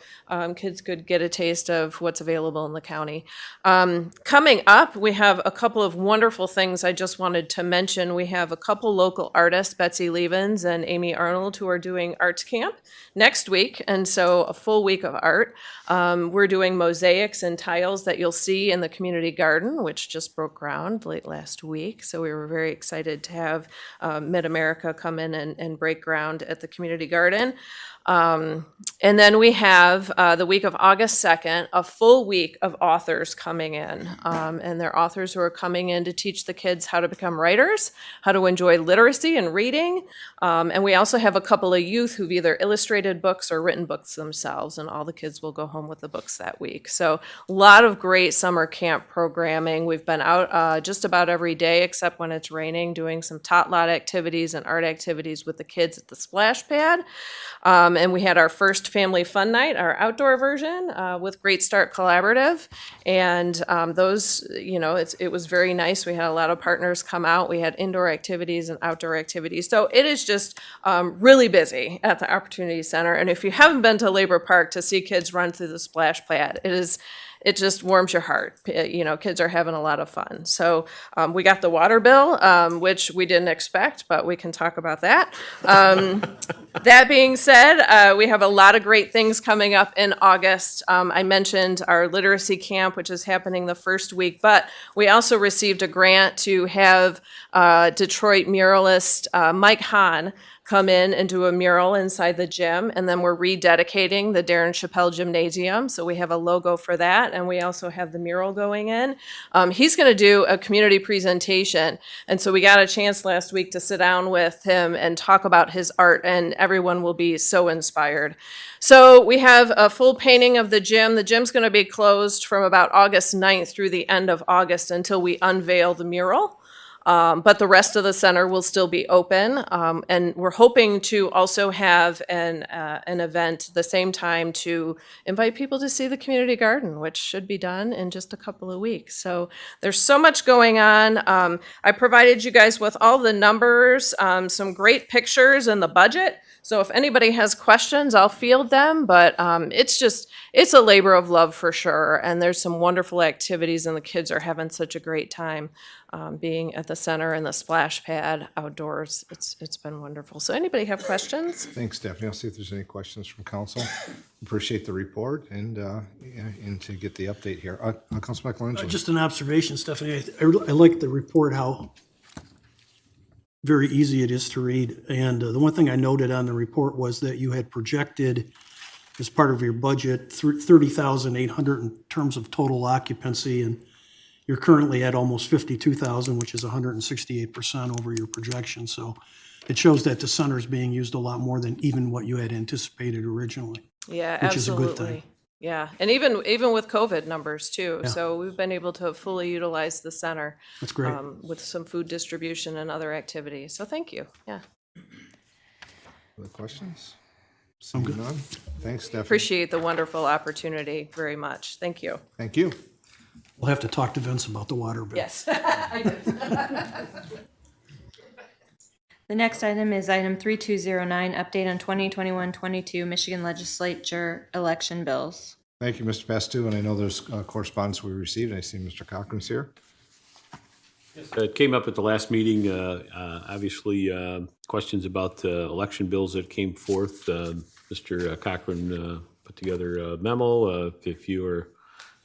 kids could get a taste of what's available in the county. Coming up, we have a couple of wonderful things I just wanted to mention. We have a couple local artists, Betsy Levens and Amy Arnold, who are doing arts camp next week, and so a full week of art. We're doing mosaics and tiles that you'll see in the community garden, which just broke ground late last week, so we were very excited to have Mid-America come in and break ground at the community garden. And then we have the week of August 2nd, a full week of authors coming in. And they're authors who are coming in to teach the kids how to become writers, how to enjoy literacy and reading. And we also have a couple of youth who've either illustrated books or written books themselves, and all the kids will go home with the books that week. So a lot of great summer camp programming. We've been out just about every day except when it's raining, doing some tot lot activities and art activities with the kids at the splash pad. And we had our first family fun night, our outdoor version, with Great Start Collaborative. And those, it was very nice. We had a lot of partners come out. We had indoor activities and outdoor activities. So it is just really busy at the Opportunity Center. And if you haven't been to Labor Park to see kids run through the splash pad, it just warms your heart. You know, kids are having a lot of fun. So we got the water bill, which we didn't expect, but we can talk about that. That being said, we have a lot of great things coming up in August. I mentioned our literacy camp, which is happening the first week, but we also received a grant to have Detroit muralist Mike Hahn come in and do a mural inside the gym, and then we're rededicating the Darren Chappelle Gymnasium, so we have a logo for that, and we also have the mural going in. He's going to do a community presentation, and so we got a chance last week to sit down with him and talk about his art, and everyone will be so inspired. So we have a full painting of the gym. The gym's going to be closed from about August 9th through the end of August until we unveil the mural. But the rest of the center will still be open, and we're hoping to also have an event at the same time to invite people to see the community garden, which should be done in just a couple of weeks. So there's so much going on. I provided you guys with all the numbers, some great pictures, and the budget. So if anybody has questions, I'll field them, but it's a labor of love for sure, and there's some wonderful activities, and the kids are having such a great time being at the center and the splash pad outdoors. It's been wonderful. So anybody have questions? Thanks, Stephanie. I'll see if there's any questions from council. Appreciate the report and to get the update here. Councilman Michelangelo. Just an observation, Stephanie. I like the report, how very easy it is to read. And the one thing I noted on the report was that you had projected as part of your budget 30,800 in terms of total occupancy, and you're currently at almost 52,000, which is 168% over your projection. So it shows that the center is being used a lot more than even what you had anticipated originally. Yeah, which absolutely. is a good thing. Yeah, and even with COVID numbers too. Yeah. So we've been able to fully utilize the center. That's great. With some food distribution and other activities. So thank you. Yeah, Other questions? Seeing none. Thanks, Stephanie. appreciate the wonderful opportunity very much. Thank you. Thank you. We'll have to talk to Vince about the water bill. Yes, I did. The next item is item 3209, update on 2021-22 Michigan Legislature election bills. Thank you, Mr. Pastu, and I know there's correspondence we received. I see Mr. Cochran's here. It came up at the last meeting, obviously, questions about the election bills that came forth. Mr. Cochran put together a memo. If you are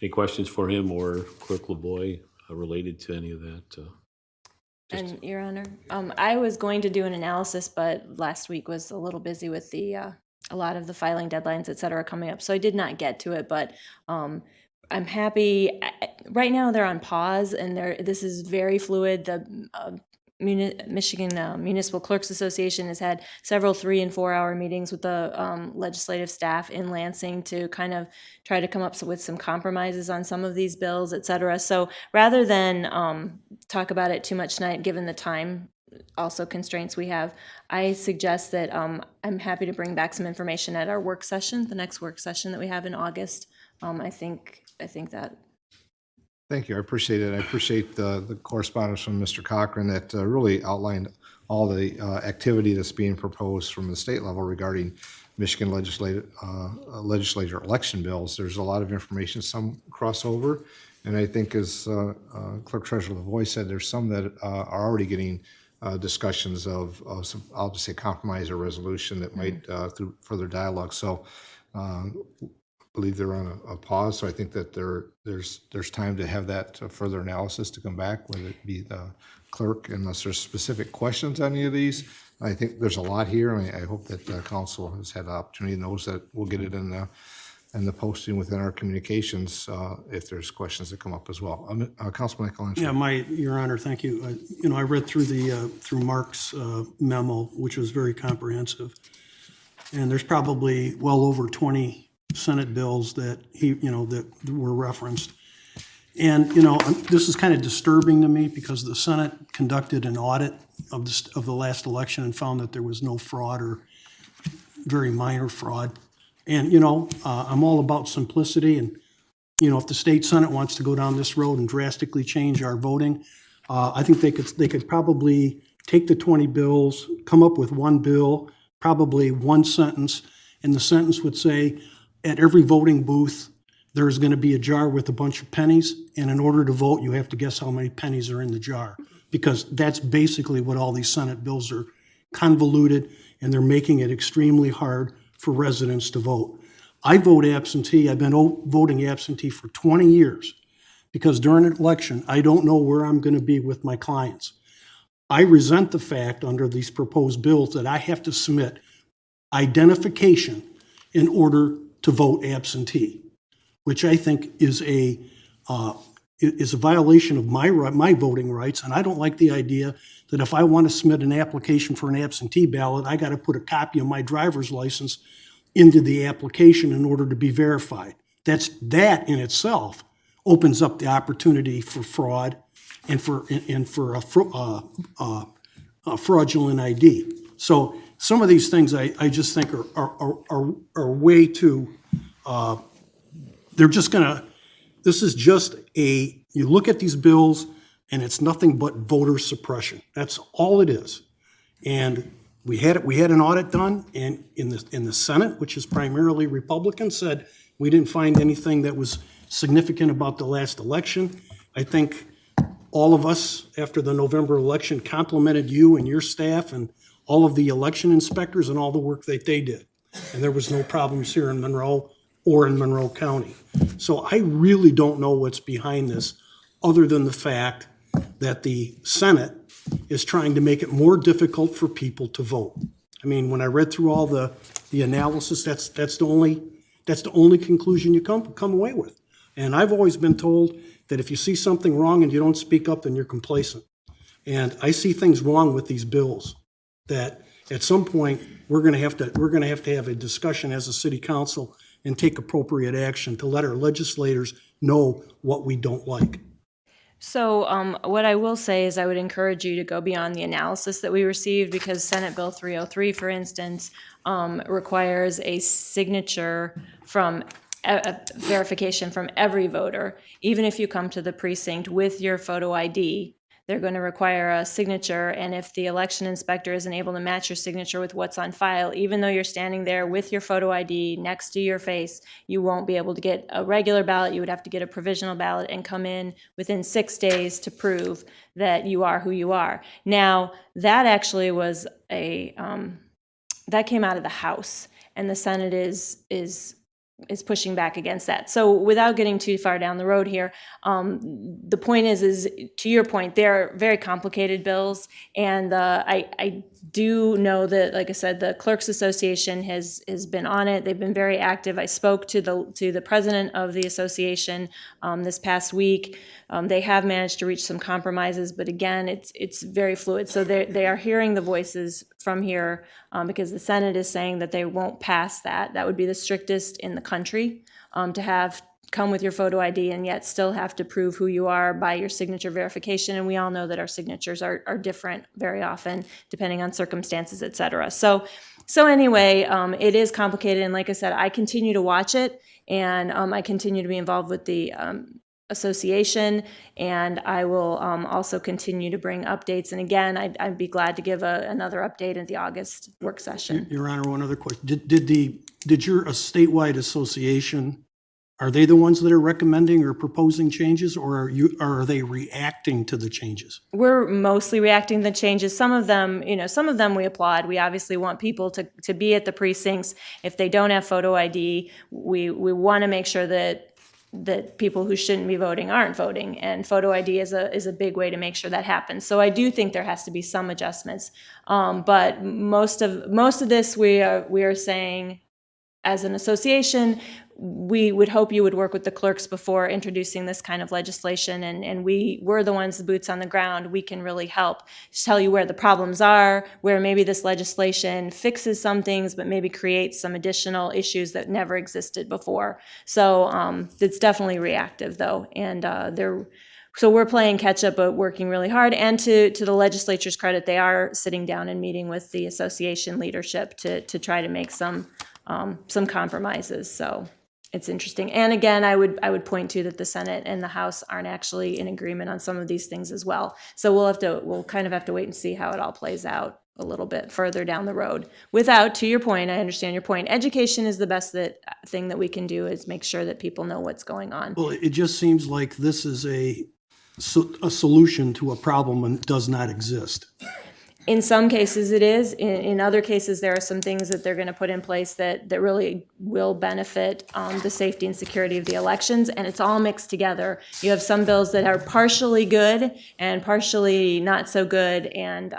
any questions for him or Clerk LaVoy related to any of that. And Your Honor, I was going to do an analysis, but last week was a little busy with the a lot of the filing deadlines, et cetera, coming up, so I did not get to it. But I'm happy. Right now, they're on pause, and this is very fluid. The Michigan Municipal Clerks Association has had several 3- and 4-hour meetings with the legislative staff in Lansing to kind of try to come up with some compromises on some of these bills, et cetera. So rather than talk about it too much tonight, given the time also constraints we have, I suggest that I'm happy to bring back some information at our work session, the next work session that we have in August. I think that. Thank you. I appreciate it. I appreciate the correspondence from Mr. Cochran that really outlined all the activity that's being proposed from the state level regarding Michigan legislature election bills. There's a lot of information, some crossover, and I think as Clerk Treasurer LaVoy said, there's some that are already getting discussions of some, I'll just say, compromise or resolution that might through further dialogue. So believe they're on a pause, so I think that there's time to have that further analysis to come back, whether it be the clerk, unless there's specific questions on any of these. I think there's a lot here, and I hope that council has had the opportunity, knows that we'll get it in the posting within our communications if there's questions that come up as well. Councilman Michelangelo. Yeah, Your Honor, thank you. I read through through Mark's memo, which was very comprehensive, and there's probably well over 20 Senate bills that that were referenced. And, this is kind of disturbing to me because the Senate conducted an audit of the last election and found that there was no fraud or very minor fraud. And, I'm all about simplicity. And, if the state Senate wants to go down this road and drastically change our voting, I think they could probably take the 20 bills, come up with one bill, probably one sentence, and the sentence would say, at every voting booth, there's going to be a jar with a bunch of pennies, and in order to vote, you have to guess how many pennies are in the jar. Because that's basically what all these Senate bills are, convoluted, and they're making it extremely hard for residents to vote. I vote absentee. I've been voting absentee for 20 years because during an election, I don't know where I'm going to be with my clients. I resent the fact under these proposed bills that I have to submit identification in order to vote absentee, which I think is a violation of my voting rights. And I don't like the idea that if I want to submit an application for an absentee ballot, I got to put a copy of my driver's license into the application in order to be verified. That in itself opens up the opportunity for fraud and for a fraudulent ID. So some of these things I just think are way too. They're just gonna. This is just you look at these bills and it's nothing but voter suppression. That's all it is. And we had an audit done, and in the Senate, which is primarily Republican, said we didn't find anything that was significant about the last election. I think all of us, after the November election, complimented you and your staff and all of the election inspectors and all the work that they did. And there was no problems here in Monroe or in Monroe County. So I really don't know what's behind this, other than the fact that the Senate is trying to make it more difficult for people to vote. I mean, when I read through all the analysis, that's the only conclusion you come away with. And I've always been told that if you see something wrong and you don't speak up, then you're complacent. And I see things wrong with these bills that at some point we're going to have to have a discussion as a city council and take appropriate action to let our legislators know what we don't like. So what I will say is I would encourage you to go beyond the analysis that we received, because Senate Bill 303, for instance, requires a signature from a verification from every voter. Even if you come to the precinct with your photo ID, they're going to require a signature, and if the election inspector isn't able to match your signature with what's on file, even though you're standing there with your photo ID next to your face, you won't be able to get a regular ballot. You would have to get a provisional ballot and come in within 6 days to prove that you are who you are. Now, that actually was that came out of the House, and the Senate is pushing back against that. So without getting too far down the road here, the point is to your point, they're very complicated bills, and I do know that, like I said, the Clerks Association has been on it. They've been very active. I spoke to the president of the association this past week. They have managed to reach some compromises, but again, it's very fluid. So they are hearing the voices from here because the Senate is saying that they won't pass that. That would be the strictest in the country, to have come with your photo ID and yet still have to prove who you are by your signature verification. And we all know that our signatures are different very often, depending on circumstances, et cetera. So anyway, it is complicated. And like I said, I continue to watch it, and I continue to be involved with the association, and I will also continue to bring updates. And again, I'd be glad to give another update at the August work session. Your Honor, one other question. Did your statewide association, are they the ones that are recommending or proposing changes, or are they reacting to the changes? We're mostly reacting to the changes. Some of them we applaud. We obviously want people to be at the precincts. If they don't have photo ID, we want to make sure that people who shouldn't be voting aren't voting, and photo ID is a big way to make sure that happens. So I do think there has to be some adjustments, but most of this we are saying, as an association, we would hope you would work with the clerks before introducing this kind of legislation, and we're the ones, the boots on the ground. We can really help tell you where the problems are, where maybe this legislation fixes some things but maybe creates some additional issues that never existed before. So it's definitely reactive, though, and so we're playing catch up, but working really hard. And to the legislature's credit, they are sitting down and meeting with the association leadership to try to make some compromises. So it's interesting. And again, I would point to that the Senate and the House aren't actually in agreement on some of these things as well. So we'll kind of have to wait and see how it all plays out. a little bit further down the road. Without, to your point, I understand your point, education is the best thing that we can do, is make sure that people know what's going on. Well, it just seems like this is a solution to a problem and does not exist. In some cases it is. In other cases, there are some things that they're going to put in place that really will benefit the safety and security of the elections, and it's all mixed together. You have some bills that are partially good and partially not so good, and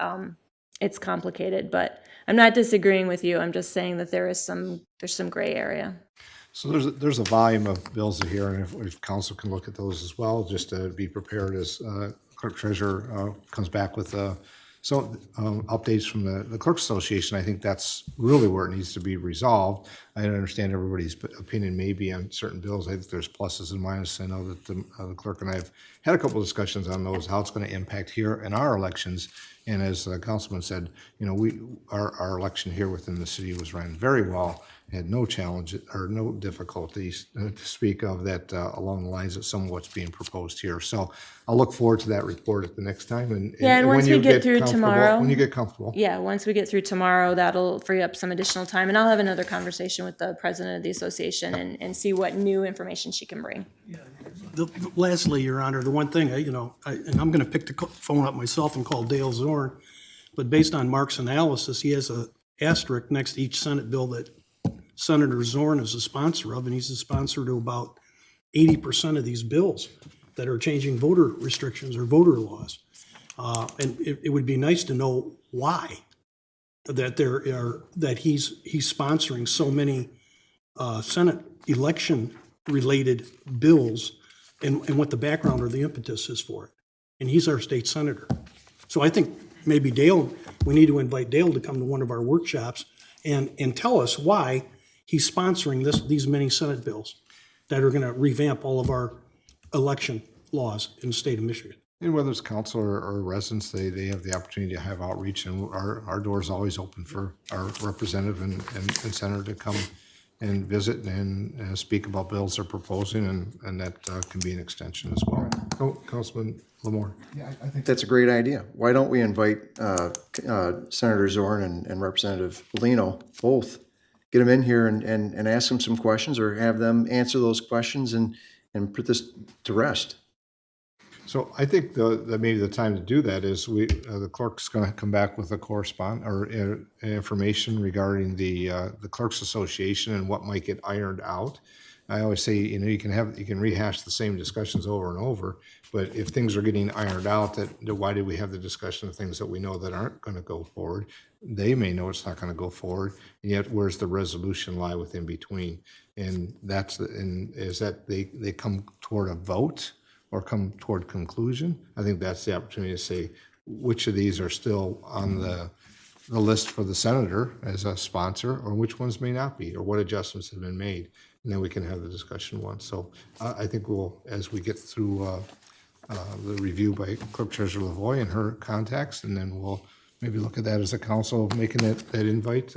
it's complicated. But I'm not disagreeing with you. I'm just saying that there's some gray area. So there's a volume of bills here, and if council can look at those as well, just to be prepared as clerk treasurer comes back with updates from the Clerks Association. I think that's really where it needs to be resolved. I understand everybody's opinion may be on certain bills. I think there's pluses and minuses. I know that the clerk and I have had a couple of discussions on those, how it's going to impact here in our elections. And as the councilman said, our election here within the city was run very well, had no challenge or no difficulties to speak of that along the lines of some of what's being proposed here. So I'll look forward to that report at the next time. And And once when we you get through comfortable- tomorrow. when you get comfortable. Yeah, once we get through tomorrow, that'll free up some additional time, and I'll have another conversation with the president of the association and see what new information she can bring. Lastly, Your Honor, the one thing, and I'm going to pick the phone up myself and call Dale Zorn, but based on Mark's analysis, he has a asterisk next to each Senate bill that Senator Zorn is a sponsor of, and he's a sponsor to about 80% of these bills that are changing voter restrictions or voter laws. And it would be nice to know why that he's sponsoring so many Senate election-related bills, and what the background or the impetus is for it. And he's our state senator. So I think maybe we need to invite Dale to come to one of our workshops and tell us why he's sponsoring these many Senate bills that are going to revamp all of our election laws in the state of Michigan. And whether it's council or residents, they have the opportunity to have outreach, and our door is always open for our representative and senator to come and visit and speak about bills they're proposing, and that can be an extension as well. Oh, Councilman Lamore. Yeah, I think that's a great idea. Why don't we invite Senator Zorn and Representative Lino both? Get them in here and ask them some questions, or have them answer those questions and put this to rest. So I think that maybe the time to do that is the clerk's going to come back with a information regarding the Clerks Association and what might get ironed out. I always say, you can rehash the same discussions over and over, but if things are getting ironed out, why did we have the discussion of things that we know that aren't going to go forward? They may know it's not going to go forward, and yet where's the resolution lie within between? And is that they come toward a vote or come toward conclusion? I think that's the opportunity to say which of these are still on the list for the senator as a sponsor, or which ones may not be, or what adjustments have been made. And then we can have the discussion once. So I think as we get through the review by Clerk Treasurer Lavoie and her contacts, and then we'll maybe look at that as a council, making that invite,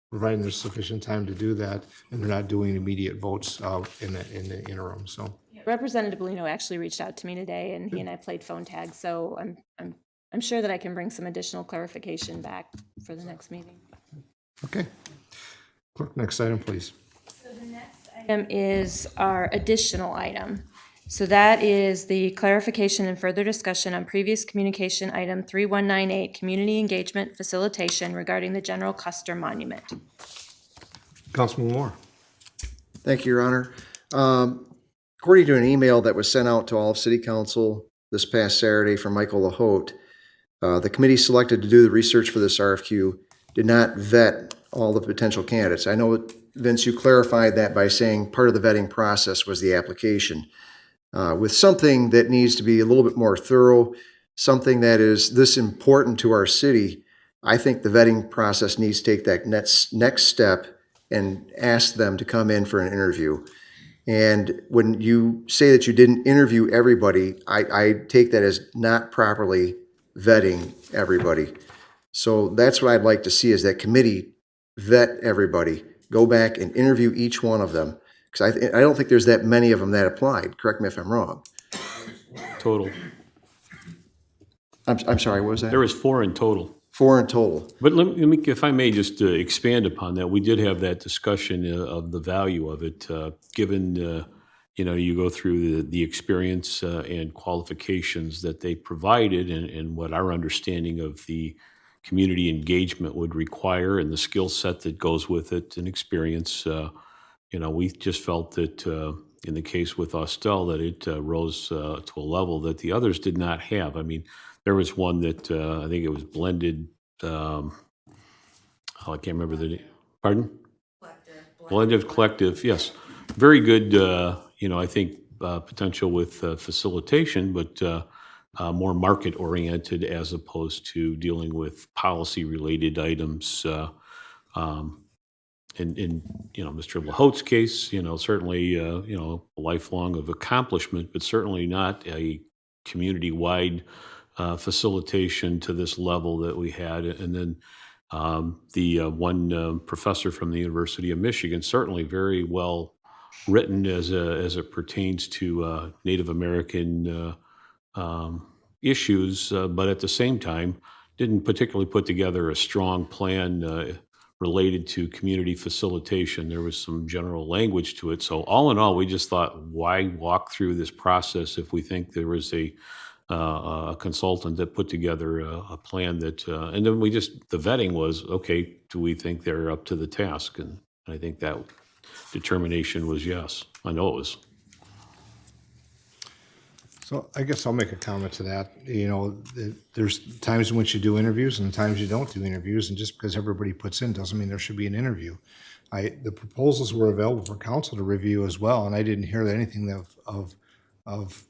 providing there's sufficient time to do that, and they're not doing immediate votes in the interim. So Representative Bolino actually reached out to me today, and he and I played phone tag, so I'm sure that I can bring some additional clarification back for the next meeting. okay, clerk, next item, please. So the next item is our additional item. So that is the clarification and further discussion on previous communication item 3198, community engagement facilitation regarding the General Custer Monument. Councilman Moore. Thank you, Your Honor. According to an email that was sent out to all of City Council this past Saturday from Michael LaHote, the committee selected to do the research for this RFQ did not vet all the potential candidates. I know, Vince, you clarified that by saying part of the vetting process was the application. With something that needs to be a little bit more thorough, something that is this important to our city, I think the vetting process needs to take that next step and ask them to come in for an interview. And when you say that you didn't interview everybody, I take that as not properly vetting everybody. So that's what I'd like to see, is that committee vet everybody, go back and interview each one of them. Because I don't think there's that many of them that applied. Correct me if I'm wrong. Total. I'm sorry, what was that? There was 4 in total. 4 in total. But let me, if I may just expand upon that, we did have that discussion of the value of it, given, you go through the experience and qualifications that they provided and what our understanding of the community engagement would require and the skill set that goes with it and experience. We just felt that in the case with Austell that it rose to a level that the others did not have. I mean, there was one that I think it was blended. I can't remember the name. Pardon? Blended collective. Yes, very good. I think potential with facilitation, but more market oriented as opposed to dealing with policy related items. In Mr. LaHote's case, certainly a lifelong of accomplishment, but certainly not a community-wide facilitation to this level that we had. And then the one professor from the University of Michigan, certainly very well written as it pertains to Native American issues, but at the same time didn't particularly put together a strong plan related to community facilitation. There was some general language to it. So all in all, we just thought, why walk through this process if we think there was a consultant that put together a plan that, and then the vetting was, okay, do we think they're up to the task? And I think that determination was yes. I know it was. So I guess I'll make a comment to that. There's times in which you do interviews and times you don't do interviews, and just because everybody puts in doesn't mean there should be an interview. The proposals were available for council to review as well, and I didn't hear anything of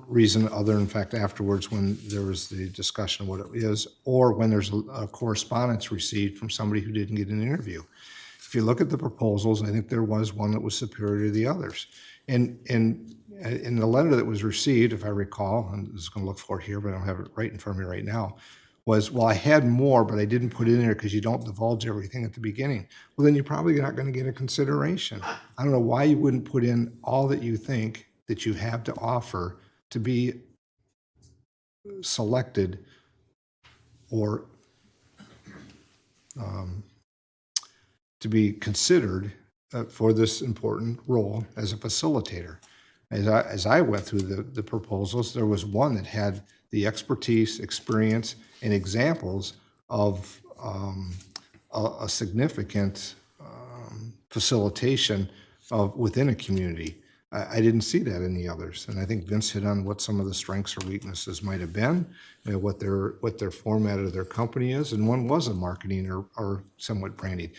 reason other than, in fact, afterwards when there was the discussion of what it is, or when there's a correspondence received from somebody who didn't get an interview. If you look at the proposals, I think there was one that was superior to the others. And in the letter that was received, if I recall, I'm just going to look for it here, but I don't have it right in front of me right now, was, well, I had more, but I didn't put it in there because you don't divulge everything at the beginning. Well, then you're probably not going to get a consideration. I don't know why you wouldn't put in all that you think that you have to offer to be selected or to be considered for this important role as a facilitator. As I went through the proposals, there was one that had the expertise, experience, and examples of a significant facilitation within a community. I didn't see that in the others, and I think Vince hit on what some of the strengths or weaknesses might have been, what their format of their company is, and one was a marketing or somewhat branding.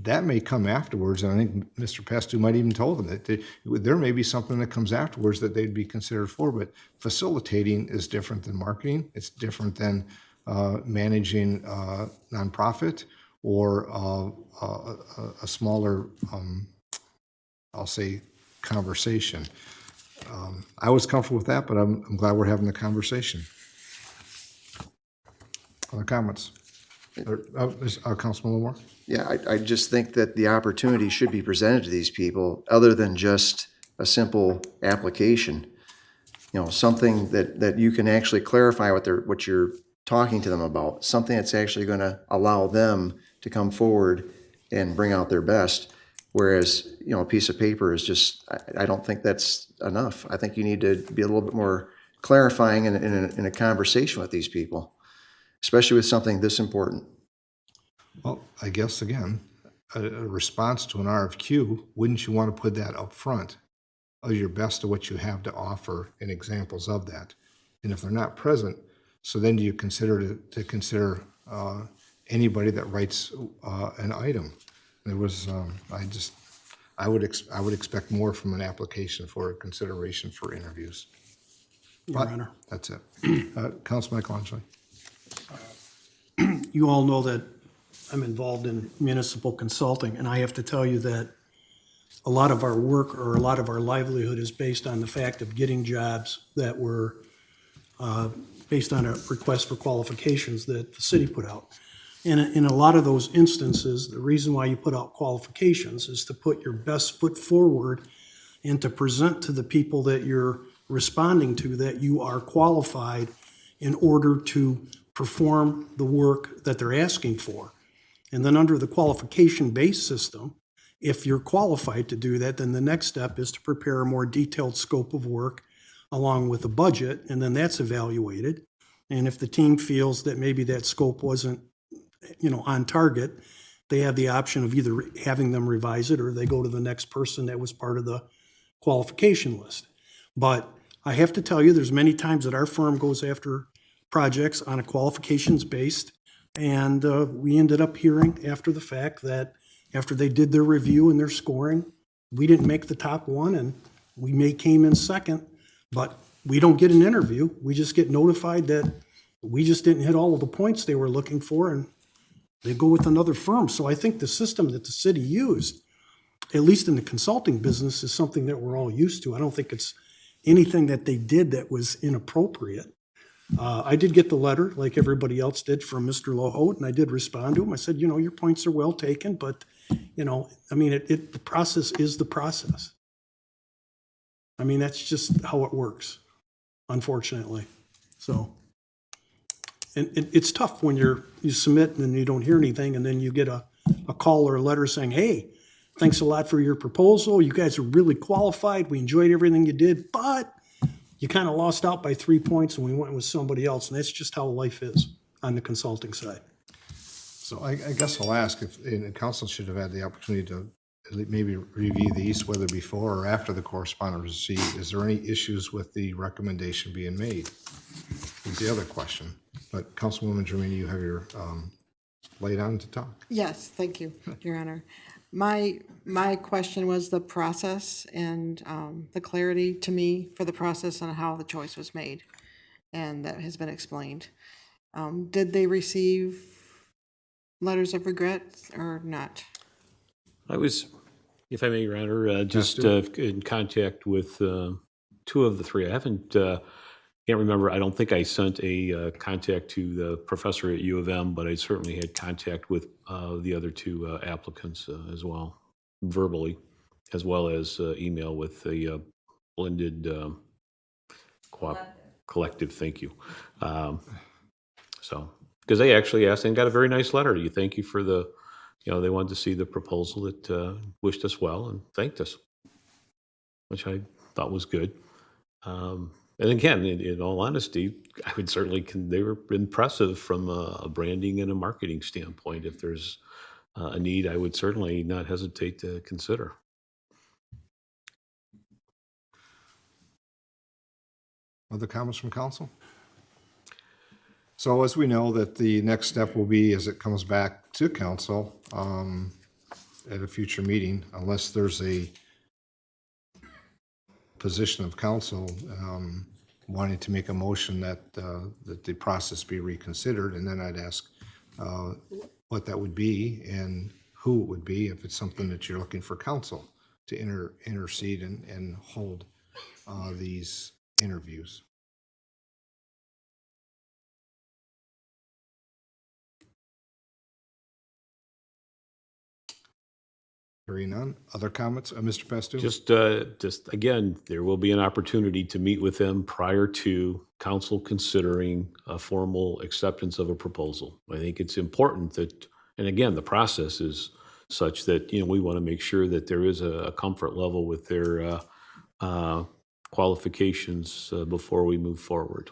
That may come afterwards, and I think Mr. Pastu might even told them that there may be something that comes afterwards that they'd be considered for, but facilitating is different than marketing. It's different than managing a nonprofit or a smaller, I'll say, conversation. I was comfortable with that, but I'm glad we're having the conversation. Other comments? Councilman Lamore? Yeah, I just think that the opportunity should be presented to these people other than just a simple application. Something that you can actually clarify what you're talking to them about, something that's actually going to allow them to come forward and bring out their best. Whereas, a piece of paper is just, I don't think that's enough. I think you need to be a little bit more clarifying in a conversation with these people, especially with something this important. Well, I guess, again, a response to an RFQ, wouldn't you want to put that up front of your best of what you have to offer and examples of that? And if they're not present, so then do you consider anybody that writes an item? There was, I would expect more from an application for consideration for interviews. Your Honor. That's it. Councilman Michelangelo. You all know that I'm involved in municipal consulting, and I have to tell you that a lot of our work or a lot of our livelihood is based on the fact of getting jobs that were based on a request for qualifications that the city put out. And in a lot of those instances, the reason why you put out qualifications is to put your best foot forward and to present to the people that you're responding to that you are qualified in order to perform the work that they're asking for. And then under the qualification-based system, if you're qualified to do that, then the next step is to prepare a more detailed scope of work along with a budget, and then that's evaluated. And if the team feels that maybe that scope wasn't, on target, they have the option of either having them revise it or they go to the next person that was part of the qualification list. But I have to tell you, there's many times that our firm goes after projects on a qualifications based, and we ended up hearing after the fact that after they did their review and their scoring, we didn't make the top one, and we came in second, but we don't get an interview. We just get notified that we just didn't hit all of the points they were looking for, and they go with another firm. So I think the system that the city used, at least in the consulting business, is something that we're all used to. I don't think it's anything that they did that was inappropriate. I did get the letter, like everybody else did, from Mr. Lohote, and I did respond to him. I said, your points are well taken, but, the process is the process. That's just how it works, unfortunately. So, and it's tough when you submit and then you don't hear anything, and then you get a call or a letter saying, hey, thanks a lot for your proposal. You guys are really qualified. We enjoyed everything you did, but you kind of lost out by 3 points and we went with somebody else. And that's just how life is on the consulting side. So I guess I'll ask if, and council should have had the opportunity to maybe review these, whether before or after the correspondence received. Is there any issues with the recommendation being made? Is the other question. But Councilwoman Germain, you have your light on to talk. Yes, thank you, Your Honor. My question was the process and the clarity to me for the process and how the choice was made, and that has been explained. Did they receive letters of regret or not? I was, if I may, Your Honor, just in contact with two of the three. I haven't, can't remember, I don't think I sent a contact to the professor at U of M, but I certainly had contact with the other two applicants as well, verbally, as well as email with the blended collective, thank you. So, because they actually asked and got a very nice letter to you. Thank you for the, they wanted to see the proposal that wished us well and thanked us, which I thought was good. And again, in all honesty, I would certainly, they were impressive from a branding and a marketing standpoint. If there's a need, I would certainly not hesitate to consider. Other comments from council? So as we know that the next step will be, as it comes back to council at a future meeting, unless there's a position of council wanting to make a motion that the process be reconsidered, and then I'd ask what that would be and who it would be if it's something that you're looking for council to intercede and hold these interviews. Hearing none. Other comments? Mr. Pastu? Just again, there will be an opportunity to meet with them prior to council considering a formal acceptance of a proposal. I think it's important that, and again, the process is such that, we want to make sure that there is a comfort level with their qualifications before we move forward.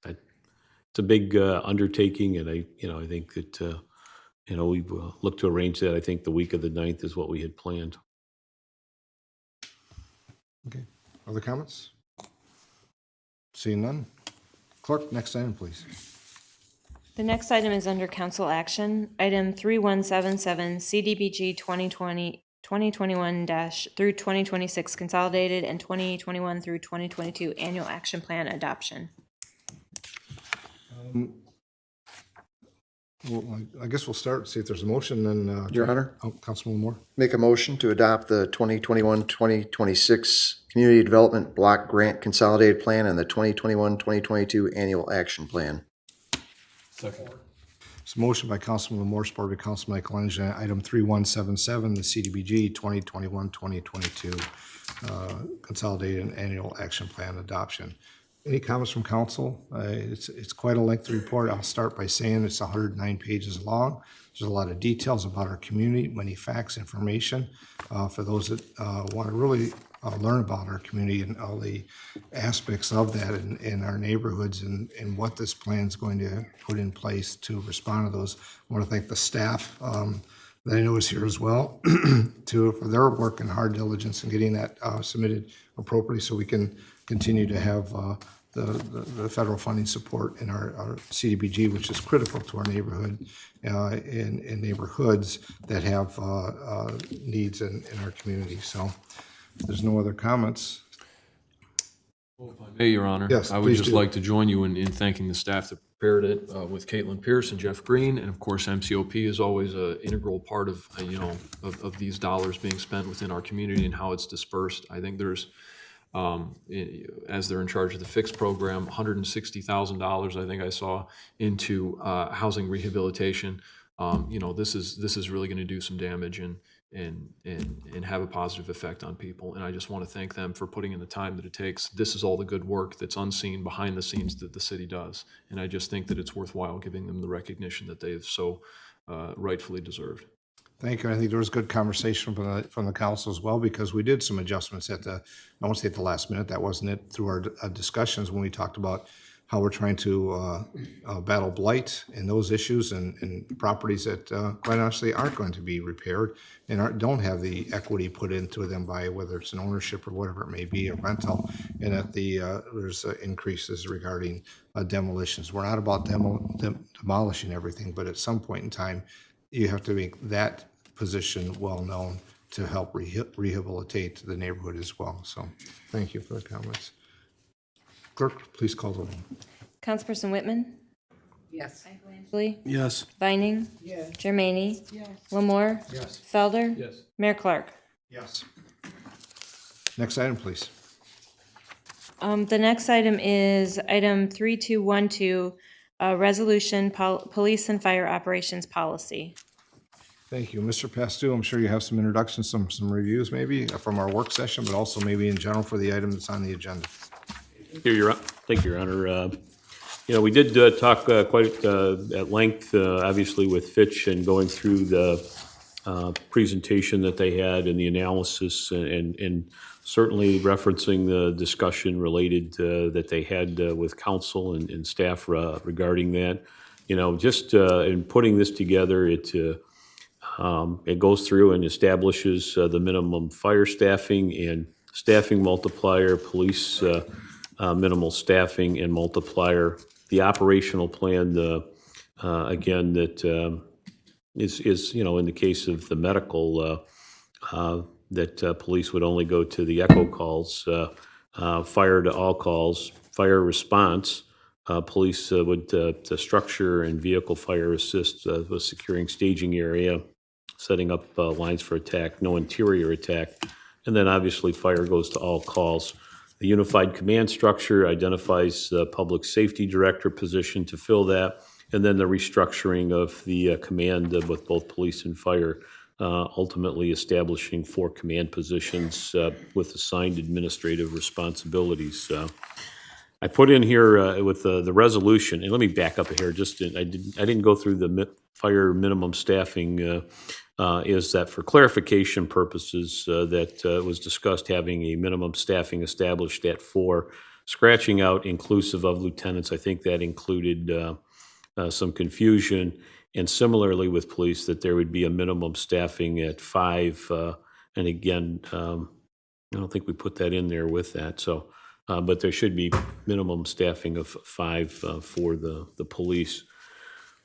It's a big undertaking, and I think that, we've looked to arrange that. I think the week of the 9th is what we had planned. Okay. Other comments? Seeing none. Clerk, next item, please. The next item is under council action. Item 3177, CDBG 2021 through 2026 consolidated and 2021 through 2022 annual action plan adoption. Well, I guess we'll start, see if there's a motion, then. Your Honor? Councilman Moore. Make a motion to adopt the 2021-2026 Community Development Block Grant Consolidated Plan and the 2021-2022 Annual Action Plan. Second. It's a motion by Councilman Moore, supported by Councilman Michelangelo. Item 3177, the CDBG 2021-2022 Consolidated Annual Action Plan Adoption. Any comments from council? It's quite a lengthy report. I'll start by saying it's 109 pages long. There's a lot of details about our community, many facts, information for those that want to really learn about our community and all the aspects of that in our neighborhoods and what this plan is going to put in place to respond to those. I want to thank the staff that I know is here as well for their work and hard diligence in getting that submitted appropriately so we can continue to have the federal funding support in our CDBG, which is critical to our neighborhood and neighborhoods that have needs in our community. So if there's no other comments. Hey, Your Honor. Yes, I would please just do. like to join you in thanking the staff that prepared it with Caitlin Pierce and Jeff Green. And of course, MCOP is always an integral part of, of these dollars being spent within our community and how it's dispersed. I think there's, as they're in charge of the fixed program, $160,000, I think I saw, into housing rehabilitation. This is really going to do some damage and have a positive effect on people. And I just want to thank them for putting in the time that it takes. This is all the good work that's unseen behind the scenes that the city does. And I just think that it's worthwhile giving them the recognition that they've so rightfully deserved. Thank you. I think there was good conversation from the council as well, because we did some adjustments I won't say at the last minute, that wasn't it, through our discussions when we talked about how we're trying to battle blight and those issues and properties that quite honestly aren't going to be repaired and don't have the equity put into them by whether it's an ownership or whatever it may be, a rental, and that there's increases regarding demolitions. We're not about demolishing everything, but at some point in time, you have to make that position well-known to help rehabilitate the neighborhood as well. So thank you for the comments. Clerk, please call the roll. Councilperson Whitman? Yes. Lee? Yes. Vining? Yes. Germaine? Yes. Lamore? Yes. Felder? Yes. Mayor Clark? Yes. Next item, please. The next item is item 3212, resolution, police and fire operations policy. Thank you. Mr. Pastu, I'm sure you have some introductions, some reviews maybe from our work session, but also maybe in general for the item that's on the agenda. Thank you, Your Honor. We did talk quite at length, obviously, with Fitch and going through the presentation that they had and the analysis and certainly referencing the discussion related that they had with council and staff regarding that. Just in putting this together, it goes through and establishes the minimum fire staffing and staffing multiplier, police minimal staffing and multiplier. The operational plan, again, that is in the case of the medical, that police would only go to the echo calls, fire to all calls, fire response. Police would the structure and vehicle fire assist with securing staging area, setting up lines for attack, no interior attack, and then obviously fire goes to all calls. The unified command structure identifies the public safety director position to fill that, and then the restructuring of the command with both police and fire, ultimately establishing 4 command positions with assigned administrative responsibilities. I put in here with the resolution, and let me back up here. I didn't go through the fire minimum staffing. Is that for clarification purposes that was discussed having a minimum staffing established at 4, scratching out inclusive of lieutenants. I think that included some confusion. And similarly with police, that there would be a minimum staffing at 5. And again, I don't think we put that in there with that. So, but there should be minimum staffing of 5 for the police.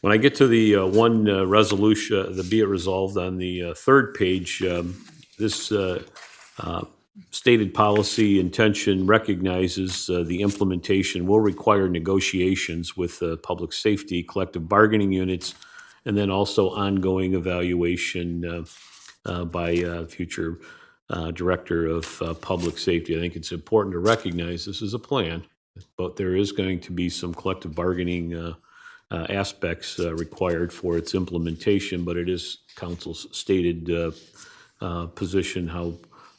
When I get to the one resolution, the be it resolved on the third page, this stated policy intention recognizes the implementation will require negotiations with public safety, collective bargaining units, and then also ongoing evaluation by future director of public safety. I think it's important to recognize this is a plan, but there is going to be some collective bargaining aspects required for its implementation, but it is council's stated position how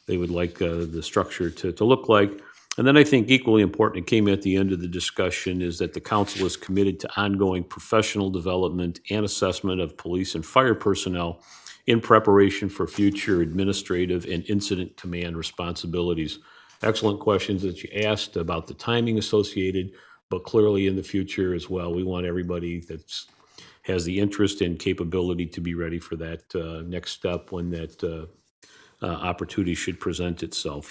they would like the structure to look like. And then I think equally important, it came at the end of the discussion, is that the council is committed to ongoing professional development and assessment of police and fire personnel in preparation for future administrative and incident command responsibilities. Excellent questions that you asked about the timing associated, but clearly in the future as well. We want everybody that's has the interest and capability to be ready for that next step when that opportunity should present itself.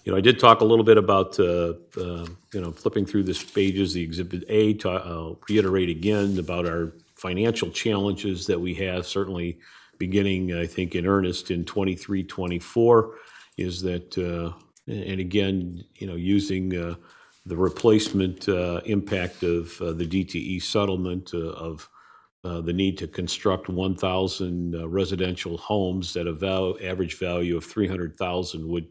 You know, I did talk a little bit about, flipping through this pages, the Exhibit A, to reiterate again about our financial challenges that we have, certainly beginning, I think, in earnest in 23, 24, is that, and again, using the replacement impact of the DTE settlement of the need to construct 1,000 residential homes at a average value of $300,000 would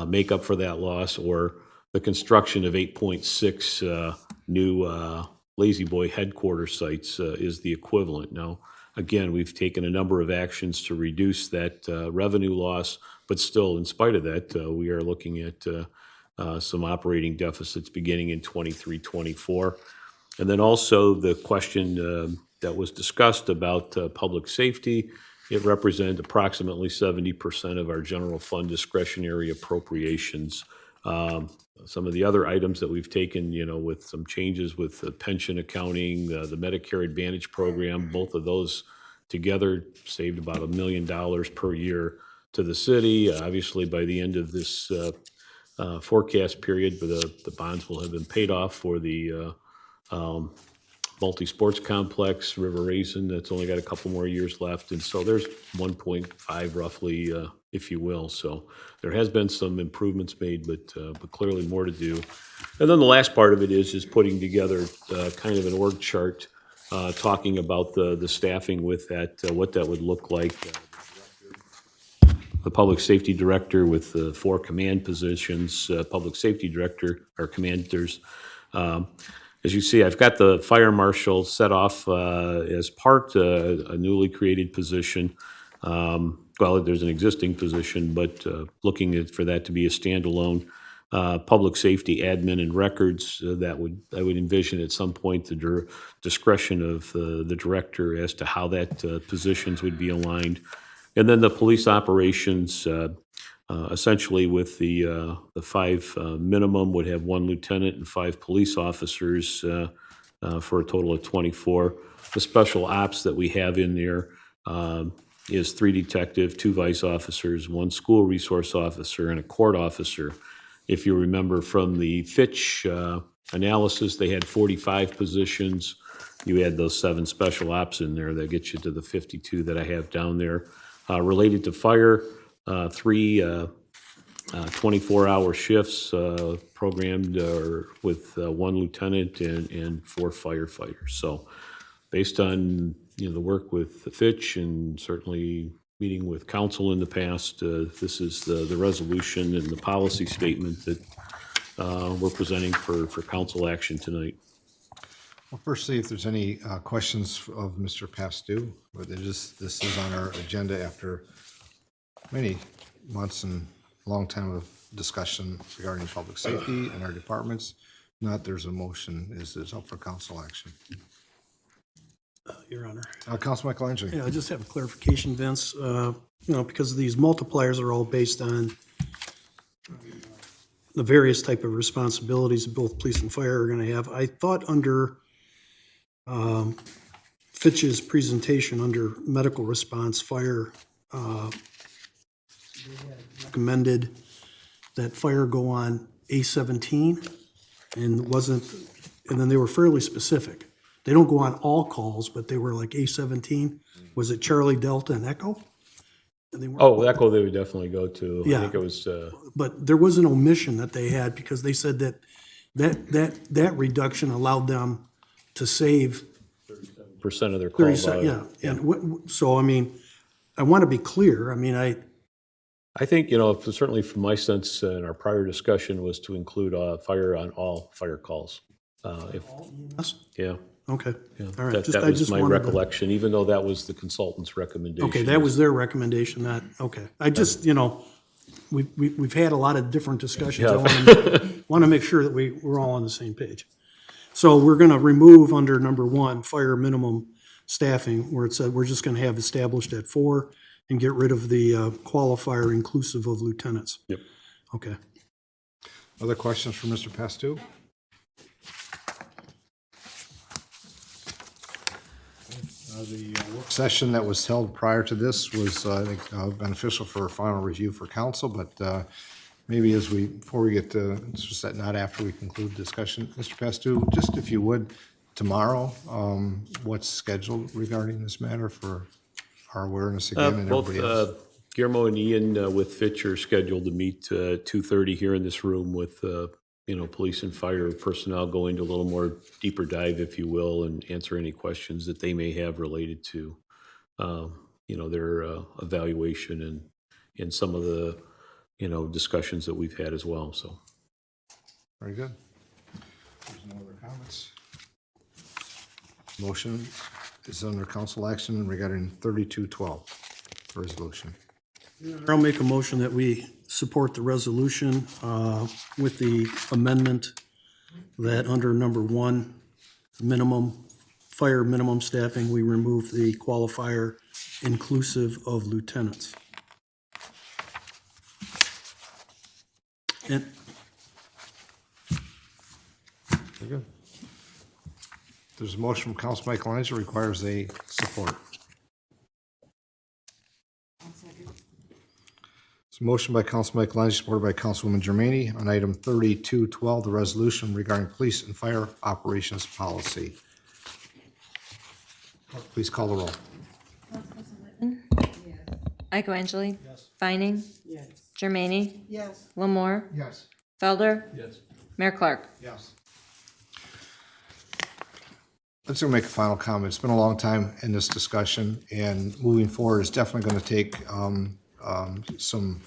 make up for that loss, or the construction of 8.6 new Lazy Boy headquarters sites is the equivalent. Now, again, we've taken a number of actions to reduce that revenue loss, but still, in spite of that, we are looking at some operating deficits beginning in 23, 24. And then also the question that was discussed about public safety. It represented approximately 70% of our general fund discretionary appropriations. Some of the other items that we've taken, with some changes with the pension accounting, the Medicare Advantage program, both of those together saved about $1 million per year to the city. Obviously, by the end of this forecast period, the bonds will have been paid off for the multi-sports complex, River Raisin, that's only got a couple more years left. And so there's 1.5 roughly, if you will. So there has been some improvements made, but clearly more to do. And then the last part of it is putting together kind of an org chart, talking about the staffing with that, what that would look like. The public safety director with the 4 command positions, public safety director or commanders. As you see, I've got the fire marshal set off as part a newly created position. Well, there's an existing position, but looking for that to be a standalone. Public safety admin and records, I would envision at some point the discretion of the director as to how that positions would be aligned. And then the police operations, essentially with the 5 minimum, would have 1 lieutenant and 5 police officers for a total of 24. The special ops that we have in there is 3 detective, 2 vice officers, 1 school resource officer, and a court officer. If you remember from the Fitch analysis, they had 45 positions. You add those 7 special ops in there, that gets you to the 52 that I have down there. Related to fire, 3 24-hour shifts programmed with 1 lieutenant and 4 firefighters. So based on the work with the Fitch and certainly meeting with council in the past, this is the resolution and the policy statement that we're presenting for council action tonight. Well, firstly, if there's any questions of Mr. Pastou, but this is on our agenda after many months and a long time of discussion regarding public safety and our departments. Not there's a motion is up for council action. Your Honor. Council Michelangelo. Yeah, I just have a clarification, Vince. Because these multipliers are all based on the various type of responsibilities that both police and fire are going to have. I thought under Fitch's presentation, under medical response, fire recommended that fire go on A17 and then they were fairly specific. They don't go on all calls, but they were like A17. Was it Charlie, Delta, and Echo? And they weren't. Echo they would definitely go to. Yeah. I think it was, But there was an omission that they had because they said that reduction allowed them to save percent of their call 30%. volume. Yeah, and so I mean, I want to be clear. I mean, I think, certainly from my sense in our prior discussion was to include fire on all fire calls. Yeah. Okay. Yeah. All right. That I was just my wanted to- recollection, even though that was the consultant's recommendation. Okay, that was their recommendation. Okay. I just, we've had a lot of different discussions. Yeah. I want to make sure that we're all on the same page. So we're going to remove under number 1, fire minimum staffing, where it said we're just going to have established at 4 and get rid of the qualifier inclusive of lieutenants. Yep. Okay. Other questions for Mr. Pastu? The work session that was held prior to this was, I think, beneficial for a final review for council, but maybe before we get to, it's just that not after we conclude discussion, Mr. Pastu, just if you would, tomorrow, what's scheduled regarding this matter for our awareness again and Both everybody else? Guillermo and Ian with Fitch are scheduled to meet 2:30 here in this room with police and fire personnel, go into a little more deeper dive, if you will, and answer any questions that they may have related to their evaluation and some of the discussions that we've had as well. So Very good. There's no other comments. Motion is under council action regarding 3212 resolution. I'll make a motion that we support the resolution with the amendment that under number 1, fire minimum staffing, we remove the qualifier inclusive of lieutenants. And Very good. There's a motion from Council Mike Lyons that requires a support. It's a motion by Council Mike Lyons, supported by Councilwoman Germaini on item 3212, the resolution regarding police and fire operations policy. Please call the roll. Icoangeli. Yes. Vining. Yes. Germaini. Yes. Lamore. Yes. Felder. Yes. Mayor Clark. Yes. Let's go make a final comment. It's been a long time in this discussion, and moving forward is definitely going to take some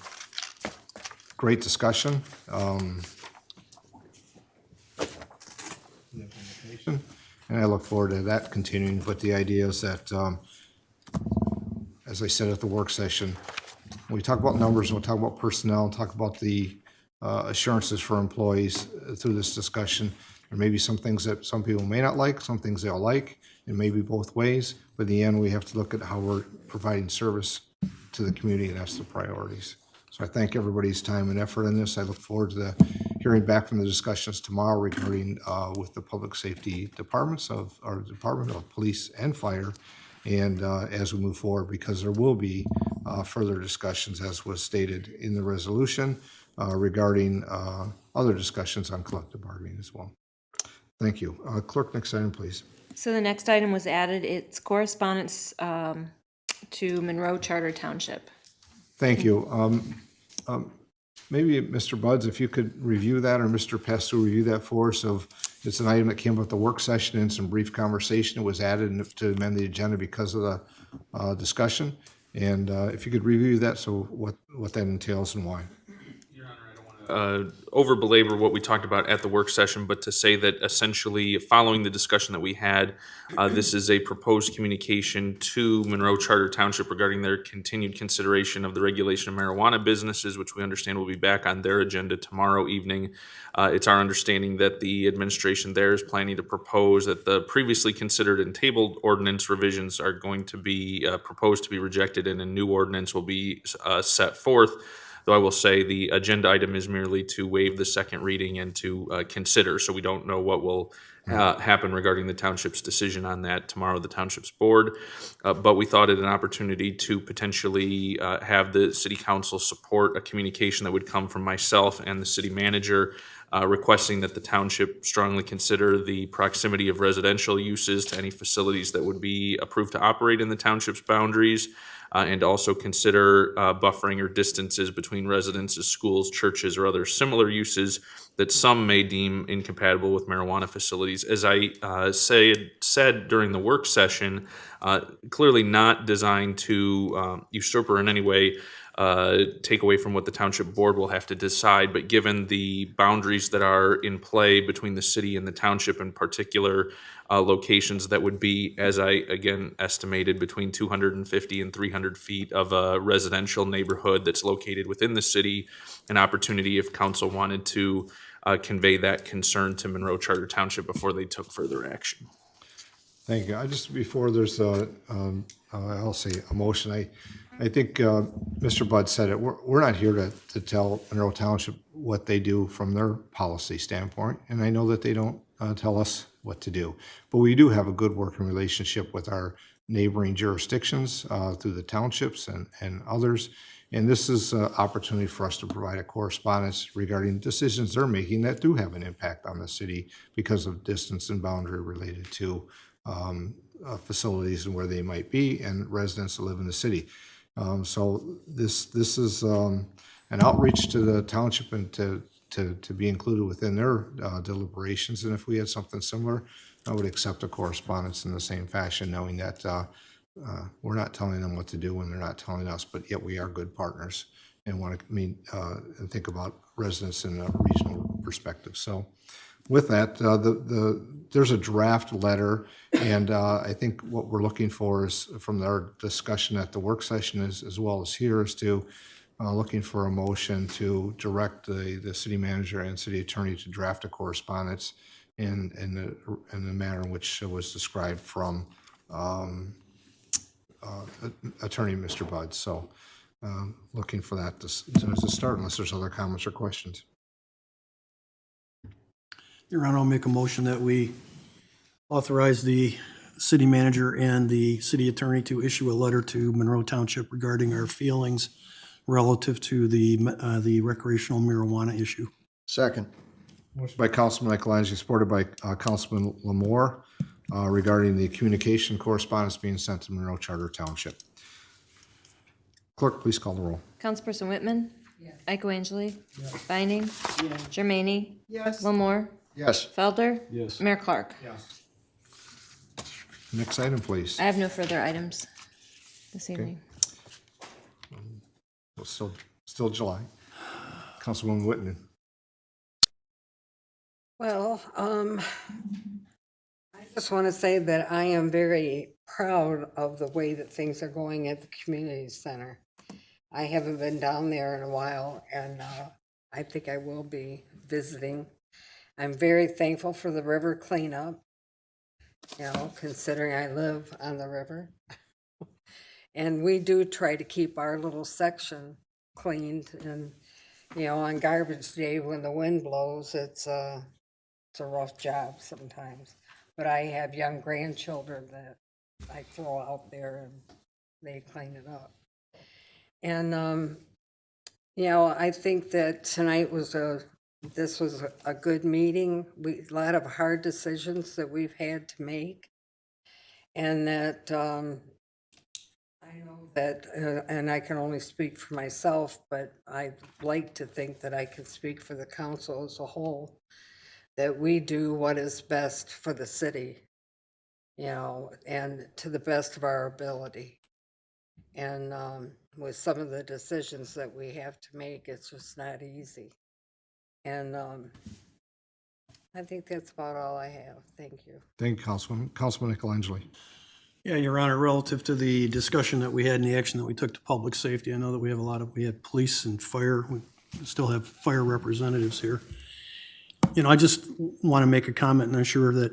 great discussion. And I look forward to that continuing, but the idea is that, as I said at the work session, when we talk about numbers, we'll talk about personnel, talk about the assurances for employees through this discussion. There may be some things that some people may not like, some things they'll like. It may be both ways, but in the end, we have to look at how we're providing service to the community, and that's the priorities. So I thank everybody's time and effort in this. I look forward to hearing back from the discussions tomorrow regarding with the public safety departments of our Department of Police and Fire, and as we move forward, because there will be further discussions, as was stated in the resolution, regarding other discussions on collective bargaining as well. Thank you. Clerk, next item, please. So the next item was added. It's correspondence to Monroe Charter Township. Thank you. Maybe Mr. Buds, if you could review that, or Mr. Pastu review that for us. It's an item that came up at the work session and some brief conversation. It was added to amend the agenda because of the discussion. And if you could review that, so what that entails and why. Over belabor what we talked about at the work session, but to say that essentially following the discussion that we had, this is a proposed communication to Monroe Charter Township regarding their continued consideration of the regulation of marijuana businesses, which we understand will be back on their agenda tomorrow evening. It's our understanding that the administration there is planning to propose that the previously considered and tabled ordinance revisions are going to be proposed to be rejected, and a new ordinance will be set forth. Though I will say the agenda item is merely to waive the second reading and to consider, so we don't know what will happen regarding the township's decision on that tomorrow, the township's board. But we thought it an opportunity to potentially have the city council support a communication that would come from myself and the city manager requesting that the township strongly consider the proximity of residential uses to any facilities that would be approved to operate in the township's boundaries, and also consider buffering or distances between residences, schools, churches, or other similar uses that some may deem incompatible with marijuana facilities. As I said during the work session, clearly not designed to usurp or in any way take away from what the township board will have to decide, but given the boundaries that are in play between the city and the township in particular, locations that would be, as I again estimated, between 250 and 300 feet of a residential neighborhood that's located within the city, an opportunity if council wanted to convey that concern to Monroe Charter Township before they took further action. Thank you. I just, before there's I'll say a motion, I think Mr. Budd said it, we're not here to tell Monroe Township what they do from their policy standpoint, and I know that they don't tell us what to do. But we do have a good working relationship with our neighboring jurisdictions through the townships and others, and this is an opportunity for us to provide a correspondence regarding decisions they're making that do have an impact on the city because of distance and boundary related to facilities and where they might be and residents that live in the city. So this is an outreach to the township and to be included within their deliberations. And if we had something similar, I would accept a correspondence in the same fashion, knowing that we're not telling them what to do when they're not telling us, but yet we are good partners and want to and think about residents in a regional perspective. So with that, there's a draft letter, and I think what we're looking for is, from our discussion at the work session as well as here, is to looking for a motion to direct the city manager and city attorney to draft a correspondence in the manner in which it was described from attorney Mr. Budd. So looking for that to start, unless there's other comments or questions. Your Honor, I'll make a motion that we authorize the city manager and the city attorney to issue a letter to Monroe Township regarding our feelings relative to the recreational marijuana issue. Second. Motion by Councilman Michelangelo, supported by Councilman Lamore, regarding the communication correspondence being sent to Monroe Charter Township. Clerk, please call the roll. Councilperson Whitman? Yes. Angeli? Yes. Vining? Yes. Germaine? Yes. Lamore? Yes. Felder? Yes. Mayor Clark? Yes. Next item, please. I have no further items this evening. Well, still July. Councilwoman Whitman. Well, I just want to say that I am very proud of the way that things are going at the community center. I haven't been down there in a while, and I think I will be visiting. I'm very thankful for the river cleanup, considering I live on the river. And we do try to keep our little section cleaned, and, on garbage day when the wind blows, it's a rough job sometimes. But I have young grandchildren that I throw out there and they clean it up. And, I think that tonight was this was a good meeting. A lot of hard decisions that we've had to make. And that, I know that, and I can only speak for myself, but I'd like to think that I can speak for the council as a whole, that we do what is best for the city, and to the best of our ability. And with some of the decisions that we have to make, it's just not easy. And I think that's about all I have. Thank you. Thank you, Councilman. Councilman Michelangelo. Yeah, Your Honor, relative to the discussion that we had and the action that we took to public safety, I know that we had police and fire. We still have fire representatives here. I just want to make a comment, and I'm sure that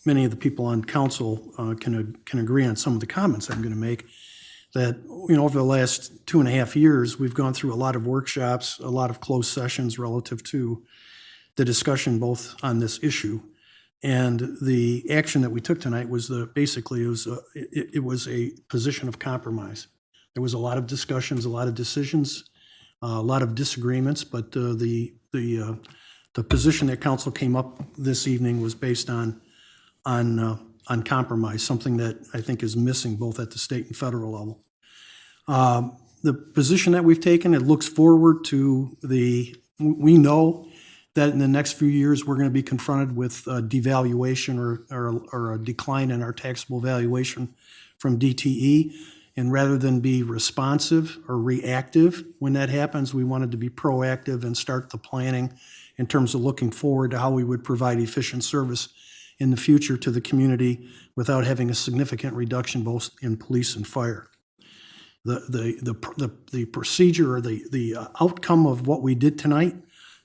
many of the people on council can agree on some of the comments I'm going to make, that, over the last 2.5 years, we've gone through a lot of workshops, a lot of closed sessions relative to the discussion both on this issue. And the action that we took tonight was basically it was a position of compromise. There was a lot of discussions, a lot of decisions, a lot of disagreements, but the position that council came up this evening was based on compromise, something that I think is missing both at the state and federal level. The position that we've taken, it looks forward to we know that in the next few years, we're going to be confronted with devaluation or a decline in our taxable valuation from DTE. And rather than be responsive or reactive when that happens, we wanted to be proactive and start the planning in terms of looking forward to how we would provide efficient service in the future to the community without having a significant reduction both in police and fire. The procedure or the outcome of what we did tonight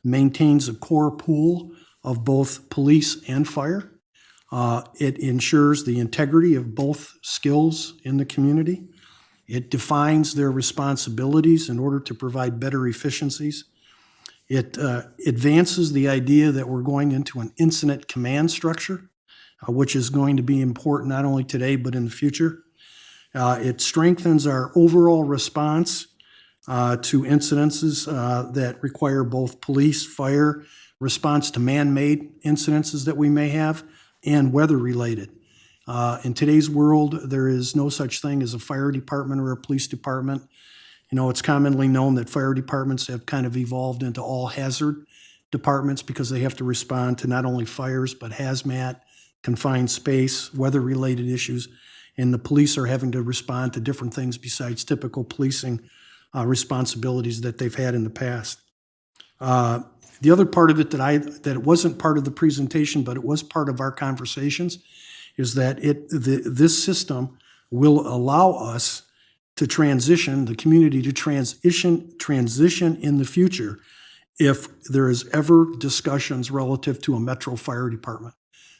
maintains a core pool of both police and fire. It ensures the integrity of both skills in the community. It defines their responsibilities in order to provide better efficiencies. It advances the idea that we're going into an incident command structure, which is going to be important not only today but in the future. It strengthens our overall response to incidences that require both police, fire, response to man-made incidences that we may have, and weather-related. In today's world, there is no such thing as a fire department or a police department. You know, it's commonly known that fire departments have kind of evolved into all hazard departments because they have to respond to not only fires, but hazmat, confined space, weather-related issues. And the police are having to respond to different things besides typical policing responsibilities that they've had in the past. The other part of it that it wasn't part of the presentation, but it was part of our conversations, is that this system will allow us to transition, the community to transition in the future if there is ever discussions relative to a metro fire department.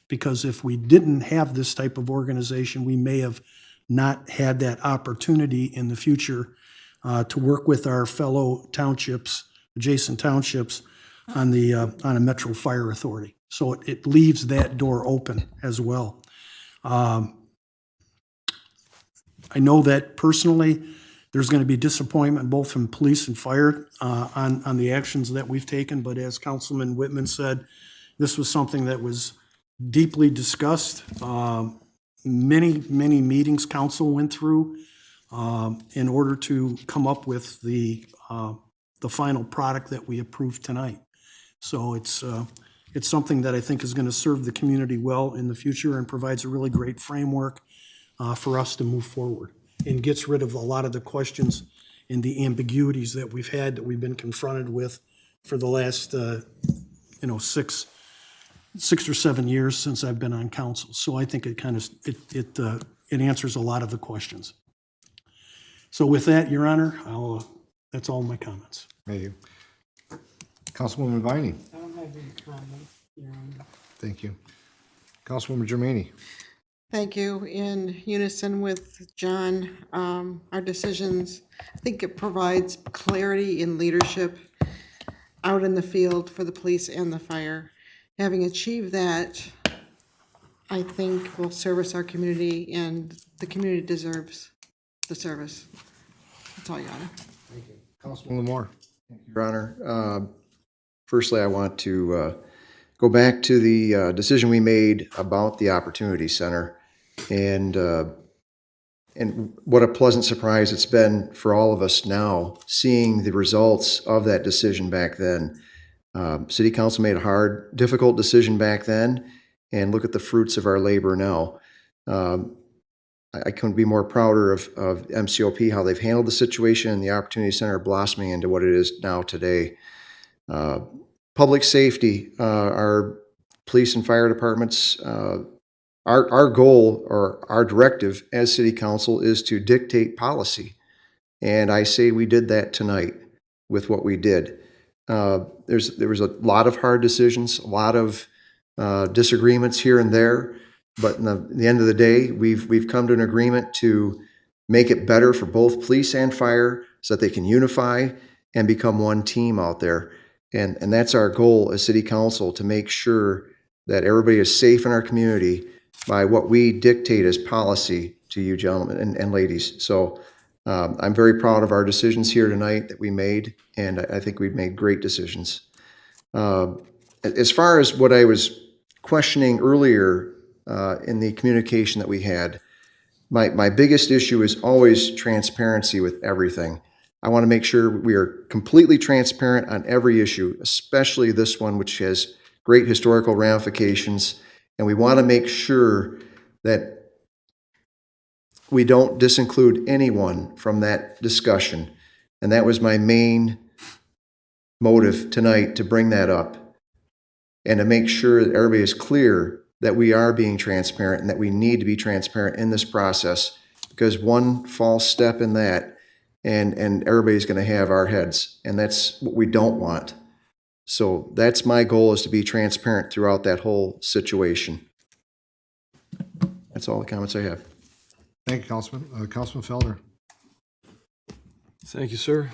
Because if we didn't have this type of organization, we may have not had that opportunity in the future to work with our fellow townships, adjacent townships, on a metro fire authority. So it leaves that door open as well. I know that personally, there's going to be disappointment both from police and fire on the actions that we've taken. But as Councilman Whitman said, this was something that was deeply discussed. Many meetings council went through in order to come up with the final product that we approved tonight. So it's something that I think is going to serve the community well in the future and provides a really great framework for us to move forward and gets rid of a lot of the questions and the ambiguities that we've had, that we've been confronted with for the last 6 or 7 years since I've been on council. So I think it kind of it answers a lot of the questions. So with that, Your Honor, that's all my comments. Thank you. Councilwoman Viney. I don't have any comments, Your Honor. Thank you. Councilwoman Germaini. Thank you. In unison with John, our decisions, I think it provides clarity in leadership out in the field for the police and the fire. Having achieved that, I think will service our community, and the community deserves the service. That's all, Your Honor. Councilman Lamore. Your Honor, firstly, I want to go back to the decision we made about the Opportunity Center, and what a pleasant surprise it's been for all of us now, seeing the results of that decision back then. City Council made a hard, difficult decision back then, and look at the fruits of our labor now. I couldn't be more prouder of MCOP, how they've handled the situation, and the Opportunity Center blossoming into what it is now today. Public safety, our police and fire departments, our goal or our directive as City Council is to dictate policy. And I say we did that tonight with what we did. There was a lot of hard decisions, a lot of disagreements here and there, but in the end of the day, we've come to an agreement to make it better for both police and fire so that they can unify and become one team out there. And that's our goal as City Council, to make sure that everybody is safe in our community by what we dictate as policy to you gentlemen and ladies. So I'm very proud of our decisions here tonight that we made, and I think we've made great decisions. As far as what I was questioning earlier in the communication that we had, my biggest issue is always transparency with everything. I want to make sure we are completely transparent on every issue, especially this one, which has great historical ramifications. And we want to make sure that we don't disinclude anyone from that discussion. And that was my main motive tonight, to bring that up and to make sure that everybody is clear that we are being transparent and that we need to be transparent in this process, because one false step in that and everybody's going to have our heads, and that's what we don't want. So that's my goal, is to be transparent throughout that whole situation. That's all the comments I have. Thank you, Councilman. Councilman Felder. Thank you, sir.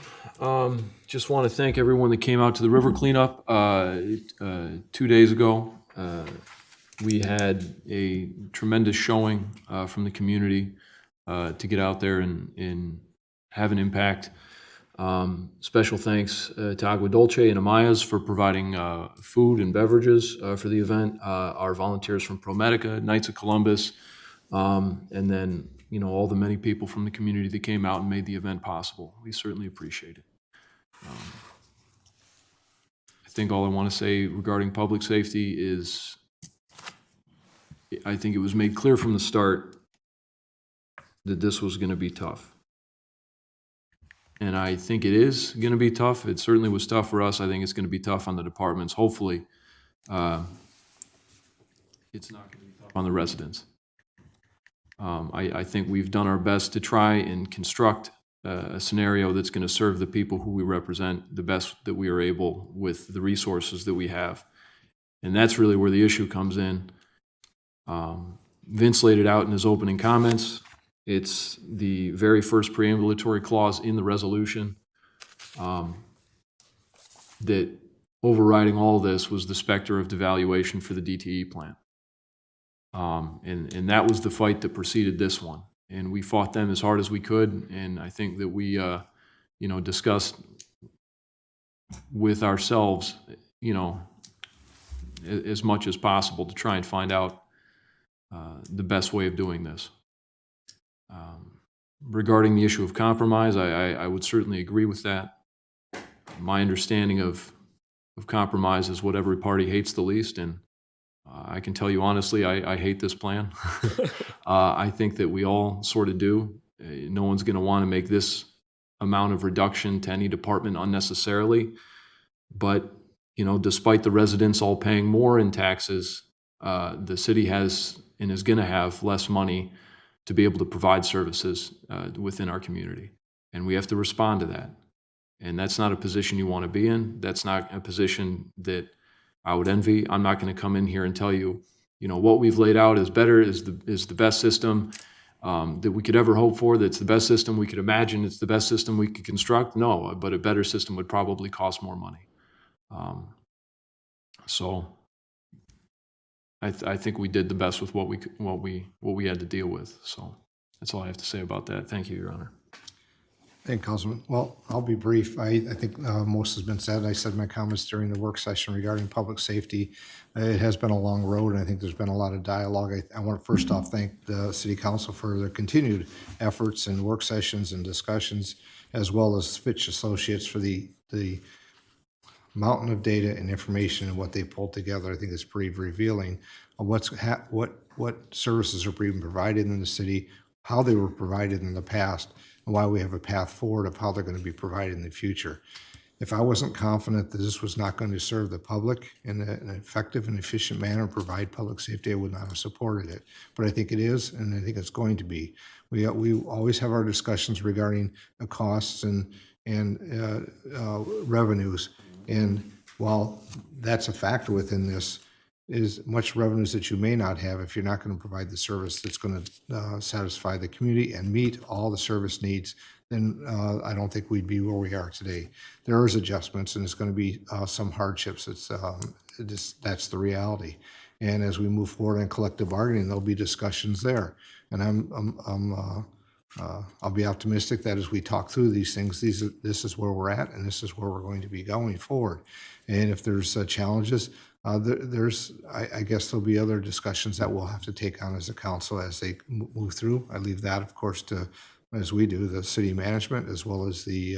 Just want to thank everyone that came out to the river cleanup 2 days ago. We had a tremendous showing from the community to get out there and have an impact. Special thanks to Agua Dulce and Amayas for providing food and beverages for the event. Our volunteers from ProMedica, Knights of Columbus, and then all the many people from the community that came out and made the event possible. We certainly appreciate it. I think all I want to say regarding public safety is, I think it was made clear from the start that this was going to be tough. And I think it is going to be tough. It certainly was tough for us. I think it's going to be tough on the departments. Hopefully, it's not going to be tough on the residents. I think we've done our best to try and construct a scenario that's going to serve the people who we represent the best that we are able with the resources that we have. And that's really where the issue comes in. Vince laid it out in his opening comments. It's the very first preambulatory clause in the resolution that overriding all this was the specter of devaluation for the DTE plant. And that was the fight that preceded this one. And we fought them as hard as we could. And I think that we, discussed with ourselves, as much as possible to try and find out the best way of doing this. Regarding the issue of compromise, I would certainly agree with that. My understanding of compromise is what every party hates the least, and I can tell you honestly, I hate this plan. I think that we all sort of do. No one's going to want to make this amount of reduction to any department unnecessarily. But, despite the residents all paying more in taxes, the city has and is going to have less money to be able to provide services within our community. And we have to respond to that. And that's not a position you want to be in. That's not a position that I would envy. I'm not going to come in here and tell you, what we've laid out is better, is the best system that we could ever hope for, that's the best system we could imagine, it's the best system we could construct. No, but a better system would probably cost more money. So I think we did the best with what we had to deal with. So that's all I have to say about that. Thank you, Your Honor. Thank you, Councilman. Well, I'll be brief. I think most has been said. I said my comments during the work session regarding public safety. It has been a long road, and I think there's been a lot of dialogue. I want to first off thank the City Council for their continued efforts and work sessions and discussions, as well as Fitch Associates for the mountain of data and information and what they pulled together. I think it's pretty revealing of what services are being provided in the city, how they were provided in the past, and why we have a path forward of how they're going to be provided in the future. If I wasn't confident that this was not going to serve the public in an effective and efficient manner and provide public safety, I would not have supported it. But I think it is, and I think it's going to be. We always have our discussions regarding the costs and revenues. And while that's a factor within this, is much revenues that you may not have if you're not going to provide the service that's going to satisfy the community and meet all the service needs, then I don't think we'd be where we are today. There is adjustments, and it's going to be some hardships. That's the reality. And as we move forward in collective bargaining, there'll be discussions there. And I'll be optimistic that as we talk through these things, this is where we're at, and this is where we're going to be going forward. And if there's challenges, I guess there'll be other discussions that we'll have to take on as a council as they move through. I leave that, of course, to, as we do, the city management, as well as the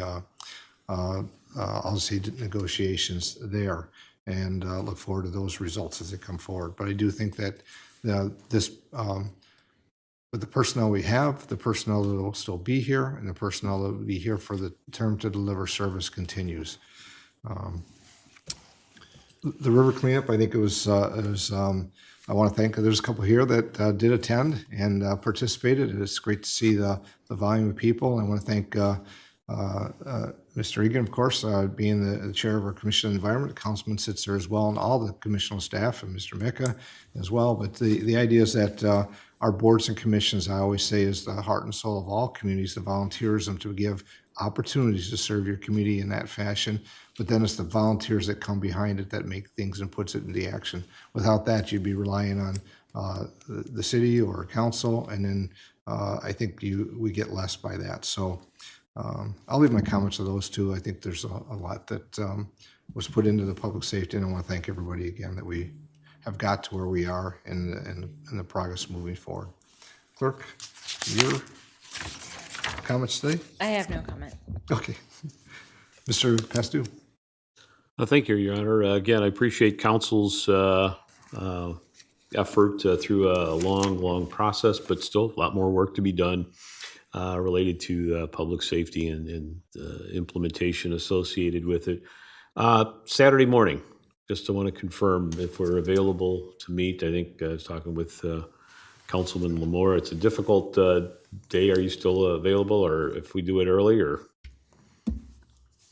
I'll say negotiations there, and look forward to those results as they come forward. But I do think that this with the personnel we have, the personnel that will still be here, and the personnel that will be here for the term to deliver service continues. The river cleanup, I think I want to thank, there's a couple here that did attend and participated. It's great to see the volume of people. I want to thank Mr. Egan, of course, being the chair of our Commission on Environment. The councilman sits there as well, and all the commissional staff, and Mr. Micka as well. But the idea is that our boards and commissions, I always say, is the heart and soul of all communities, the volunteerism to give opportunities to serve your community in that fashion. But then it's the volunteers that come behind it that make things and puts it into action. Without that, you'd be relying on the city or council, and then I think we get less by that. So I'll leave my comments to those two. I think there's a lot that was put into the public safety, and I want to thank everybody again that we have got to where we are and the progress moving forward. Clerk, your comments today? I have no comment. Okay. Mr. Pastou. Thank you, Your Honor. Again, I appreciate council's effort through a long process, but still a lot more work to be done related to public safety and implementation associated with it. Saturday morning, just I want to confirm if we're available to meet. I think I was talking with Councilman Lamore. It's a difficult day. Are you still available, or if we do it early, or?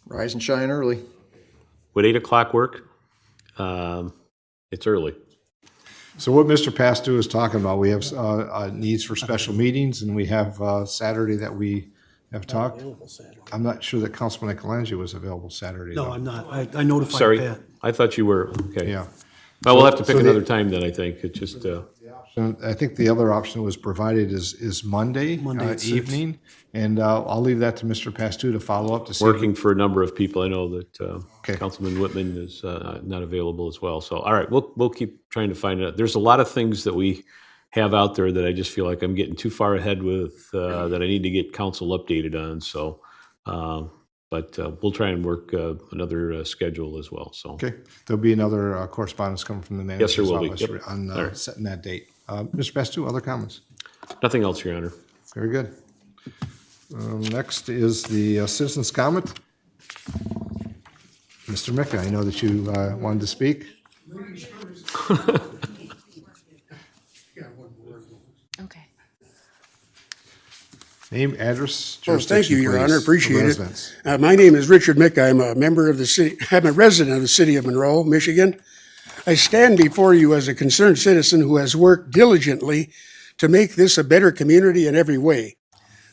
Rise and shine early. Would 8 o'clock work? It's early. So what Mr. Pastou is talking about, we have needs for special meetings, and we have Saturday that we have talked. I'm not sure that Councilman Nicolangi was available Saturday. No, though. I'm not. I notified Sorry, Pat. I thought you were, okay. Yeah. Well, we'll have to pick So another time then, I think. It just, And I think the other option that was provided is Monday at 6. evening, and I'll leave that to Mr. Pastou to follow up to see. working for a number of people. I know that Okay. Councilman Whitman is not available as well. So, all right, we'll keep trying to find out. There's a lot of things that we have out there that I just feel like I'm getting too far ahead with that I need to get council updated on. So, but we'll try and work another schedule as well. So, Okay, there'll be another correspondence coming from the Yes, there manager's will be. office Yep. on All right. setting that date. Mr. Pastou, other comments? nothing else, Your Honor. Very good. Next is the citizens' comment. Mr. Micka, I know that you wanted to speak. Okay. Name, address, Well, jurisdiction, thank you, Your please, Honor, for appreciate it. residents. My name is Richard Mick. I'm a member of the city, I'm a resident of the city of Monroe, Michigan. I stand before you as a concerned citizen who has worked diligently to make this a better community in every way.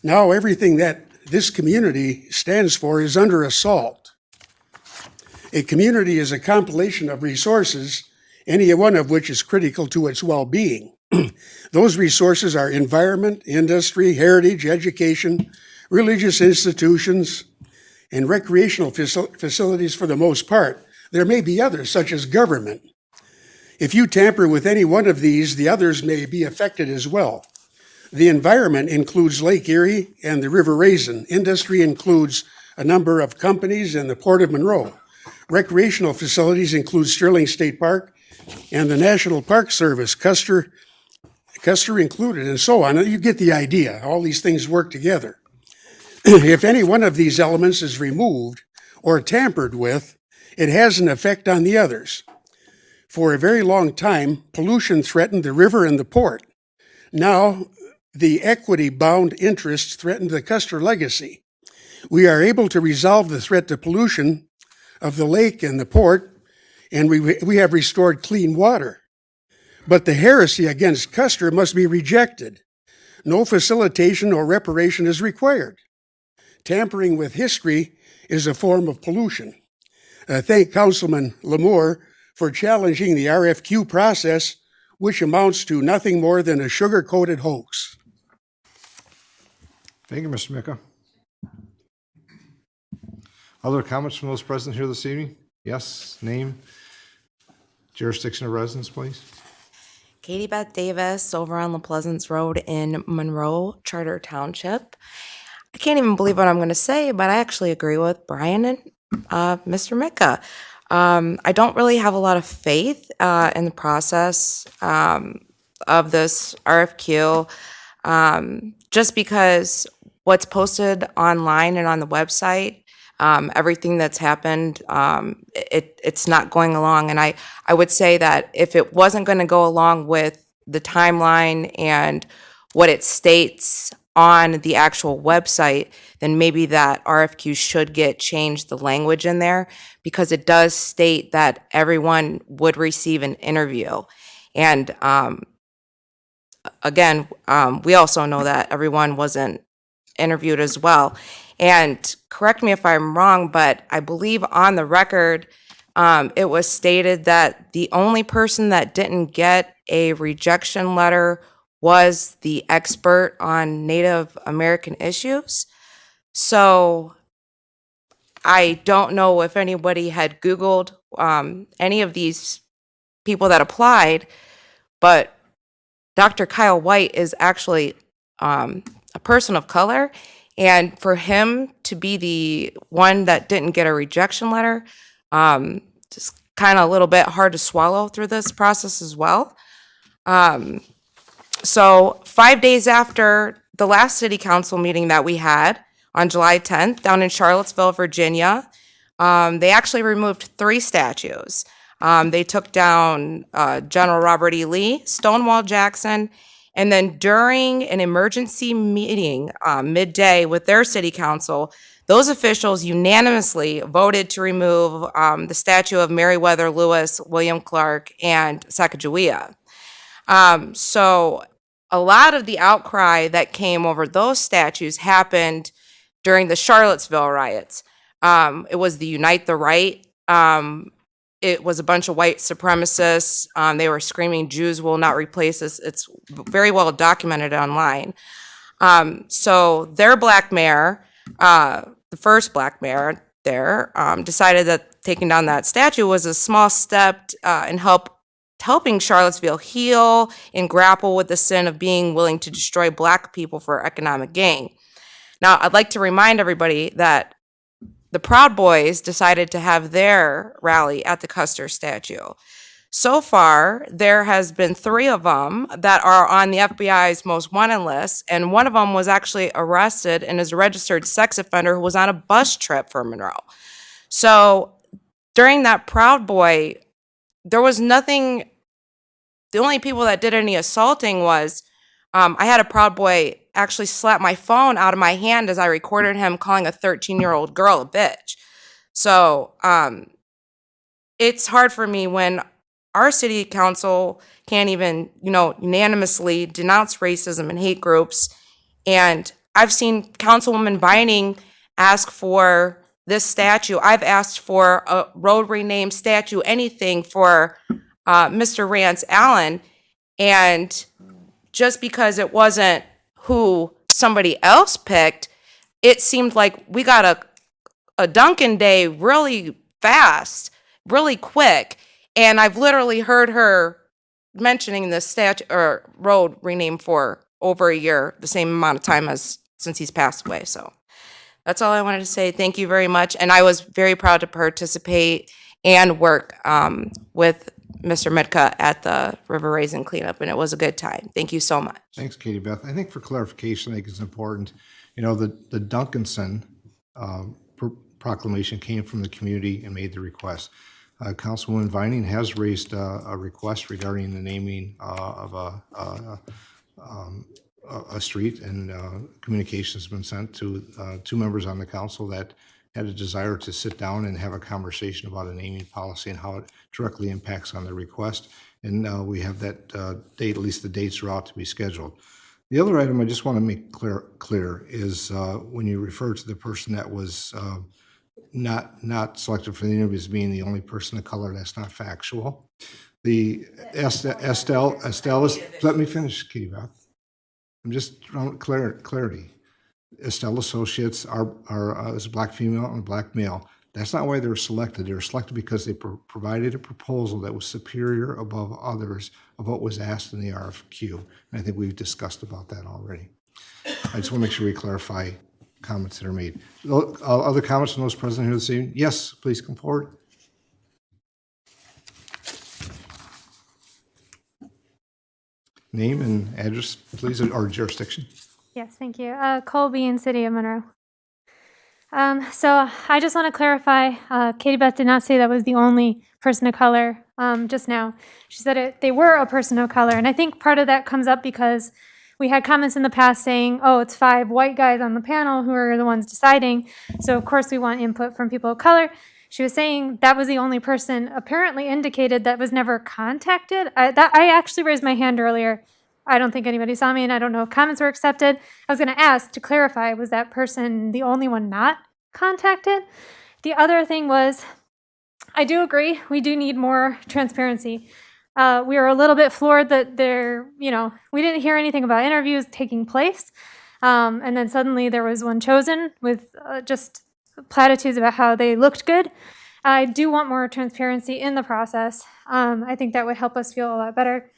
Now, everything that this community stands for is under assault. A community is a compilation of resources, any one of which is critical to its well-being. Those resources are environment, industry, heritage, education, religious institutions, and recreational facilities for the most part. There may be others, such as government. If you tamper with any one of these, the others may be affected as well. The environment includes Lake Erie and the River Raisin. Industry includes a number of companies and the Port of Monroe. Recreational facilities include Sterling State Park and the National Park Service, Custer included, and so on. You get the idea. All these things work together. If any one of these elements is removed or tampered with, it has an effect on the others. For a very long time, pollution threatened the river and the port. Now, the equity-bound interests threaten the Custer legacy. We are able to resolve the threat to pollution of the lake and the port, and we have restored clean water. But the heresy against Custer must be rejected. No facilitation or reparation is required. Tampering with history is a form of pollution. Thank Councilman Lamore for challenging the RFQ process, which amounts to nothing more than a sugar-coated hoax. Thank you, Mr. Micka. Other comments from those present here this evening? Yes, name, jurisdiction of residence, please. Katie Beth Davis over on La Pleasance Road in Monroe Charter Township. I can't even believe what I'm going to say, but I actually agree with Brian and Mr. Micka. I don't really have a lot of faith in the process of this RFQ. just because what's posted online and on the website, everything that's happened, it's not going along. And I would say that if it wasn't going to go along with the timeline and what it states on the actual website, then maybe that RFQ should get changed, the language in there, because it does state that everyone would receive an interview. And again, we also know that everyone wasn't interviewed as well. And correct me if I'm wrong, but I believe on the record, it was stated that the only person that didn't get a rejection letter was the expert on Native American issues. So I don't know if anybody had Googled any of these people that applied, but Dr. Kyle White is actually a person of color. And for him to be the one that didn't get a rejection letter, just kind of a little bit hard to swallow through this process as well. So 5 days after the last city council meeting that we had on July 10th down in Charlottesville, Virginia, they actually removed 3 statues. They took down General Robert E. Lee, Stonewall Jackson, and then during an emergency meeting midday with their city council, those officials unanimously voted to remove the statue of Meriwether Lewis, William Clark, and Sacagawea. So a lot of the outcry that came over those statues happened during the Charlottesville riots. It was the Unite the Right. It was a bunch of white supremacists. They were screaming, "Jews will not replace us." It's very well documented online. So their black mayor, the first black mayor there, decided that taking down that statue was a small step in helping Charlottesville heal and grapple with the sin of being willing to destroy black people for economic gain. Now, I'd like to remind everybody that the Proud Boys decided to have their rally at the Custer statue. So far, there has been 3 of them that are on the FBI's most wanted list, and one of them was actually arrested and is a registered sex offender who was on a bus trip for Monroe. So during that Proud Boy, there was nothing. The only people that did any assaulting was, I had a Proud Boy actually slap my phone out of my hand as I recorded him calling a 13-year-old girl a bitch. So it's hard for me when our city council can't even, unanimously denounce racism and hate groups. And I've seen Councilwoman Vining ask for this statue. I've asked for a road rename statue, anything for Mr. Rance Allen. And just because it wasn't who somebody else picked, it seemed like we got a Duncan Day really fast, really quick. And I've literally heard her mentioning this statue or road rename for over a year, the same amount of time as since he's passed away. So that's all I wanted to say. Thank you very much. And I was very proud to participate and work with Mr. Mitka at the River Raisin cleanup, and it was a good time. Thank you so much. Thanks, Katie Beth. I think for clarification, I think it's important, the Duncanson proclamation came from the community and made the request. Councilwoman Vining has raised a request regarding the naming of a street, and communication has been sent to 2 members on the council that had a desire to sit down and have a conversation about a naming policy and how it directly impacts on the request. And we have that date, at least the dates are out to be scheduled. The other item I just want to make clear is when you refer to the person that was not selected for the interview as being the only person of color, that's not factual. The Estelle is, let me finish, Katie Beth. I'm just trying clarity. Estelle Associates is a black female and a black male. That's not why they were selected. They were selected because they provided a proposal that was superior above others of what was asked in the RFQ. And I think we've discussed about that already. I just want to make sure we clarify comments that are made. Other comments from those present here this evening? Yes, please come forward. name and address, please, or jurisdiction. Yes, thank you. Colby in City of Monroe. So I just want to clarify, Katie Beth did not say that was the only person of color just now. She said they were a person of color. And I think part of that comes up because we had comments in the past saying, oh, it's 5 white guys on the panel who are the ones deciding. So of course we want input from people of color. She was saying that was the only person apparently indicated that was never contacted. I actually raised my hand earlier. I don't think anybody saw me, and I don't know if comments were accepted. I was going to ask to clarify, was that person the only one not contacted? The other thing was, I do agree, we do need more transparency. We were a little bit floored that we didn't hear anything about interviews taking place. And then suddenly there was one chosen with just platitudes about how they looked good. I do want more transparency in the process. I think that would help us feel a lot better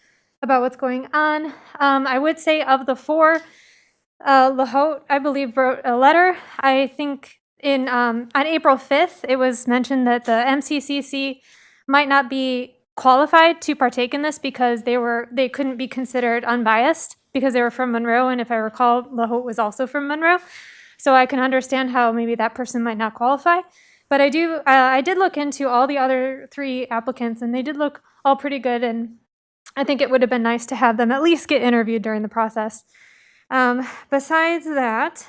about what's going on. I would say of the 4, Lahote, I believe, wrote a letter. I think on April 5th, it was mentioned that the MCCC might not be qualified to partake in this because they couldn't be considered unbiased because they were from Monroe, and if I recall, Lahote was also from Monroe. So I can understand how maybe that person might not qualify. But I did look into all the other 3 applicants, and they did look all pretty good, and I think it would have been nice to have them at least get interviewed during the process. Besides that,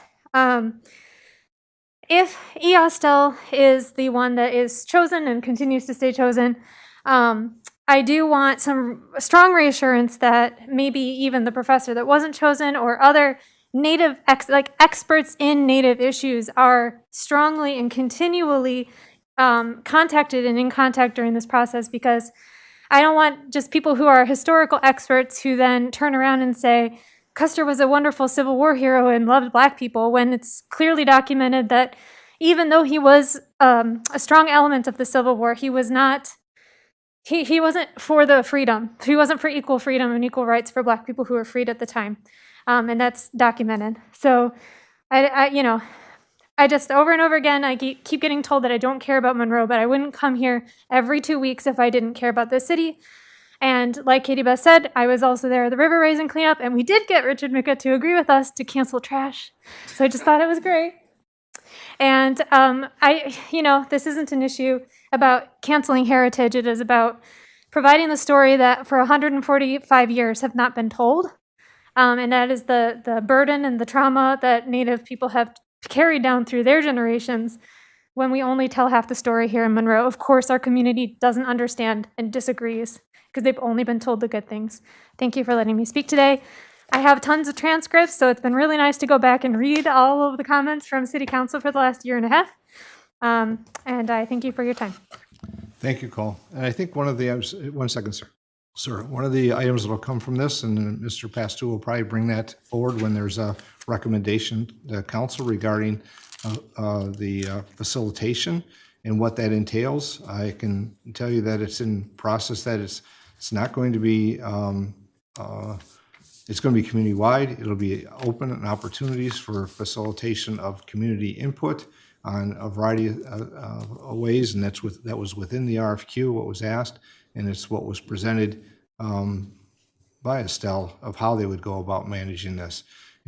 if EOSTEL is the one that is chosen and continues to stay chosen, I do want some strong reassurance that maybe even the professor that wasn't chosen or other Native experts in Native issues are strongly and continually contacted and in contact during this process, because I don't want just people who are historical experts who then turn around and say, Custer was a wonderful Civil War hero and loved Black people, when it's clearly documented that even though he was a strong element of the Civil War, he was not, he wasn't for the freedom. He wasn't for equal freedom and equal rights for Black people who were freed at the time. And that's documented. So I just, over and over again, I keep getting told that I don't care about Monroe, but I wouldn't come here every 2 weeks if I didn't care about this city. And like Katie Beth said, I was also there at the river raising cleanup, and we did get Richard Micka to agree with us to cancel trash. So I just thought it was great. And this isn't an issue about canceling heritage. It is about providing the story that for 145 years have not been told. And that is the burden and the trauma that Native people have carried down through their generations when we only tell half the story here in Monroe. Of course, our community doesn't understand and disagrees because they've only been told the good things. Thank you for letting me speak today. I have tons of transcripts, so it's been really nice to go back and read all of the comments from City Council for the last year and a half. And I thank you for your time. Thank you, Cole. And I think one of the, one second, sir. Sir, one of the items that will come from this, and Mr. Pastu will probably bring that forward when there's a recommendation to council regarding the facilitation and what that entails. I can tell you that it's in process, that it's not going to be, it's going to be community-wide. It'll be open and opportunities for facilitation of community input on a variety of ways, and that was within the RFQ, what was asked, and it's what was presented by Estelle of how they would go about managing this.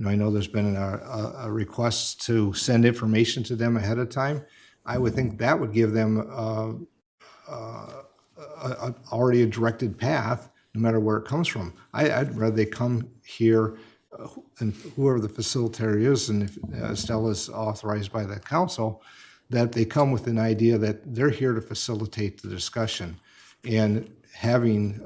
I know there's been a request to send information to them ahead of time. I would think that would give them already a directed path, no matter where it comes from. I'd rather they come here, and whoever the facilitator is, and if Estelle is authorized by the council, that they come with an idea that they're here to facilitate the discussion. And having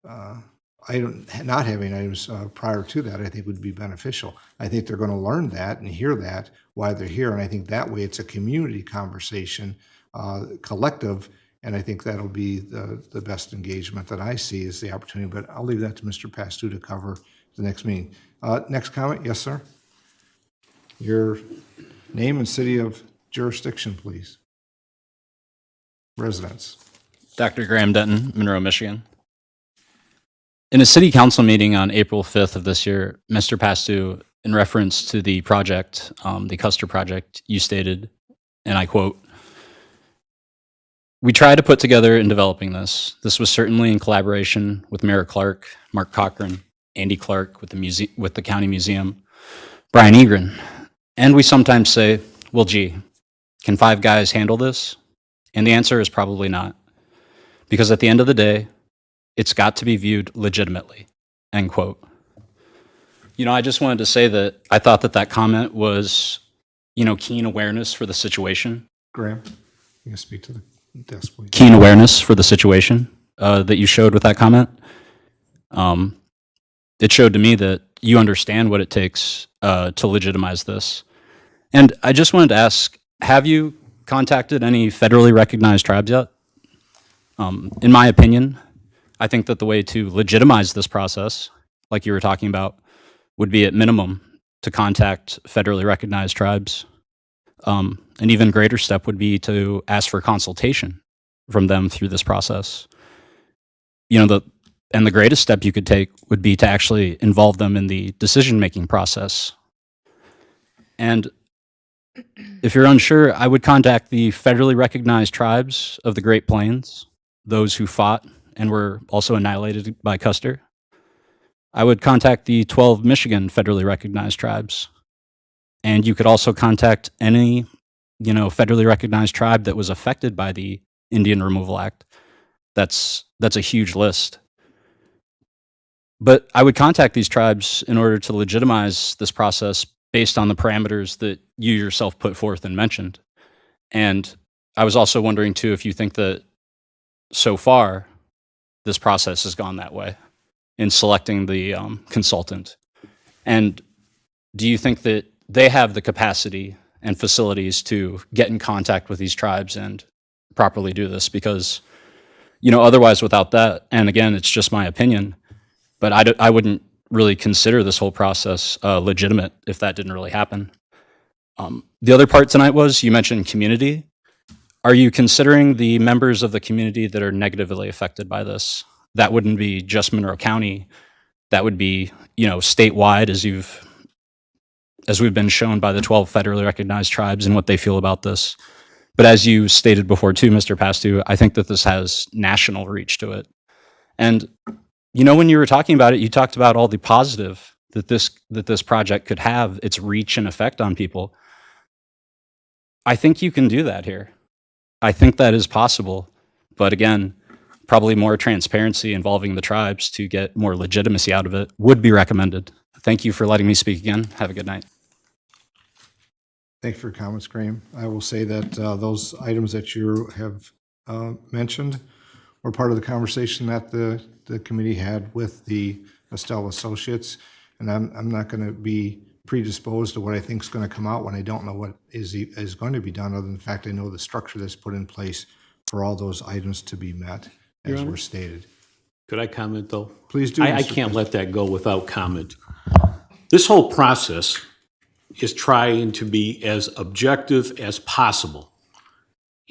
not having items prior to that, I think would be beneficial. I think they're going to learn that and hear that while they're here, and I think that way it's a community conversation, collective, and I think that'll be the best engagement that I see is the opportunity. But I'll leave that to Mr. Pastu to cover the next meeting. Next comment, yes, sir. Your name and city of jurisdiction, please. Residents. Dr. Graham Denton, Monroe, Michigan. In a city council meeting on April 5th of this year, Mr. Pastu, in reference to the project, the Custer project, you stated, and I quote, we tried to put together in developing this. This was certainly in collaboration with Mayor Clark, Mark Cochran, Andy Clark with the County Museum, Brian Egren. And we sometimes say, well, gee, can 5 guys handle this? And the answer is probably not. Because at the end of the day, it's got to be viewed legitimately, end quote. You know, I just wanted to say that I thought that comment was, keen awareness for the situation. Graham, you can speak to the desk, please. Keen awareness for the situation that you showed with that comment. It showed to me that you understand what it takes to legitimize this. And I just wanted to ask, have you contacted any federally recognized tribes yet? In my opinion, I think that the way to legitimize this process, like you were talking about, would be at minimum to contact federally recognized tribes. An even greater step would be to ask for consultation from them through this process. And the greatest step you could take would be to actually involve them in the decision-making process. And if you're unsure, I would contact the federally recognized tribes of the Great Plains, those who fought and were also annihilated by Custer. I would contact the 12 Michigan federally recognized tribes. And you could also contact any, federally recognized tribe that was affected by the Indian Removal Act. That's a huge list. But I would contact these tribes in order to legitimize this process based on the parameters that you yourself put forth and mentioned. And I was also wondering too, if you think that so far this process has gone that way in selecting the consultant. And do you think that they have the capacity and facilities to get in contact with these tribes and properly do this? Because, otherwise without that, and again, it's just my opinion, but I wouldn't really consider this whole process legitimate if that didn't really happen. The other part tonight was, you mentioned community. Are you considering the members of the community that are negatively affected by this? That wouldn't be just Monroe County. That would be, statewide, as we've been shown by the 12 federally recognized tribes and what they feel about this. But as you stated before too, Mr. Pastu, I think that this has national reach to it. And when you were talking about it, you talked about all the positive that this project could have, its reach and effect on people. I think you can do that here. I think that is possible. But again, probably more transparency involving the tribes to get more legitimacy out of it would be recommended. Thank you for letting me speak again. Have a good night. Thank you for your comments, Graham. I will say that those items that you have mentioned were part of the conversation that the committee had with the Estelle Associates, and I'm not going to be predisposed to what I think is going to come out when I don't know what is going to be done, other than the fact I know the structure that's put in place for all those items to be met, as were stated. Could I comment, though? Please do. I can't let that go without comment. This whole process is trying to be as objective as possible.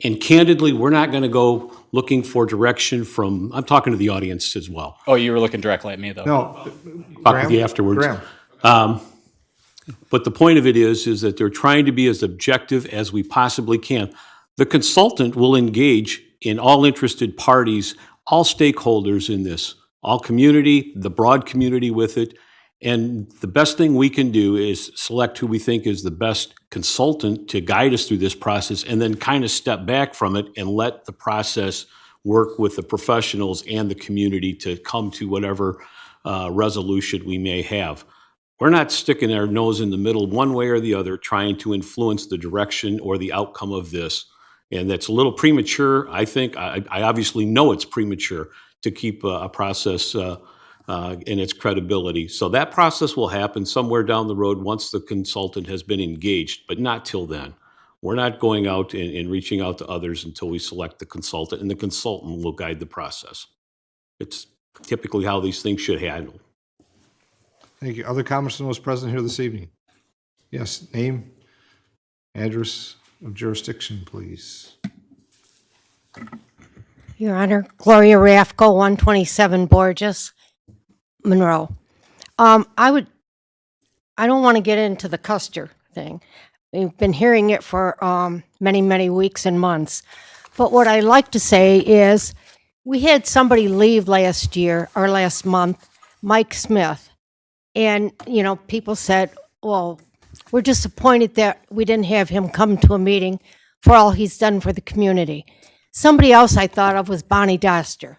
And candidly, we're not going to go looking for direction from, I'm talking to the audience as well. Oh, you were looking directly at me, though. No. Talk with you afterwards. But the point of it is that they're trying to be as objective as we possibly can. The consultant will engage in all interested parties, all stakeholders in this, all community, the broad community with it. And the best thing we can do is select who we think is the best consultant to guide us through this process, and then kind of step back from it and let the process work with the professionals and the community to come to whatever resolution we may have. We're not sticking our nose in the middle one way or the other, trying to influence the direction or the outcome of this. And that's a little premature, I think. I obviously know it's premature to keep a process in its credibility. So that process will happen somewhere down the road once the consultant has been engaged, but not till then. We're not going out and reaching out to others until we select the consultant, and the consultant will guide the process. It's typically how these things should handle. Thank you. Other comments from those present here this evening? Yes, name, address of jurisdiction, please. Your Honor, Gloria Rafco, 127 Borges, Monroe. I don't want to get into the Custer thing. We've been hearing it for many, many weeks and months. But what I like to say is, we had somebody leave last year or last month, Mike Smith. And, you know, people said, well, we're disappointed that we didn't have him come to a meeting for all he's done for the community. Somebody else I thought of was Bonnie Doster,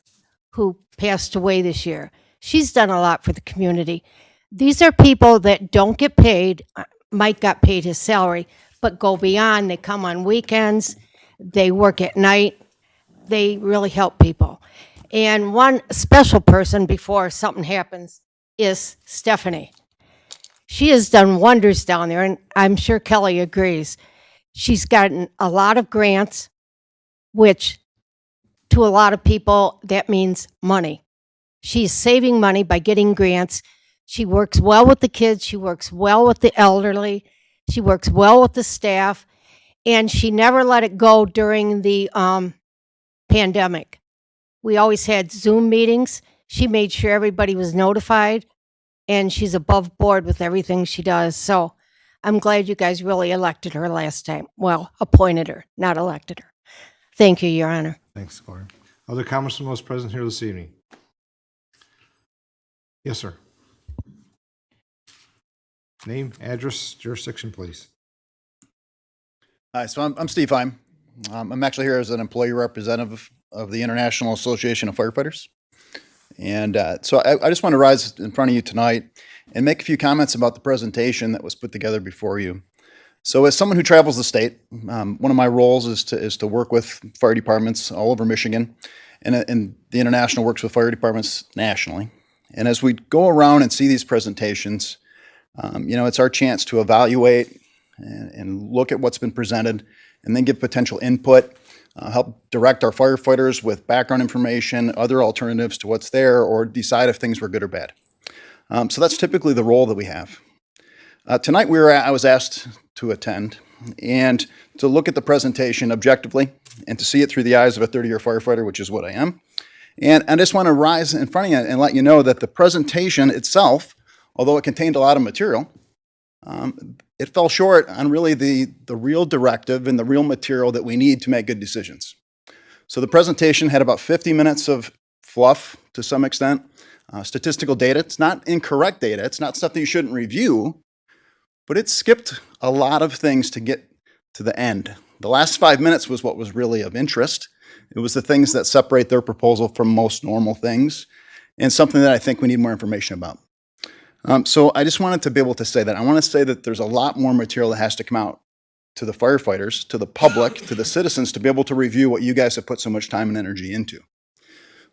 who passed away this year. She's done a lot for the community. These are people that don't get paid. Mike got paid his salary, but go beyond. They come on weekends. They work at night. They really help people. And one special person before something happens is Stephanie. She has done wonders down there, and I'm sure Kelly agrees. She's gotten a lot of grants, which to a lot of people, that means money. She's saving money by getting grants. She works well with the kids. She works well with the elderly. She works well with the staff. And she never let it go during the pandemic. We always had Zoom meetings. She made sure everybody was notified. And she's above board with everything she does. So I'm glad you guys really elected her last time. Well, appointed her, not elected her. Thank you, Your Honor. Thanks, Gloria. Other comments from those present here this evening? Yes, sir. Name, address, jurisdiction, please. Hi, so I'm Steve Heim. I'm actually here as an employee representative of the International Association of Firefighters. And so I just want to rise in front of you tonight and make a few comments about the presentation that was put together before you. So as someone who travels the state, one of my roles is to work with fire departments all over Michigan, and the International works with fire departments nationally. And as we go around and see these presentations, it's our chance to evaluate and look at what's been presented and then give potential input, help direct our firefighters with background information, other alternatives to what's there, or decide if things were good or bad. So that's typically the role that we have. Tonight I was asked to attend and to look at the presentation objectively and to see it through the eyes of a 30-year firefighter, which is what I am. And I just want to rise in front of you and let you know that the presentation itself, although it contained a lot of material, it fell short on really the real directive and the real material that we need to make good decisions. So the presentation had about 50 minutes of fluff to some extent, statistical data. It's not incorrect data. It's not stuff that you shouldn't review, but it skipped a lot of things to get to the end. The last 5 minutes was what was really of interest. It was the things that separate their proposal from most normal things, and something that I think we need more information about. So I just wanted to be able to say that. I want to say that there's a lot more material that has to come out to the firefighters, to the public, to the citizens, to be able to review what you guys have put so much time and energy into.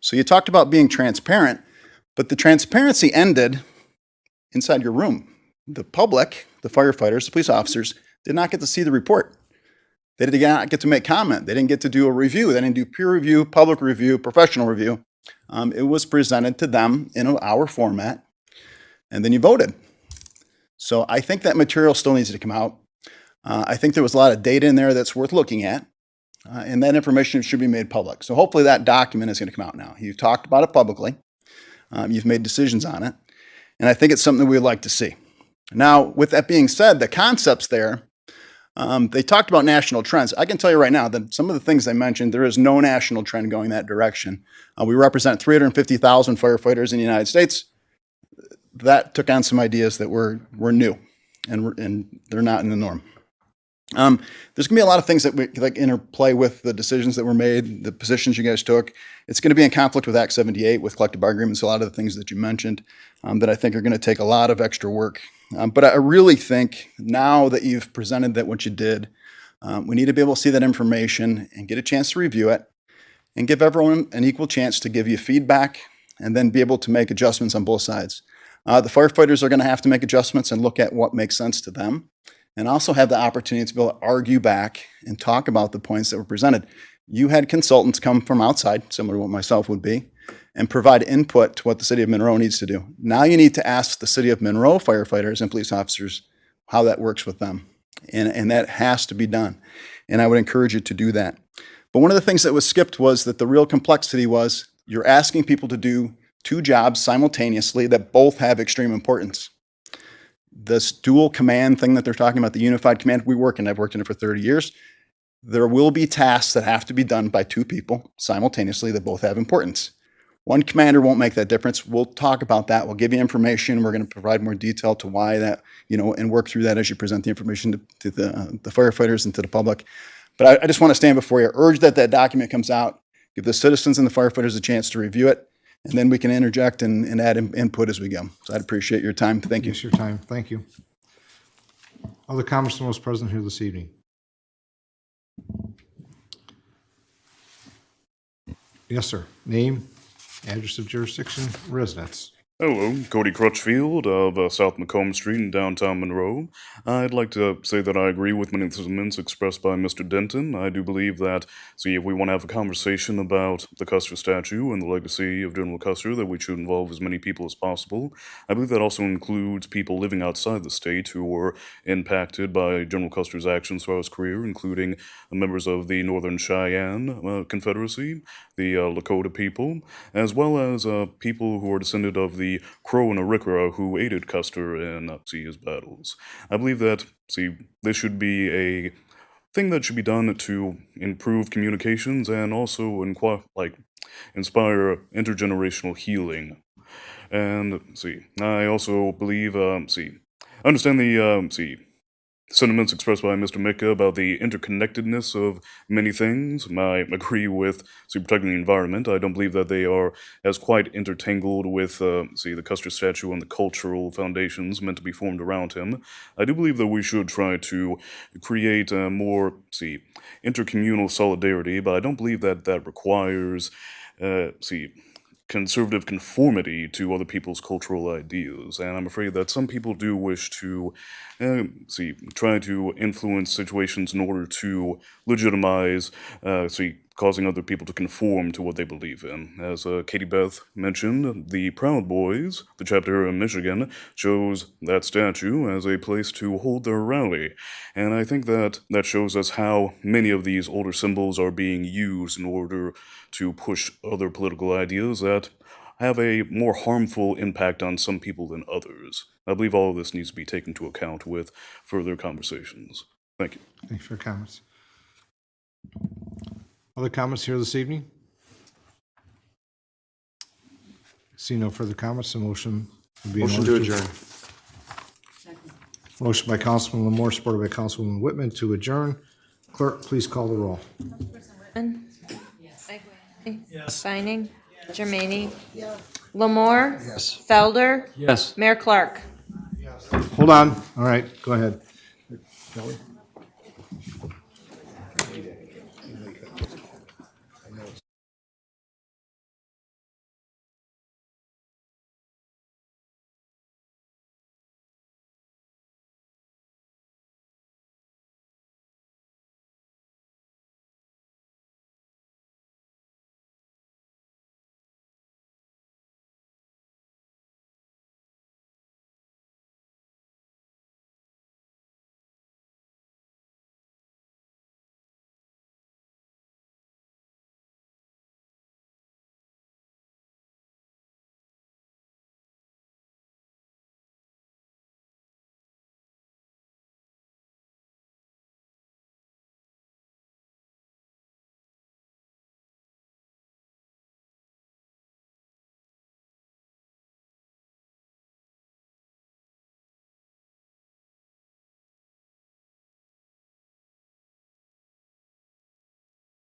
So you talked about being transparent, but the transparency ended inside your room. The public, the firefighters, the police officers, did not get to see the report. They did not get to make comment. They didn't get to do a review. They didn't do peer review, public review, professional review. It was presented to them in our format, and then you voted. So I think that material still needs to come out. I think there was a lot of data in there that's worth looking at, and that information should be made public. So hopefully that document is going to come out now. You've talked about it publicly. You've made decisions on it, and I think it's something we'd like to see. Now, with that being said, the concepts there, they talked about national trends. I can tell you right now that some of the things they mentioned, there is no national trend going that direction. We represent 350,000 firefighters in the United States. That took on some ideas that were new, and they're not in the norm. There's going to be a lot of things that we like interplay with the decisions that were made, the positions you guys took. It's going to be in conflict with Act 78, with collective bargaining agreements, a lot of the things that you mentioned that I think are going to take a lot of extra work. But I really think now that you've presented that what you did, we need to be able to see that information and get a chance to review it and give everyone an equal chance to give you feedback and then be able to make adjustments on both sides. The firefighters are going to have to make adjustments and look at what makes sense to them, and also have the opportunity to be able to argue back and talk about the points that were presented. You had consultants come from outside, similar to what myself would be, and provide input to what the city of Monroe needs to do. Now you need to ask the city of Monroe firefighters and police officers how that works with them. And that has to be done. And I would encourage you to do that. But one of the things that was skipped was that the real complexity was you're asking people to do two jobs simultaneously that both have extreme importance. This dual command thing that they're talking about, the unified command, I've worked in it for 30 years. there will be tasks that have to be done by two people simultaneously that both have importance. One commander won't make that difference. We'll talk about that. We'll give you information. We're going to provide more detail to why that, and work through that as you present the information to the firefighters and to the public. But I just want to stand before you, urge that that document comes out, give the citizens and the firefighters a chance to review it, and then we can interject and add input as we go. So I'd appreciate your time. Thank you. Thanks for your time. Thank you. Other comments from those present here this evening? Yes, sir. Name, address of jurisdiction, residence. Hello, Cody Crutchfield of South Macomb Street in downtown Monroe. I'd like to say that I agree with many of the sentiments expressed by Mr. Denton. I do believe that, if we want to have a conversation about the Custer statue and the legacy of General Custer, that we should involve as many people as possible. I believe that also includes people living outside the state who were impacted by General Custer's actions throughout his career, including members of the Northern Cheyenne Confederacy, the Lakota people, as well as people who are descended of the Crow and Arikara who aided Custer in his battles. I believe that, this should be a thing that should be done to improve communications and also inspire intergenerational healing. And, I also believe, understand the, sentiments expressed by Mr. Mika about the interconnectedness of many things. I agree with protecting the environment. I don't believe that they are as quite intertangled with the Custer statue and the cultural foundations meant to be formed around him. I do believe that we should try to create more intercommunal solidarity, but I don't believe that that requires conservative conformity to other people's cultural ideas, and I'm afraid that some people do wish to, try to influence situations in order to legitimize, causing other people to conform to what they believe in. As Katie Beth mentioned, the Proud Boys, the chapter here in Michigan, chose that statue as a place to hold their rally, and I think that that shows us how many of these older symbols are being used in order to push other political ideas that have a more harmful impact on some people than others. I believe all of this needs to be taken into account with further conversations. Thank you. Thanks for your comments. Other comments here this evening? See no further comments, the motion would be in Motion to order adjourn. Motion by Councilman Lamore, supported by Councilwoman Whitman to adjourn. Clerk, please call the roll. Whitman? Yes. Vining? Germaine? Lamore? Yes. Felder? Yes. Mayor Clark? Hold on. All right, go ahead. Kelly?